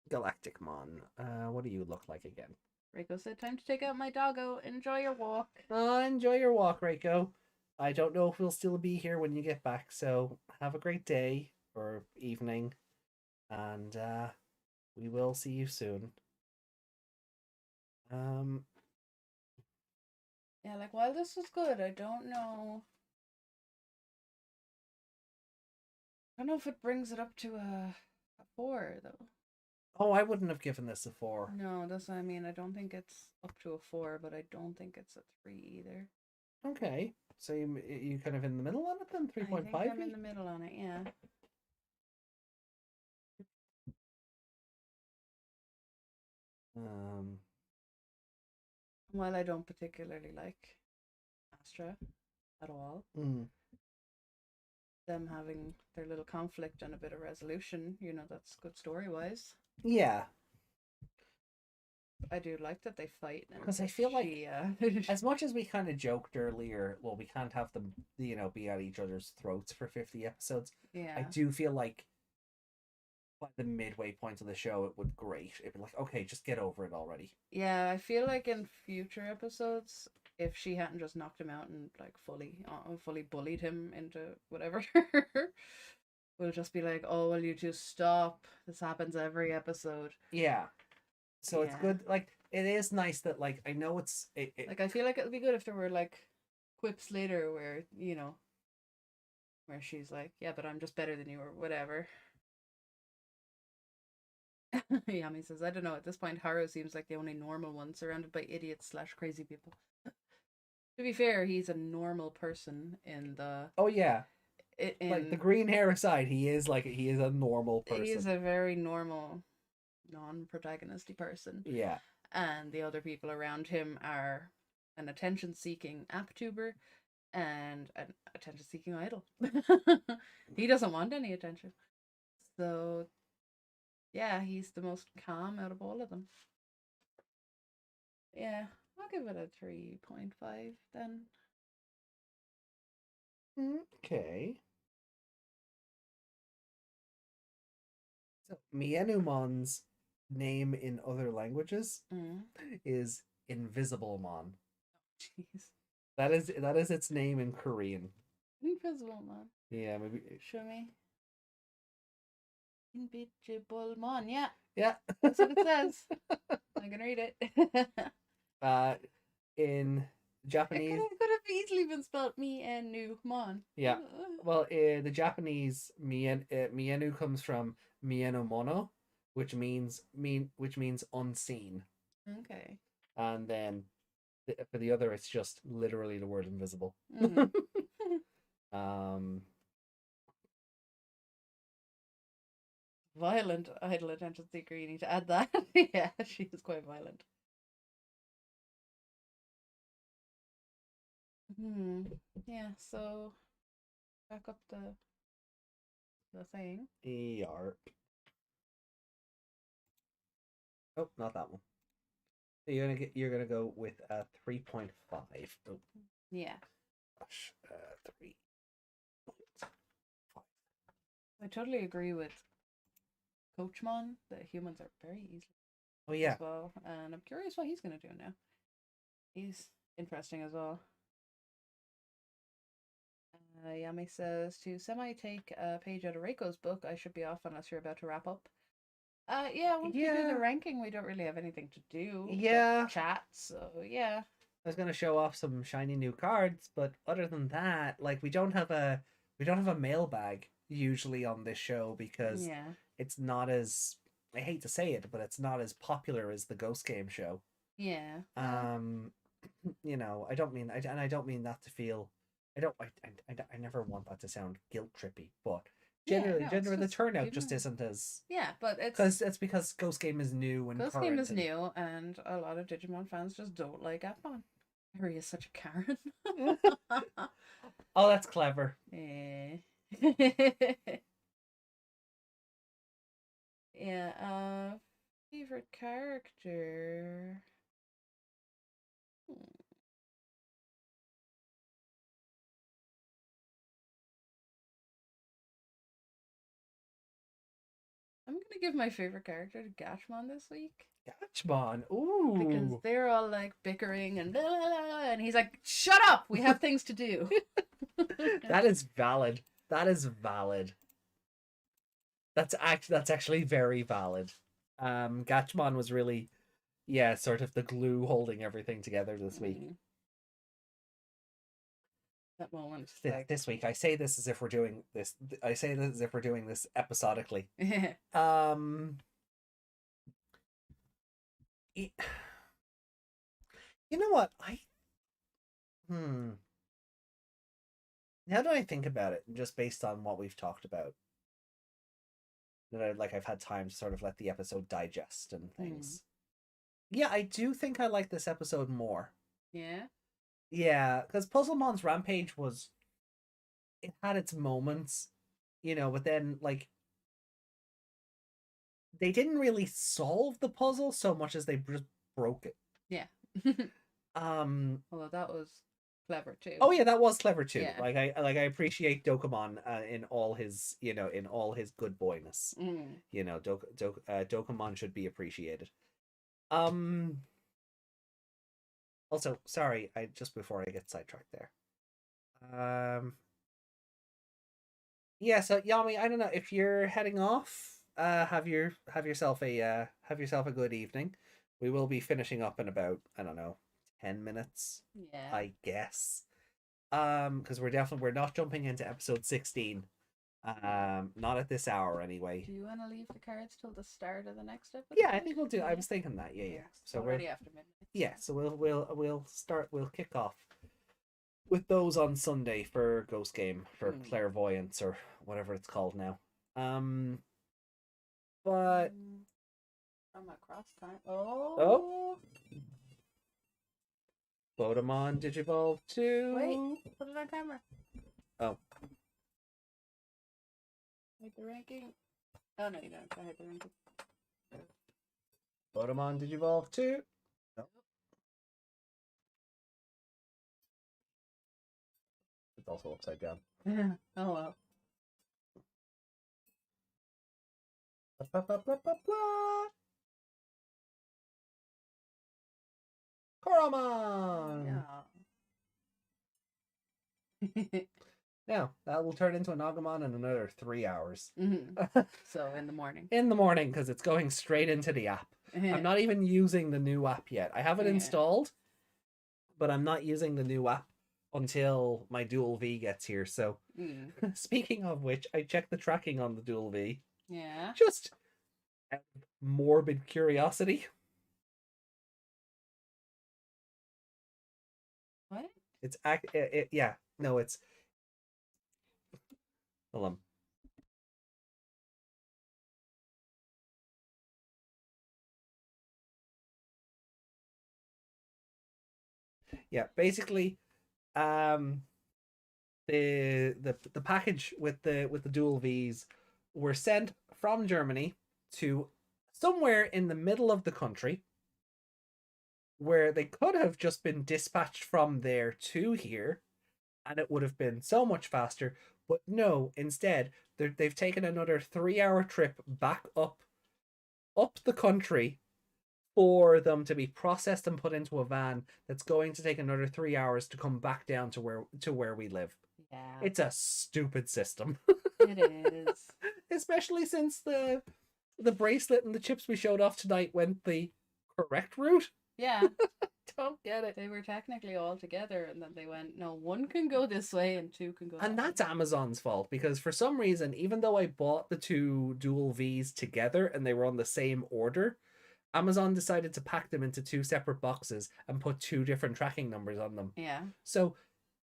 Galacticmon. What do you look like again?
Reiko said, time to take out my doggo. Enjoy your walk.
Enjoy your walk, Reiko. I don't know if we'll still be here when you get back, so have a great day or evening, and we will see you soon.
Yeah, like, while this was good, I don't know if it brings it up to a 4, though.
Oh, I wouldn't have given this a 4.
No, that's what I mean. I don't think it's up to a 4, but I don't think it's a 3 either.
Okay, so you kind of in the middle on it then? 3.5?
I think I'm in the middle on it, yeah. While I don't particularly like Astra at all, them having their little conflict and a bit of resolution, that's good story-wise.
Yeah.
I do like that they fight.
Because I feel like, as much as we kind of joked earlier, well, we can't have them, be at each other's throats for 50 episodes.
Yeah.
I do feel like by the midway point of the show, it would grate. It'd be like, okay, just get over it already.
Yeah, I feel like in future episodes, if she hadn't just knocked him out and like fully bullied him into whatever, we'll just be like, oh, will you just stop? This happens every episode.
Yeah. So it's good. Like, it is nice that, like, I know it's...
Like, I feel like it would be good if there were, like, quips later where, where she's like, yeah, but I'm just better than you or whatever. Yami says, I don't know, at this point, Haru seems like the only normal one, surrounded by idiots / crazy people. To be fair, he's a normal person in the...
Oh, yeah. Like, the green hair aside, he is a normal person.
He is a very normal... non-protagonisty person.
Yeah.
And the other people around him are an attention-seeking app tuber and an attention-seeking idol. He doesn't want any attention. So, yeah, he's the most calm out of all of them. Yeah, I'll give it a 3.5 then.
Okay. So, Mianumon's name in other languages is Invisiblemon.
Jeez.
That is its name in Korean.
Invisible Mon.
Yeah, maybe.
Show me. Digivolmon. Yeah,
Yeah.
that's what it says. I'm gonna read it.
In Japanese.
It could have easily been spelled me and new mon.
Yeah. Well, the Japanese mienu comes from mieno mono, which means unseen.
Okay.
And then for the other, it's just literally the word invisible.
Violent idle attention seeker. You need to add that. Yeah, she is quite violent. Yeah. So back up the thing.
ER. Oh, not that one. So you're gonna go with a 3.5. Oh.
Yeah.
Gosh, 3.
I totally agree with Coachmon that humans are very easy.
Oh yeah.
As well, and I'm curious what he's gonna do now. He's interesting as well. Yami says to take a page out of Reiko's book. I should be off unless you're about to wrap up. Yeah, once we do the ranking, we don't really have anything to do.
Yeah.
Chat, so yeah.
I was gonna show off some shiny new cards, but other than that, like we don't have a mailbag usually on this show because it's not as, I hate to say it, but it's not as popular as the Ghost Game show.
Yeah.
You know, I don't mean that to feel. I never want that to sound guilt trippy, but generally the turnout just isn't as.
Yeah, but
it's because Ghost Game is new and
Ghost Game is new, and a lot of Digimon fans just don't like Appmon. Harry is such a Karen.
Oh, that's clever.
Yeah. Favorite character. I'm gonna give my favorite character to Gatchmon this week.
Gatchmon, ooh,
because they're all like bickering and blah, blah, blah, and he's like, "Shut up! We have things to do."
That is valid. That is valid. That's actually very valid. Gatchmon was really, sort of the glue holding everything together this week.
That moment.
This week, I say this as if we're doing this. I say this as if we're doing this episodically. You know what? Now that I think about it, just based on what we've talked about, that I've had time to sort of let the episode digest and things. Yeah, I do think I like this episode more.
Yeah?
Yeah, because Puzzlemon's Rampage it had its moments, but then, like, they didn't really solve the puzzle so much as they just broke it.
Yeah. Although that was clever too.
Oh yeah, that was clever too. Yeah. I appreciate Dokemon in all his good boyness. Dokemon should be appreciated. Also, sorry, just before I get sidetracked there. Yeah, so Yami, I don't know if you're heading off. Have yourself a good evening. We will be finishing up in about, I don't know, 10 minutes.
Yeah.
I guess. Because we're not jumping into episode 16. Not at this hour anyway.
Do you want to leave the cards till the start of the next episode?
Yeah, I think we'll do. Yeah. I was thinking that. Yeah.
So we're already after midnight.
Yeah, so we'll kick off with those on Sunday for Ghost Game, for Clairvoyance or whatever it's called now. But
from across time. Oh.
Bodemon Digivolve 2.
Wait, put it on camera.
Oh.
Hide the ranking. Oh no, you don't. I hide the ranking.
Bodemon Digivolve 2. No. It's also upside down.
Oh well.
Blah, blah, blah, blah, blah. Koromon!
Yeah.
Now, that will turn into an Agumon in another 3 hours.
So, in the morning.
In the morning, because it's going straight into the app. I'm not even using the new app yet. I have it installed, but I'm not using the new app until my Dual V gets here. So, speaking of which, I checked the tracking on the Dual V.
Yeah.
Just morbid curiosity.
What?
It's yeah. No, it's. Hold on. Yeah, basically, the package with the Dual Vs were sent from Germany to somewhere in the middle of the country, where they could have just been dispatched from there to here, and it would have been so much faster. But no, instead, they've taken another 3-hour trip back up the country for them to be processed and put into a van that's going to take another 3 hours to come back down to where we live.
Yeah.
It's a stupid system.
It is.
Especially since the bracelet and the chips we showed off tonight went the correct route.
Yeah.
Don't get it.
They were technically all together, and then they went, no, one can go this way and two can go that way.
And that's Amazon's fault, because for some reason, even though I bought the two Dual Vs together and they were on the same order, Amazon decided to pack them into 2 separate boxes and put 2 different tracking numbers on them.
Yeah.
So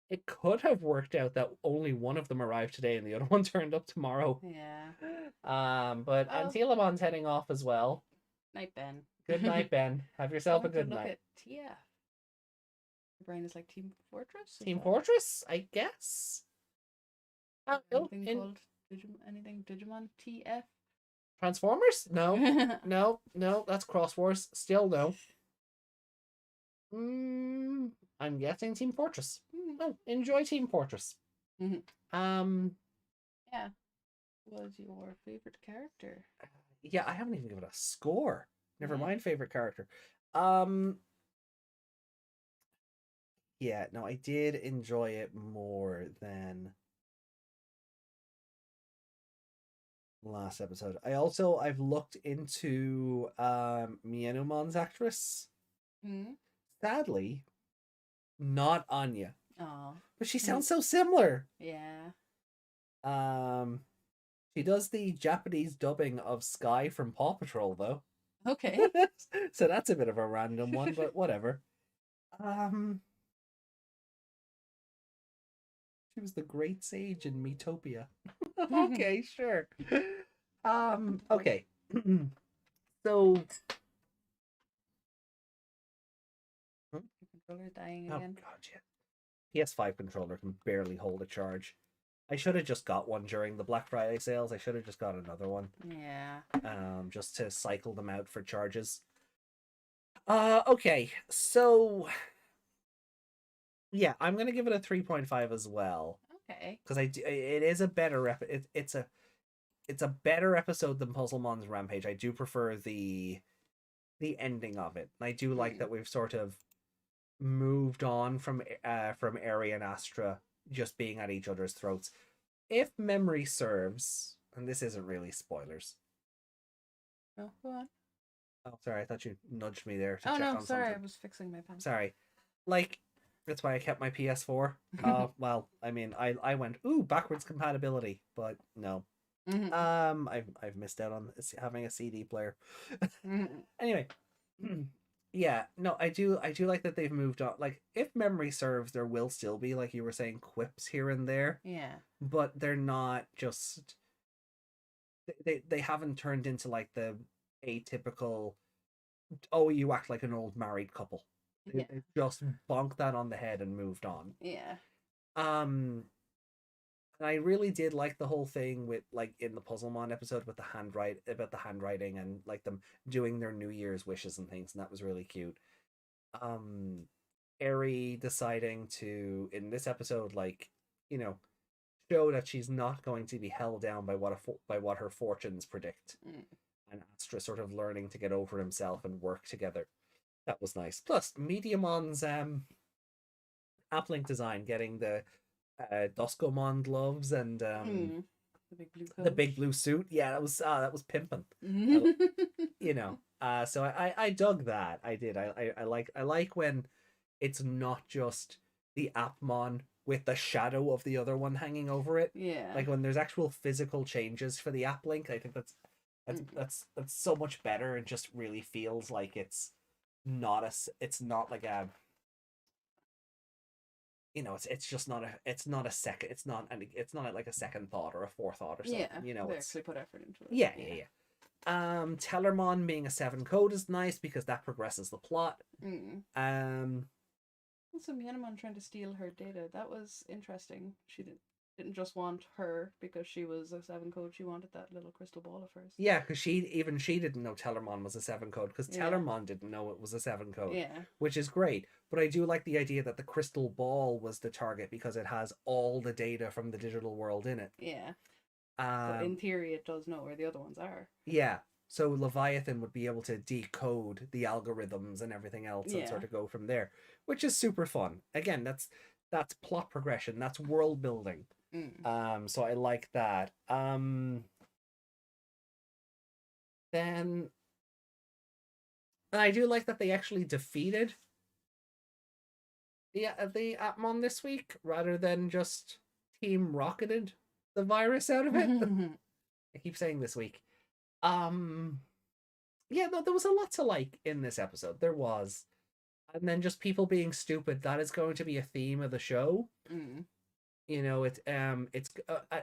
it could have worked out that only one of them arrived today and the other one turned up tomorrow.
Yeah.
But Antilamon's heading off as well.
Night, Ben.
Good night, Ben. Have yourself a good night.
Look at TF. Your brain is like Team Fortress?
Team Fortress, I guess.
Anything called anything Digimon TF?
Transformers? No. no, that's Cross Wars. Still no. I'm guessing Team Fortress. Oh, enjoy Team Fortress.
Yeah.
What
was your favorite character?
Yeah, I haven't even given a score. Never mind favorite character. Yeah, no, I did enjoy it more than last episode. I've looked into Mienumon's actress. Sadly, not Anya.
Oh.
But she sounds so similar.
Yeah.
She does the Japanese dubbing of Sky from Paw Patrol though.
Okay.
So that's a bit of a random one, but whatever. She was the great sage in Metopia. Okay, sure. Okay. So
Controller dying again.
Oh god, yeah. PS5 controller can barely hold a charge. I should have just got one during the Black Friday sales. I should have just got another one.
Yeah.
Just to cycle them out for charges. Okay. So yeah, I'm gonna give it a 3.5 as well.
Okay.
Because it is a better it's a better episode than Puzzlemon's Rampage. I do prefer the ending of it. I do like that we've sort of moved on from Eri and Astra just being at each other's throats. If memory serves, and this isn't really spoilers.
Oh, go on.
Oh, sorry, I thought you nudged me there to
check
on
something.
Sorry,
I was fixing my pen.
Sorry. That's why I kept my PS4. Well, I mean, I went, ooh, backwards compatibility, but no. I've missed out on having a CD player. Anyway, yeah, no, I do like that they've moved on. Like, if memory serves, there will still be, like you were saying, quips here and there.
Yeah.
But they're not just they haven't turned into like the atypical, oh, you act like an old married couple. They just bonked that on the head and moved on.
Yeah.
And I really did like the whole thing with, like, in the Puzzlemon episode with the handwriting and like them doing their New Year's wishes and things, and that was really cute. Eri deciding to, in this episode, like, you know, show that she's not going to be held down by what her fortunes predict, and Astra sort of learning to get over himself and work together. That was nice. Plus, Mediamon's Applink design getting the Doskomon gloves and
The big blue coat.
the big blue suit. Yeah, that was pimping. You know. So I dug that. I did. I like when it's not just the Appmon with the shadow of the other one hanging over it.
Yeah.
Like when there's actual physical changes for the app link, I think that's so much better and just really feels like it's not like a, you know, it's just not a second, it's not like a second thought or a forethought or something.
Yeah.
You know,
They
it's
actually put effort into it.
yeah. Tellermon being a 7 code is nice because that progresses the plot.
Also, Myanmar trying to steal her data. That was interesting. She didn't just want her because she was a 7 code. She wanted that little crystal ball at first.
Yeah, because she didn't know Tellermon was a 7 code because Tellermon didn't know it was a 7 code.
Yeah.
Which is great. But I do like the idea that the crystal ball was the target because it has all the data from the digital world in it.
Yeah. But in theory, it does know where the other ones are.
Yeah. So Leviathan would be able to decode the algorithms and everything else and sort of go from there, which is super fun. Again, that's plot progression. That's world building. So I like that. Then I do like that they actually defeated the Appmon this week rather than just team rocketed the virus out of it. I keep saying this week. Yeah, no, there was a lot to like in this episode. There was. And then just people being stupid, that is going to be a theme of the show. You know, it's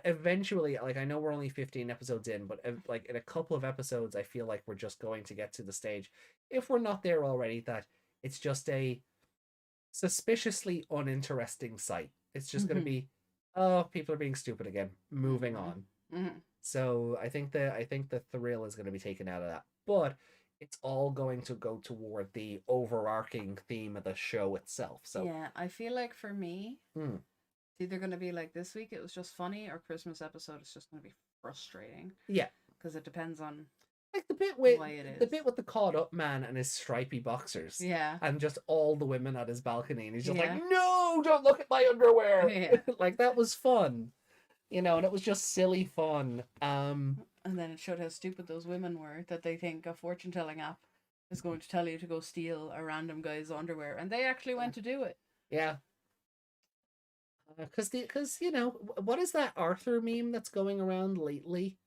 eventually, like, I know we're only 15 episodes in, but like in a couple of episodes I feel like we're just going to get to the stage, if we're not there already, that it's just a suspiciously uninteresting sight. It's just going to be, oh, people are being stupid again, moving on. So I think the thrill is going to be taken out of that, but it's all going to go toward the overarching theme of the show itself. So
yeah, I feel like for me, it's either going to be like this week it was just funny, or Christmas episode is just going to be frustrating.
Yeah,
because it depends on
like the bit with the caught up man and his stripy boxers.
Yeah,
and just all the women at his balcony, and he's just like, no, don't look at my underwear.
Yeah.
Like, that was fun. You know, and it was just silly fun.
And then it showed how stupid those women were, that they think a fortune telling app is going to tell you to go steal a random guy's underwear, and they actually went to do it.
Yeah. Because you know, what is that Arthur meme that's going around lately?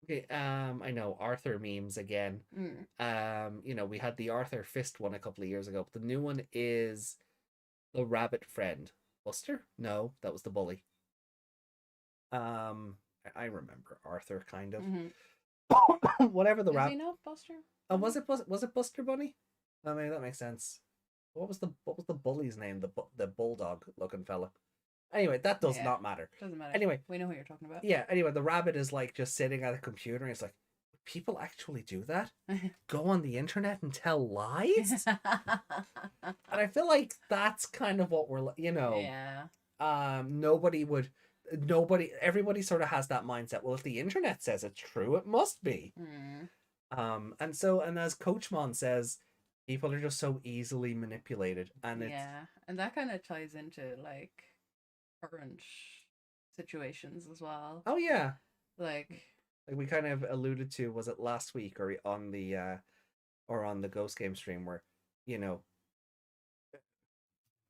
Okay, I know Arthur memes again. You know, we had the Arthur fist one a couple of years ago, but the new one is the rabbit friend. Buster? No, that was the bully. I remember Arthur kind of. Whatever the rabbit.
Is he not Buster?
Oh, was it Buster Bunny? I mean, that makes sense. What was the bully's name? The bulldog looking fella. Anyway, that does not matter.
Doesn't matter.
Anyway,
we know who you're talking about.
Yeah. Anyway, the rabbit is like just sitting at a computer, and it's like, people actually do that? Go on the internet and tell lies? And I feel like that's kind of what we're, you know.
Yeah.
Everybody sort of has that mindset. Well, if the internet says it's true, it must be. And as Coachmon says, people are just so easily manipulated, and
and that kind of ties into like current situations as well.
Oh yeah,
like
we kind of alluded to, was it last week or on the Ghost Game stream, where, you know,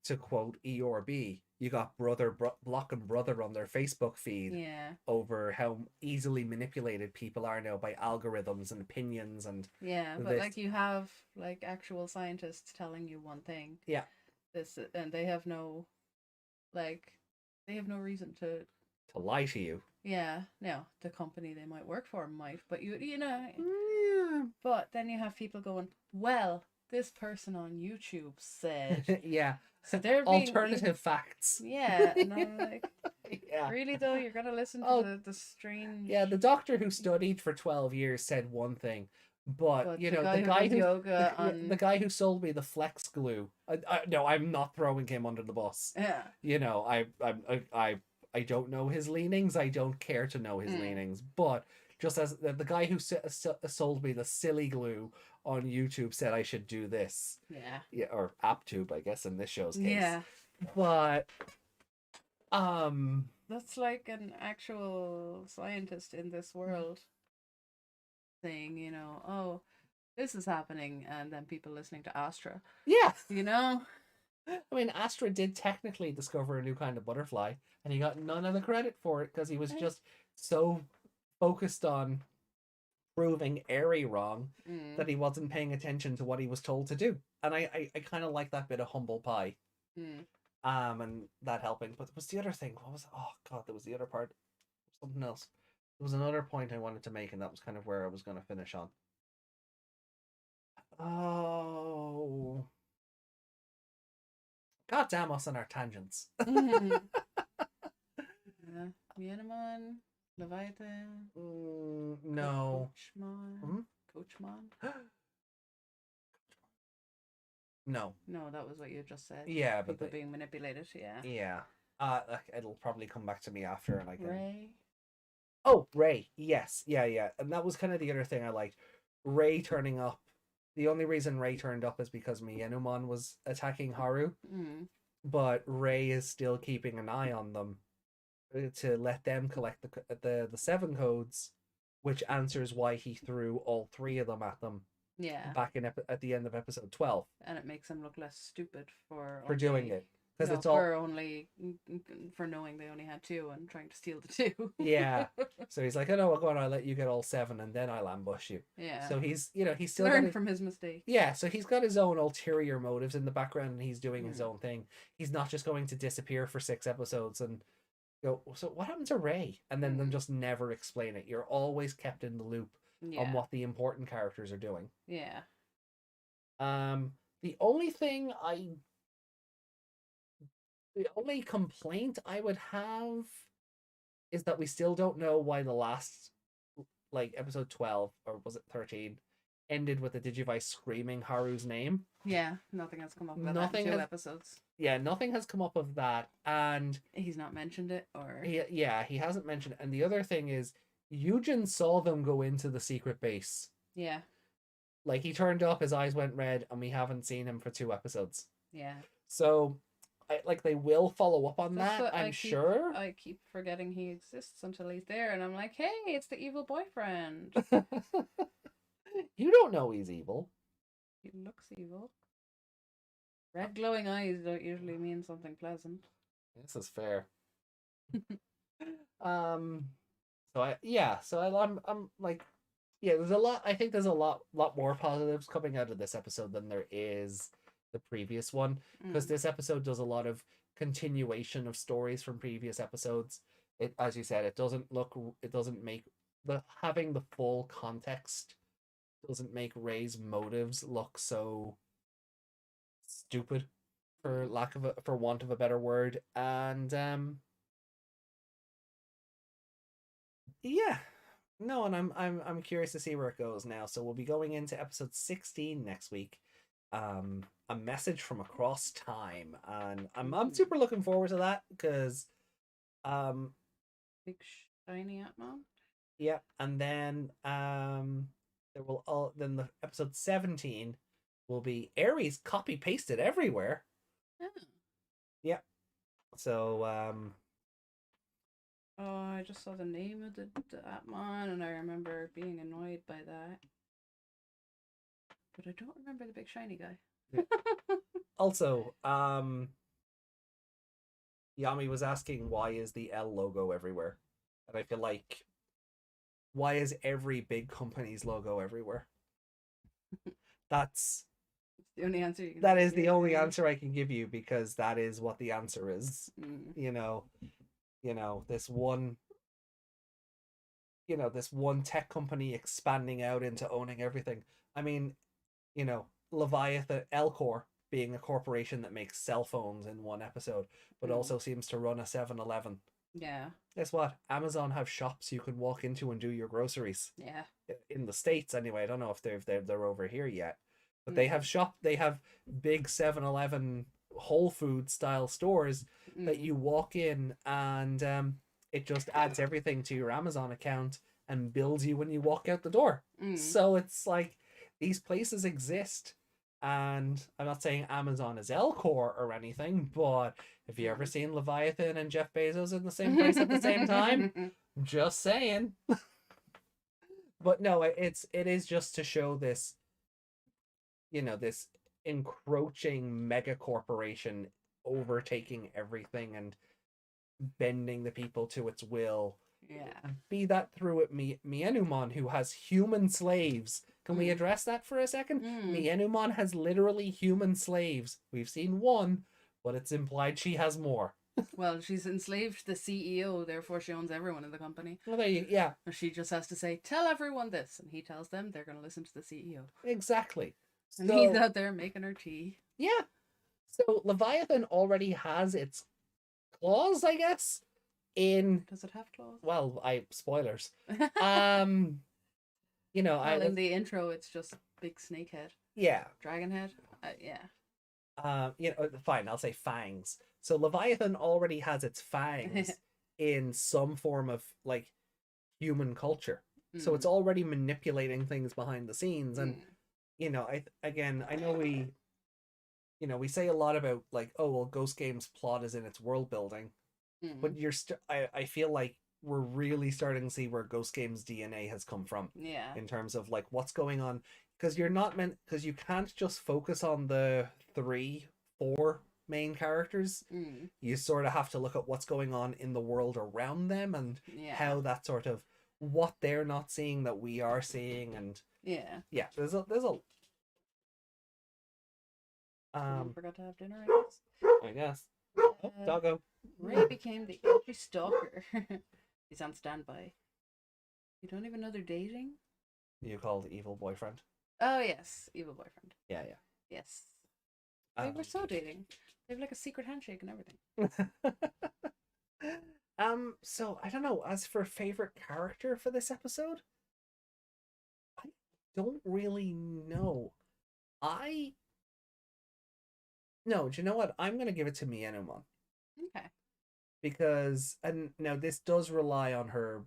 to quote ERB, you got brother blocking brother on their Facebook feed over how easily manipulated people are now by algorithms and opinions and
but like you have like actual scientists telling you one thing, and they have no reason to
lie to you.
No, the company they might work for might, but you know but then you have people going, well, this person on YouTube said so they're
alternative facts.
And I'm like, really though, you're gonna listen to the strange.
The doctor who studied for 12 years said one thing, but you know, the guy who sold me the flex glue, no, I'm not throwing him under the bus. You know, I don't know his leanings. I don't care to know his leanings, but just as the guy who sold me the silly glue on YouTube said I should do this. Or AppTube, I guess, in this show's case. But
That's like an actual scientist in this world saying, you know, oh, this is happening, and then people listening to Astra.
Yeah.
You know?
I mean, Astra did technically discover a new kind of butterfly, and he got none of the credit for it because he was just so focused on proving Airy wrong that he wasn't paying attention to what he was told to do. And I kind of like that bit of humble pie. And that helping. But there was the other thing. What was oh god, there was the other part. Something else. There was another point I wanted to make, and that was kind of where I was gonna finish on. Oh, god damn us on our tangents.
Myanmar, Leviathan.
No.
Coachman. Coachman.
No.
No, that was what you just said.
Yeah, but
people being manipulated. Yeah.
Yeah. It'll probably come back to me after, and I can.
Ray.
Oh, Ray. Yes. Yeah. And that was kind of the other thing I liked. Ray turning up. The only reason Ray turned up is because Myanmar was attacking Haru. But Ray is still keeping an eye on them to let them collect the 7 codes, which answers why he threw all 3 of them at them.
Yeah.
Back at the end of episode 12.
And it makes him look less stupid for
doing it. Because it's
for knowing they only had 2 and trying to steal the 2.
Yeah. So he's like, oh no, I'll let you get all 7 and then I'll ambush you.
Yeah.
So he's still
learned from his mistake.
Yeah, so he's got his own ulterior motives in the background, and he's doing his own thing. He's not just going to disappear for 6 episodes and go, so what happened to Ray? And then them just never explain it. You're always kept in the loop on what the important characters are doing.
Yeah.
The only complaint I would have is that we still don't know why the last, like, episode 12, or was it 13, ended with the Digivice screaming Haru's name.
Yeah, nothing has come up of that in 2 episodes.
Yeah, nothing has come up of that, and
he's not mentioned it, or
he hasn't mentioned it. And the other thing is, Eugen saw them go into the secret base.
Yeah.
Like, he turned up, his eyes went red, and we haven't seen him for 2 episodes.
Yeah.
So, they will follow up on that, I'm sure.
I keep forgetting he exists until he's there, and I'm like, hey, it's the evil boyfriend.
You don't know he's evil.
He looks evil. Red glowing eyes don't usually mean something pleasant.
This is fair. I'm like, yeah, there's a lot. I think there's a lot more positives coming out of this episode than there is the previous one, because this episode does a lot of continuation of stories from previous episodes. It, as you said, it doesn't make having the full context doesn't make Ray's motives look so stupid, for want of a better word. And yeah. No, and I'm curious to see where it goes now. So we'll be going into episode 16 next week. A message from across time, and I'm super looking forward to that, because
big shiny Appmon.
Yeah, and then then the episode 17 will be Aries copy pasted everywhere.
Oh.
Yeah. So
oh, I just saw the name of the Appmon, and I remember being annoyed by that. But I don't remember the big shiny guy.
Yeah. Also, Yami was asking, why is the L logo everywhere? And I feel like, why is every big company's logo everywhere? That's
the only answer you can
that is the only answer I can give you, because that is what the answer is. You know, this one tech company expanding out into owning everything. I mean, Leviathan, Elcor being a corporation that makes cell phones in one episode, but also seems to run a 7-Eleven.
Yeah.
Guess what? Amazon have shops you can walk into and do your groceries.
Yeah.
In the States, anyway. I don't know if they're over here yet, but they have They have big 7-Eleven Whole Food style stores that you walk in, and it just adds everything to your Amazon account and bills you when you walk out the door. So it's like, these places exist. And I'm not saying Amazon is Elcor or anything, but have you ever seen Leviathan and Jeff Bezos in the same place at the same time? Just saying. But no, it is just to show this, this encroaching mega corporation overtaking everything and bending the people to its will.
Yeah.
Be that through it, Mienumon, who has human slaves. Can we address that for a second? Mienumon has literally human slaves. We've seen one, but it's implied she has more.
Well, she's enslaved the CEO, therefore she owns everyone in the company.
Well, yeah.
She just has to say, tell everyone this, and he tells them they're going to listen to the CEO.
Exactly.
And he's out there making her tea.
Yeah. So Leviathan already has its claws, I guess.
Does it have claws?
Well, spoilers.
In the intro, it's just big snake head.
Yeah.
Dragon head. Yeah.
Fine. I'll say fangs. So Leviathan already has its fangs in some form of human culture. So it's already manipulating things behind the scenes, and I know we say a lot about Ghost Game's plot is in its world building. But I feel like we're really starting to see where Ghost Game's DNA has come from.
Yeah.
In terms of what's going on, because you can't just focus on the 3-4 main characters. You sort of have to look at what's going on in the world around them and how that sort of what they're not seeing that we are seeing, and there's a
forgot to have dinner,
I guess. Oh, doggo.
Ray became the edgy stalker. He's on standby. You don't even know they're dating?
You called evil boyfriend.
Oh, yes. Evil boyfriend.
Yeah.
Yes. They were so dating. They have a secret handshake and everything.
So I don't know. As for favorite character for this episode, I don't really know. No, do you know what? I'm gonna give it to Mienumon.
Okay.
Because, and now this does rely on her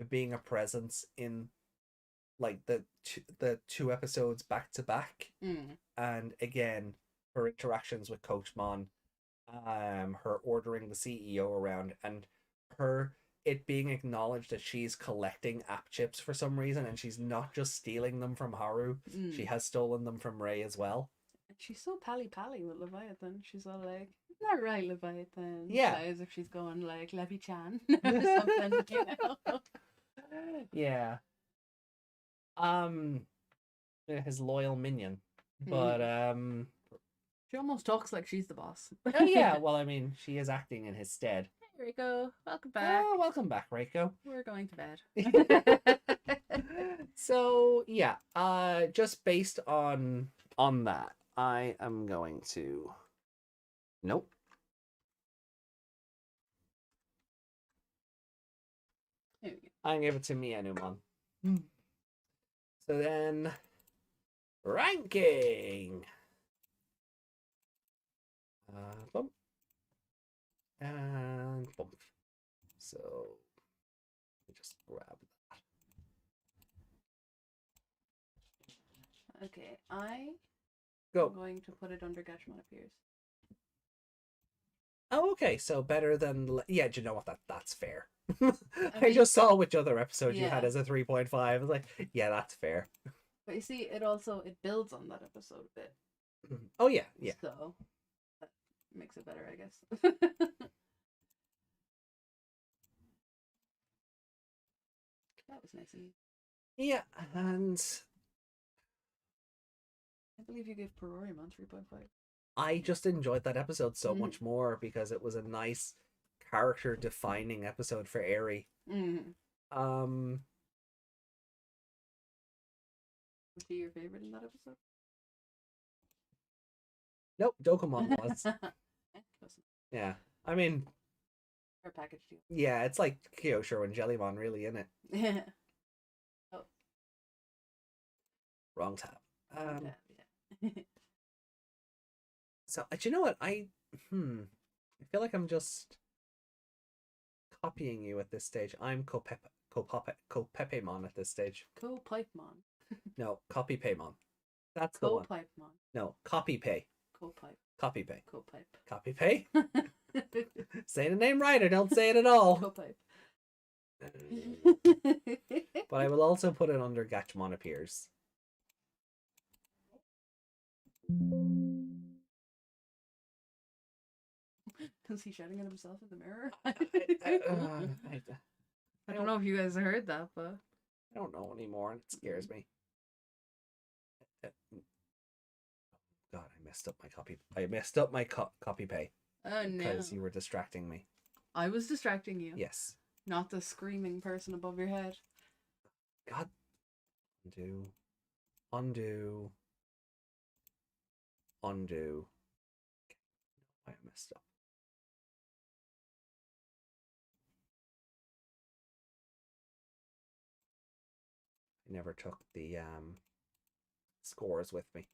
being a presence in the two episodes back to back, and again her interactions with Coach Mon, her ordering the CEO around, and it being acknowledged that she's collecting app chips for some reason, and she's not just stealing them from Haru, she has stolen them from Ray as well.
And she's so pally with Leviathan. She's all like, "Not right, Leviathan."
Yeah.
As if she's going like Levy-chan or something,
Yeah. His loyal minion. But
she almost talks like she's the boss.
Oh yeah, well, I mean, she is acting in his stead.
Hey, Reiko, welcome back.
Oh, welcome back, Reiko.
We're going to bed.
So yeah, just based on that, I am going to. Nope. I give it to Mienumon. So then, ranking. Bump. And bump. So, let me just grab that.
Okay,
Go.
I'm going to put it under Gatchman Appears.
Oh, okay. So better than... Yeah, do you know what? That's fair. I just saw which other episode you had as a 3.5. I was like, yeah, that's fair.
But you see, it builds on that episode a bit.
Oh, yeah.
So, that makes it better, I guess. That was nice of you.
Yeah, and...
I believe you gave Peroriumon 3.5.
I just enjoyed that episode so much more because it was a nice character-defining episode for Eri. Was
he your favorite in that episode?
Nope, Dokemon was. Yeah, I mean...
Or package deal.
Yeah, it's like Kyosho and Jellymon, really, isn't it?
Yeah. Oh.
Wrong tab.
Yeah.
So, do you know what? I feel like I'm just copying you at this stage. I'm Copepemon at this stage.
Copipemon.
No, Copypaymon. That's the one.
Co-Pipemon.
No, copy pay.
Co-Pipe.
Copy pay.
Co-Pipe.
Copy pay. Say the name right or don't say it at all.
Co-Pipe.
But I will also put it under Gatchmon appears.
Is he shouting at himself in the mirror?
I
don't know if you guys heard that, but
I don't know anymore, and it scares me. God, I messed up my copy. I messed up my copy pay.
Oh no!
Because you were distracting me.
I was distracting you.
Yes.
Not the screaming person above your head.
God. Undo. Undo. Undo. I messed up. I never took the scores with me.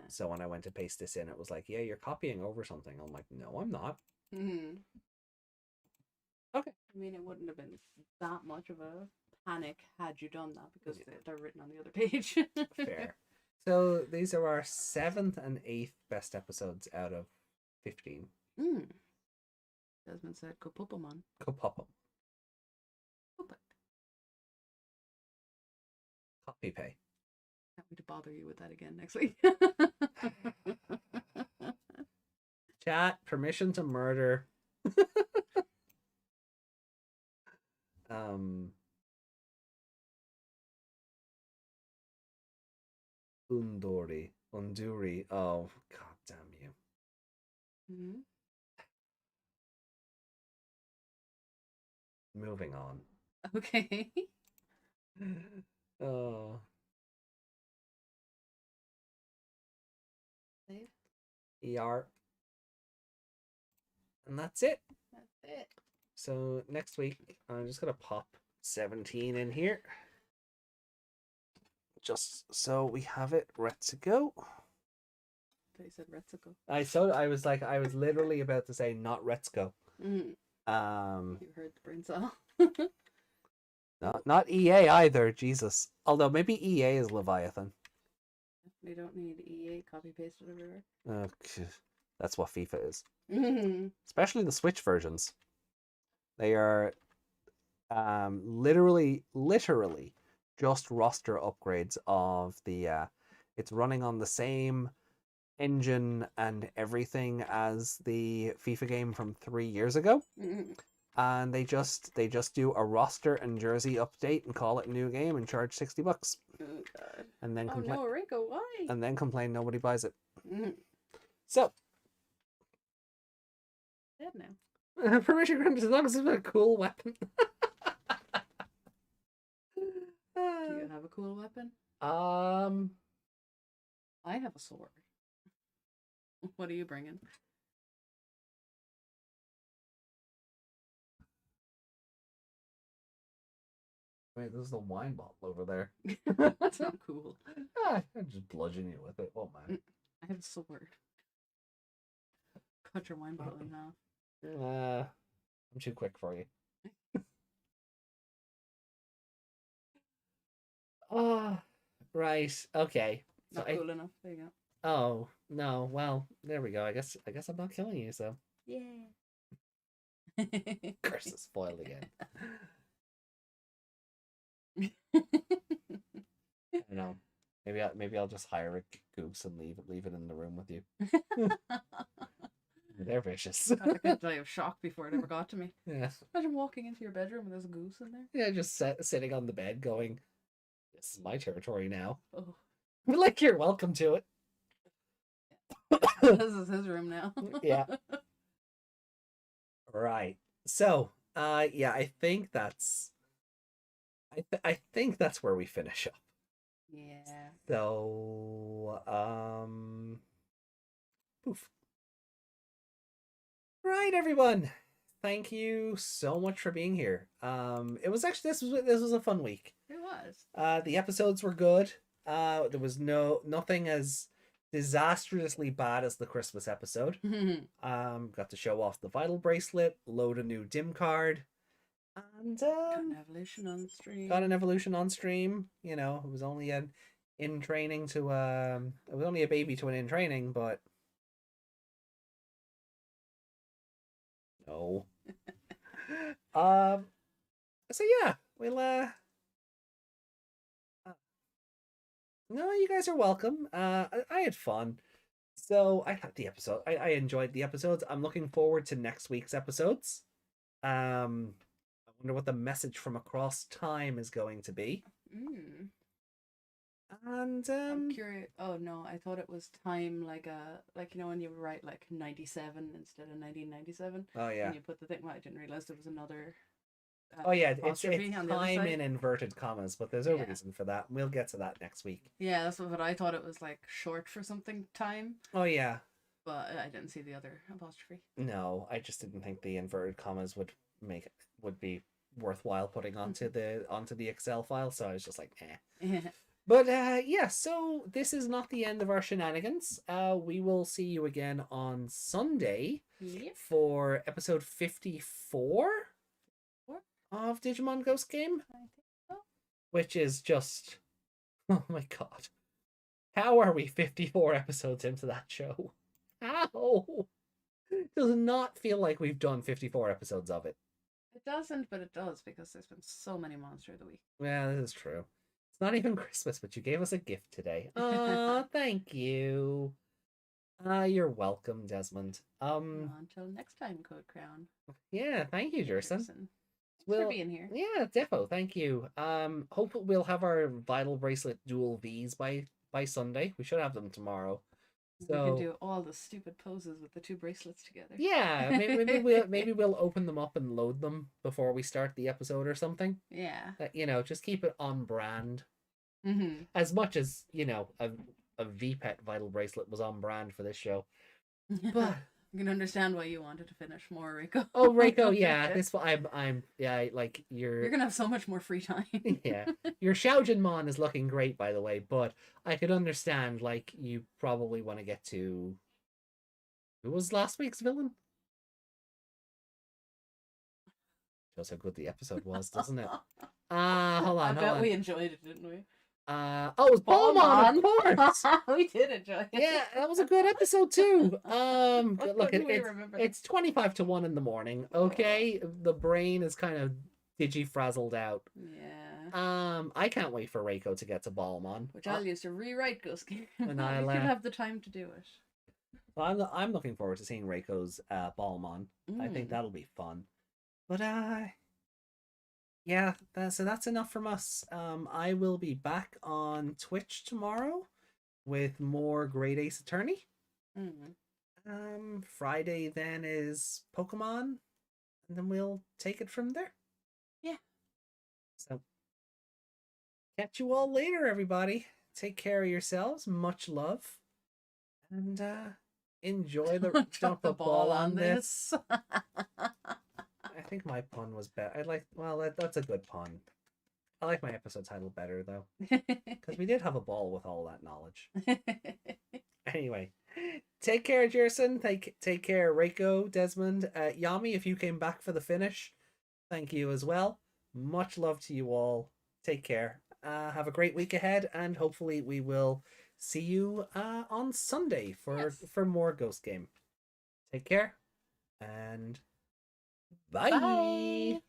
So when I went to paste this in, it was like, yeah, you're copying over something. I'm like, no, I'm not.
Mm-hmm.
Okay.
I mean, it wouldn't have been that much of a panic had you done that because they're written on the other page.
Fair. So these are our 7th and 8th best episodes out of 15.
Desmond said, Kopopamon.
Kopopam. Copy pay.
Can't wait to bother you with that again next week.
Chat, permission to murder. Unduri. Oh, god damn you.
Mm-hmm.
Moving on.
Okay.
Oh.
Save.
ER. And that's it.
That's it.
So next week, I'm just going to pop 17 in here. Just so we have it ready to go.
They said Retsuko.
I was literally about to say not Retsuko.
You heard the brain cell.
Not EA either, Jesus. Although maybe EA is Leviathan.
They don't need EA copy pasted everywhere.
Okay. That's what FIFA is.
Mm-hmm.
Especially the Switch versions. They are literally just roster upgrades of the it's running on the same engine and everything as the FIFA game from 3 years ago.
Mm-hmm.
And they just do a roster and jersey update and call it a new game and charge $60.
Oh god.
And then
complain. Oh no, Rico, why?
And then complain nobody buys it.
Mm-hmm.
So
Dead now.
Permission granted as long as it's a cool weapon.
Do you have a cool weapon? I have a sword. What are you bringing?
Wait, this is the wine bottle over there.
That's not cool.
I just bludgeon you with it. Oh man.
I have a sword. Cut your wine bottle in half.
I'm too quick for you. Oh, right. Okay.
Not cool enough. There you go.
Oh no. Well, there we go. I guess I'm not killing you. So.
Yeah.
Curse is spoiled again. I know. Maybe I'll just hire a goose and leave it in the room with you. They're vicious.
I could die of shock before it ever got to me.
Yeah.
Imagine walking into your bedroom and there's a goose in there.
Yeah, just sitting on the bed going, this is my territory now.
Oh.
But like, you're welcome to it.
This is his room now.
Yeah. Right. So, yeah, I think that's where we finish up.
Yeah.
So, poof. Right, everyone. Thank you so much for being here. It was actually this was a fun week.
It was.
The episodes were good. There was nothing as disastrously bad as the Christmas episode. Got to show off the Vital Bracelet, load a new dim card, and
got an evolution on stream.
Got an evolution on stream. You know, it was only in training to it was only a baby to an in training, but no. So yeah, we'll no, you guys are welcome. I had fun. So I thought the episode I enjoyed the episodes. I'm looking forward to next week's episodes. I wonder what the message from across time is going to be. And
I'm curious. Oh no, I thought it was time like when you write like 97 instead of 1997.
Oh yeah.
And you put the thing. Well, I didn't realize there was another.
Oh yeah, it's
time
in inverted commas, but there's a reason for that. We'll get to that next week.
Yeah, that's what I thought. It was like short for something time.
Oh yeah.
But I didn't see the other apostrophe.
No, I just didn't think the inverted commas would be worthwhile putting onto the Excel file, so I was just like, eh. But yeah, so this is not the end of our shenanigans. We will see you again on Sunday for episode 54 of Digimon Ghost Game.
I think so.
Which is just, oh my god. How are we 54 episodes into that show? How? It does not feel like we've done 54 episodes of it.
It doesn't, but it does because there's been so many Monster of the Week.
Yeah, this is true. It's not even Christmas, but you gave us a gift today. Oh, thank you. You're welcome, Desmond.
Until next time, Code Crown.
Yeah, thank you, Jerson.
Thanks for being here.
Yeah, defo, thank you. Hope we'll have our Vital Bracelet dual Vs by Sunday. We should have them tomorrow. So,
we can do all the stupid poses with the two bracelets together.
Yeah, maybe we'll open them up and load them before we start the episode or something.
Yeah.
Just keep it on brand.
Mm-hmm.
As much as, a VPET Vital Bracelet was on brand for this show. But
I can understand why you wanted to finish more, Reiko.
Oh, Reiko, yeah. You're
gonna have so much more free time.
Yeah. Your Xiaojinmon is looking great, by the way, but I could understand, you probably want to get to... Who was last week's villain? Shows how good the episode was, doesn't it? Hold on.
I bet we enjoyed it, didn't we?
It was Ballmon, of course.
We did enjoy it.
Yeah, that was a good episode too. Look, it's 25-1 in the morning. Okay, the brain is kind of digi-frazzled out.
Yeah.
I can't wait for Reiko to get to Ballmon,
which I'll use to rewrite Ghost Game.
And
I
I'll
have the time to do it.
Well, I'm looking forward to seeing Reiko's Ballmon. I think that'll be fun. But yeah, so that's enough from us. I will be back on Twitch tomorrow with more Great Ace Attorney. Friday then is Pokemon, and then we'll take it from there.
Yeah.
So, catch you all later, everybody. Take care of yourselves. Much love. And enjoy the dump the ball on this. I think my pun was better. That's a good pun. I like my episode title better, though. Because we did have a ball with all that knowledge. Anyway, take care, Jerson. Take care, Reiko, Desmond. Yami, if you came back for the finish, thank you as well. Much love to you all. Take care. Have a great week ahead, and hopefully we will see you on Sunday for more Ghost Game. Take care, and... Bye.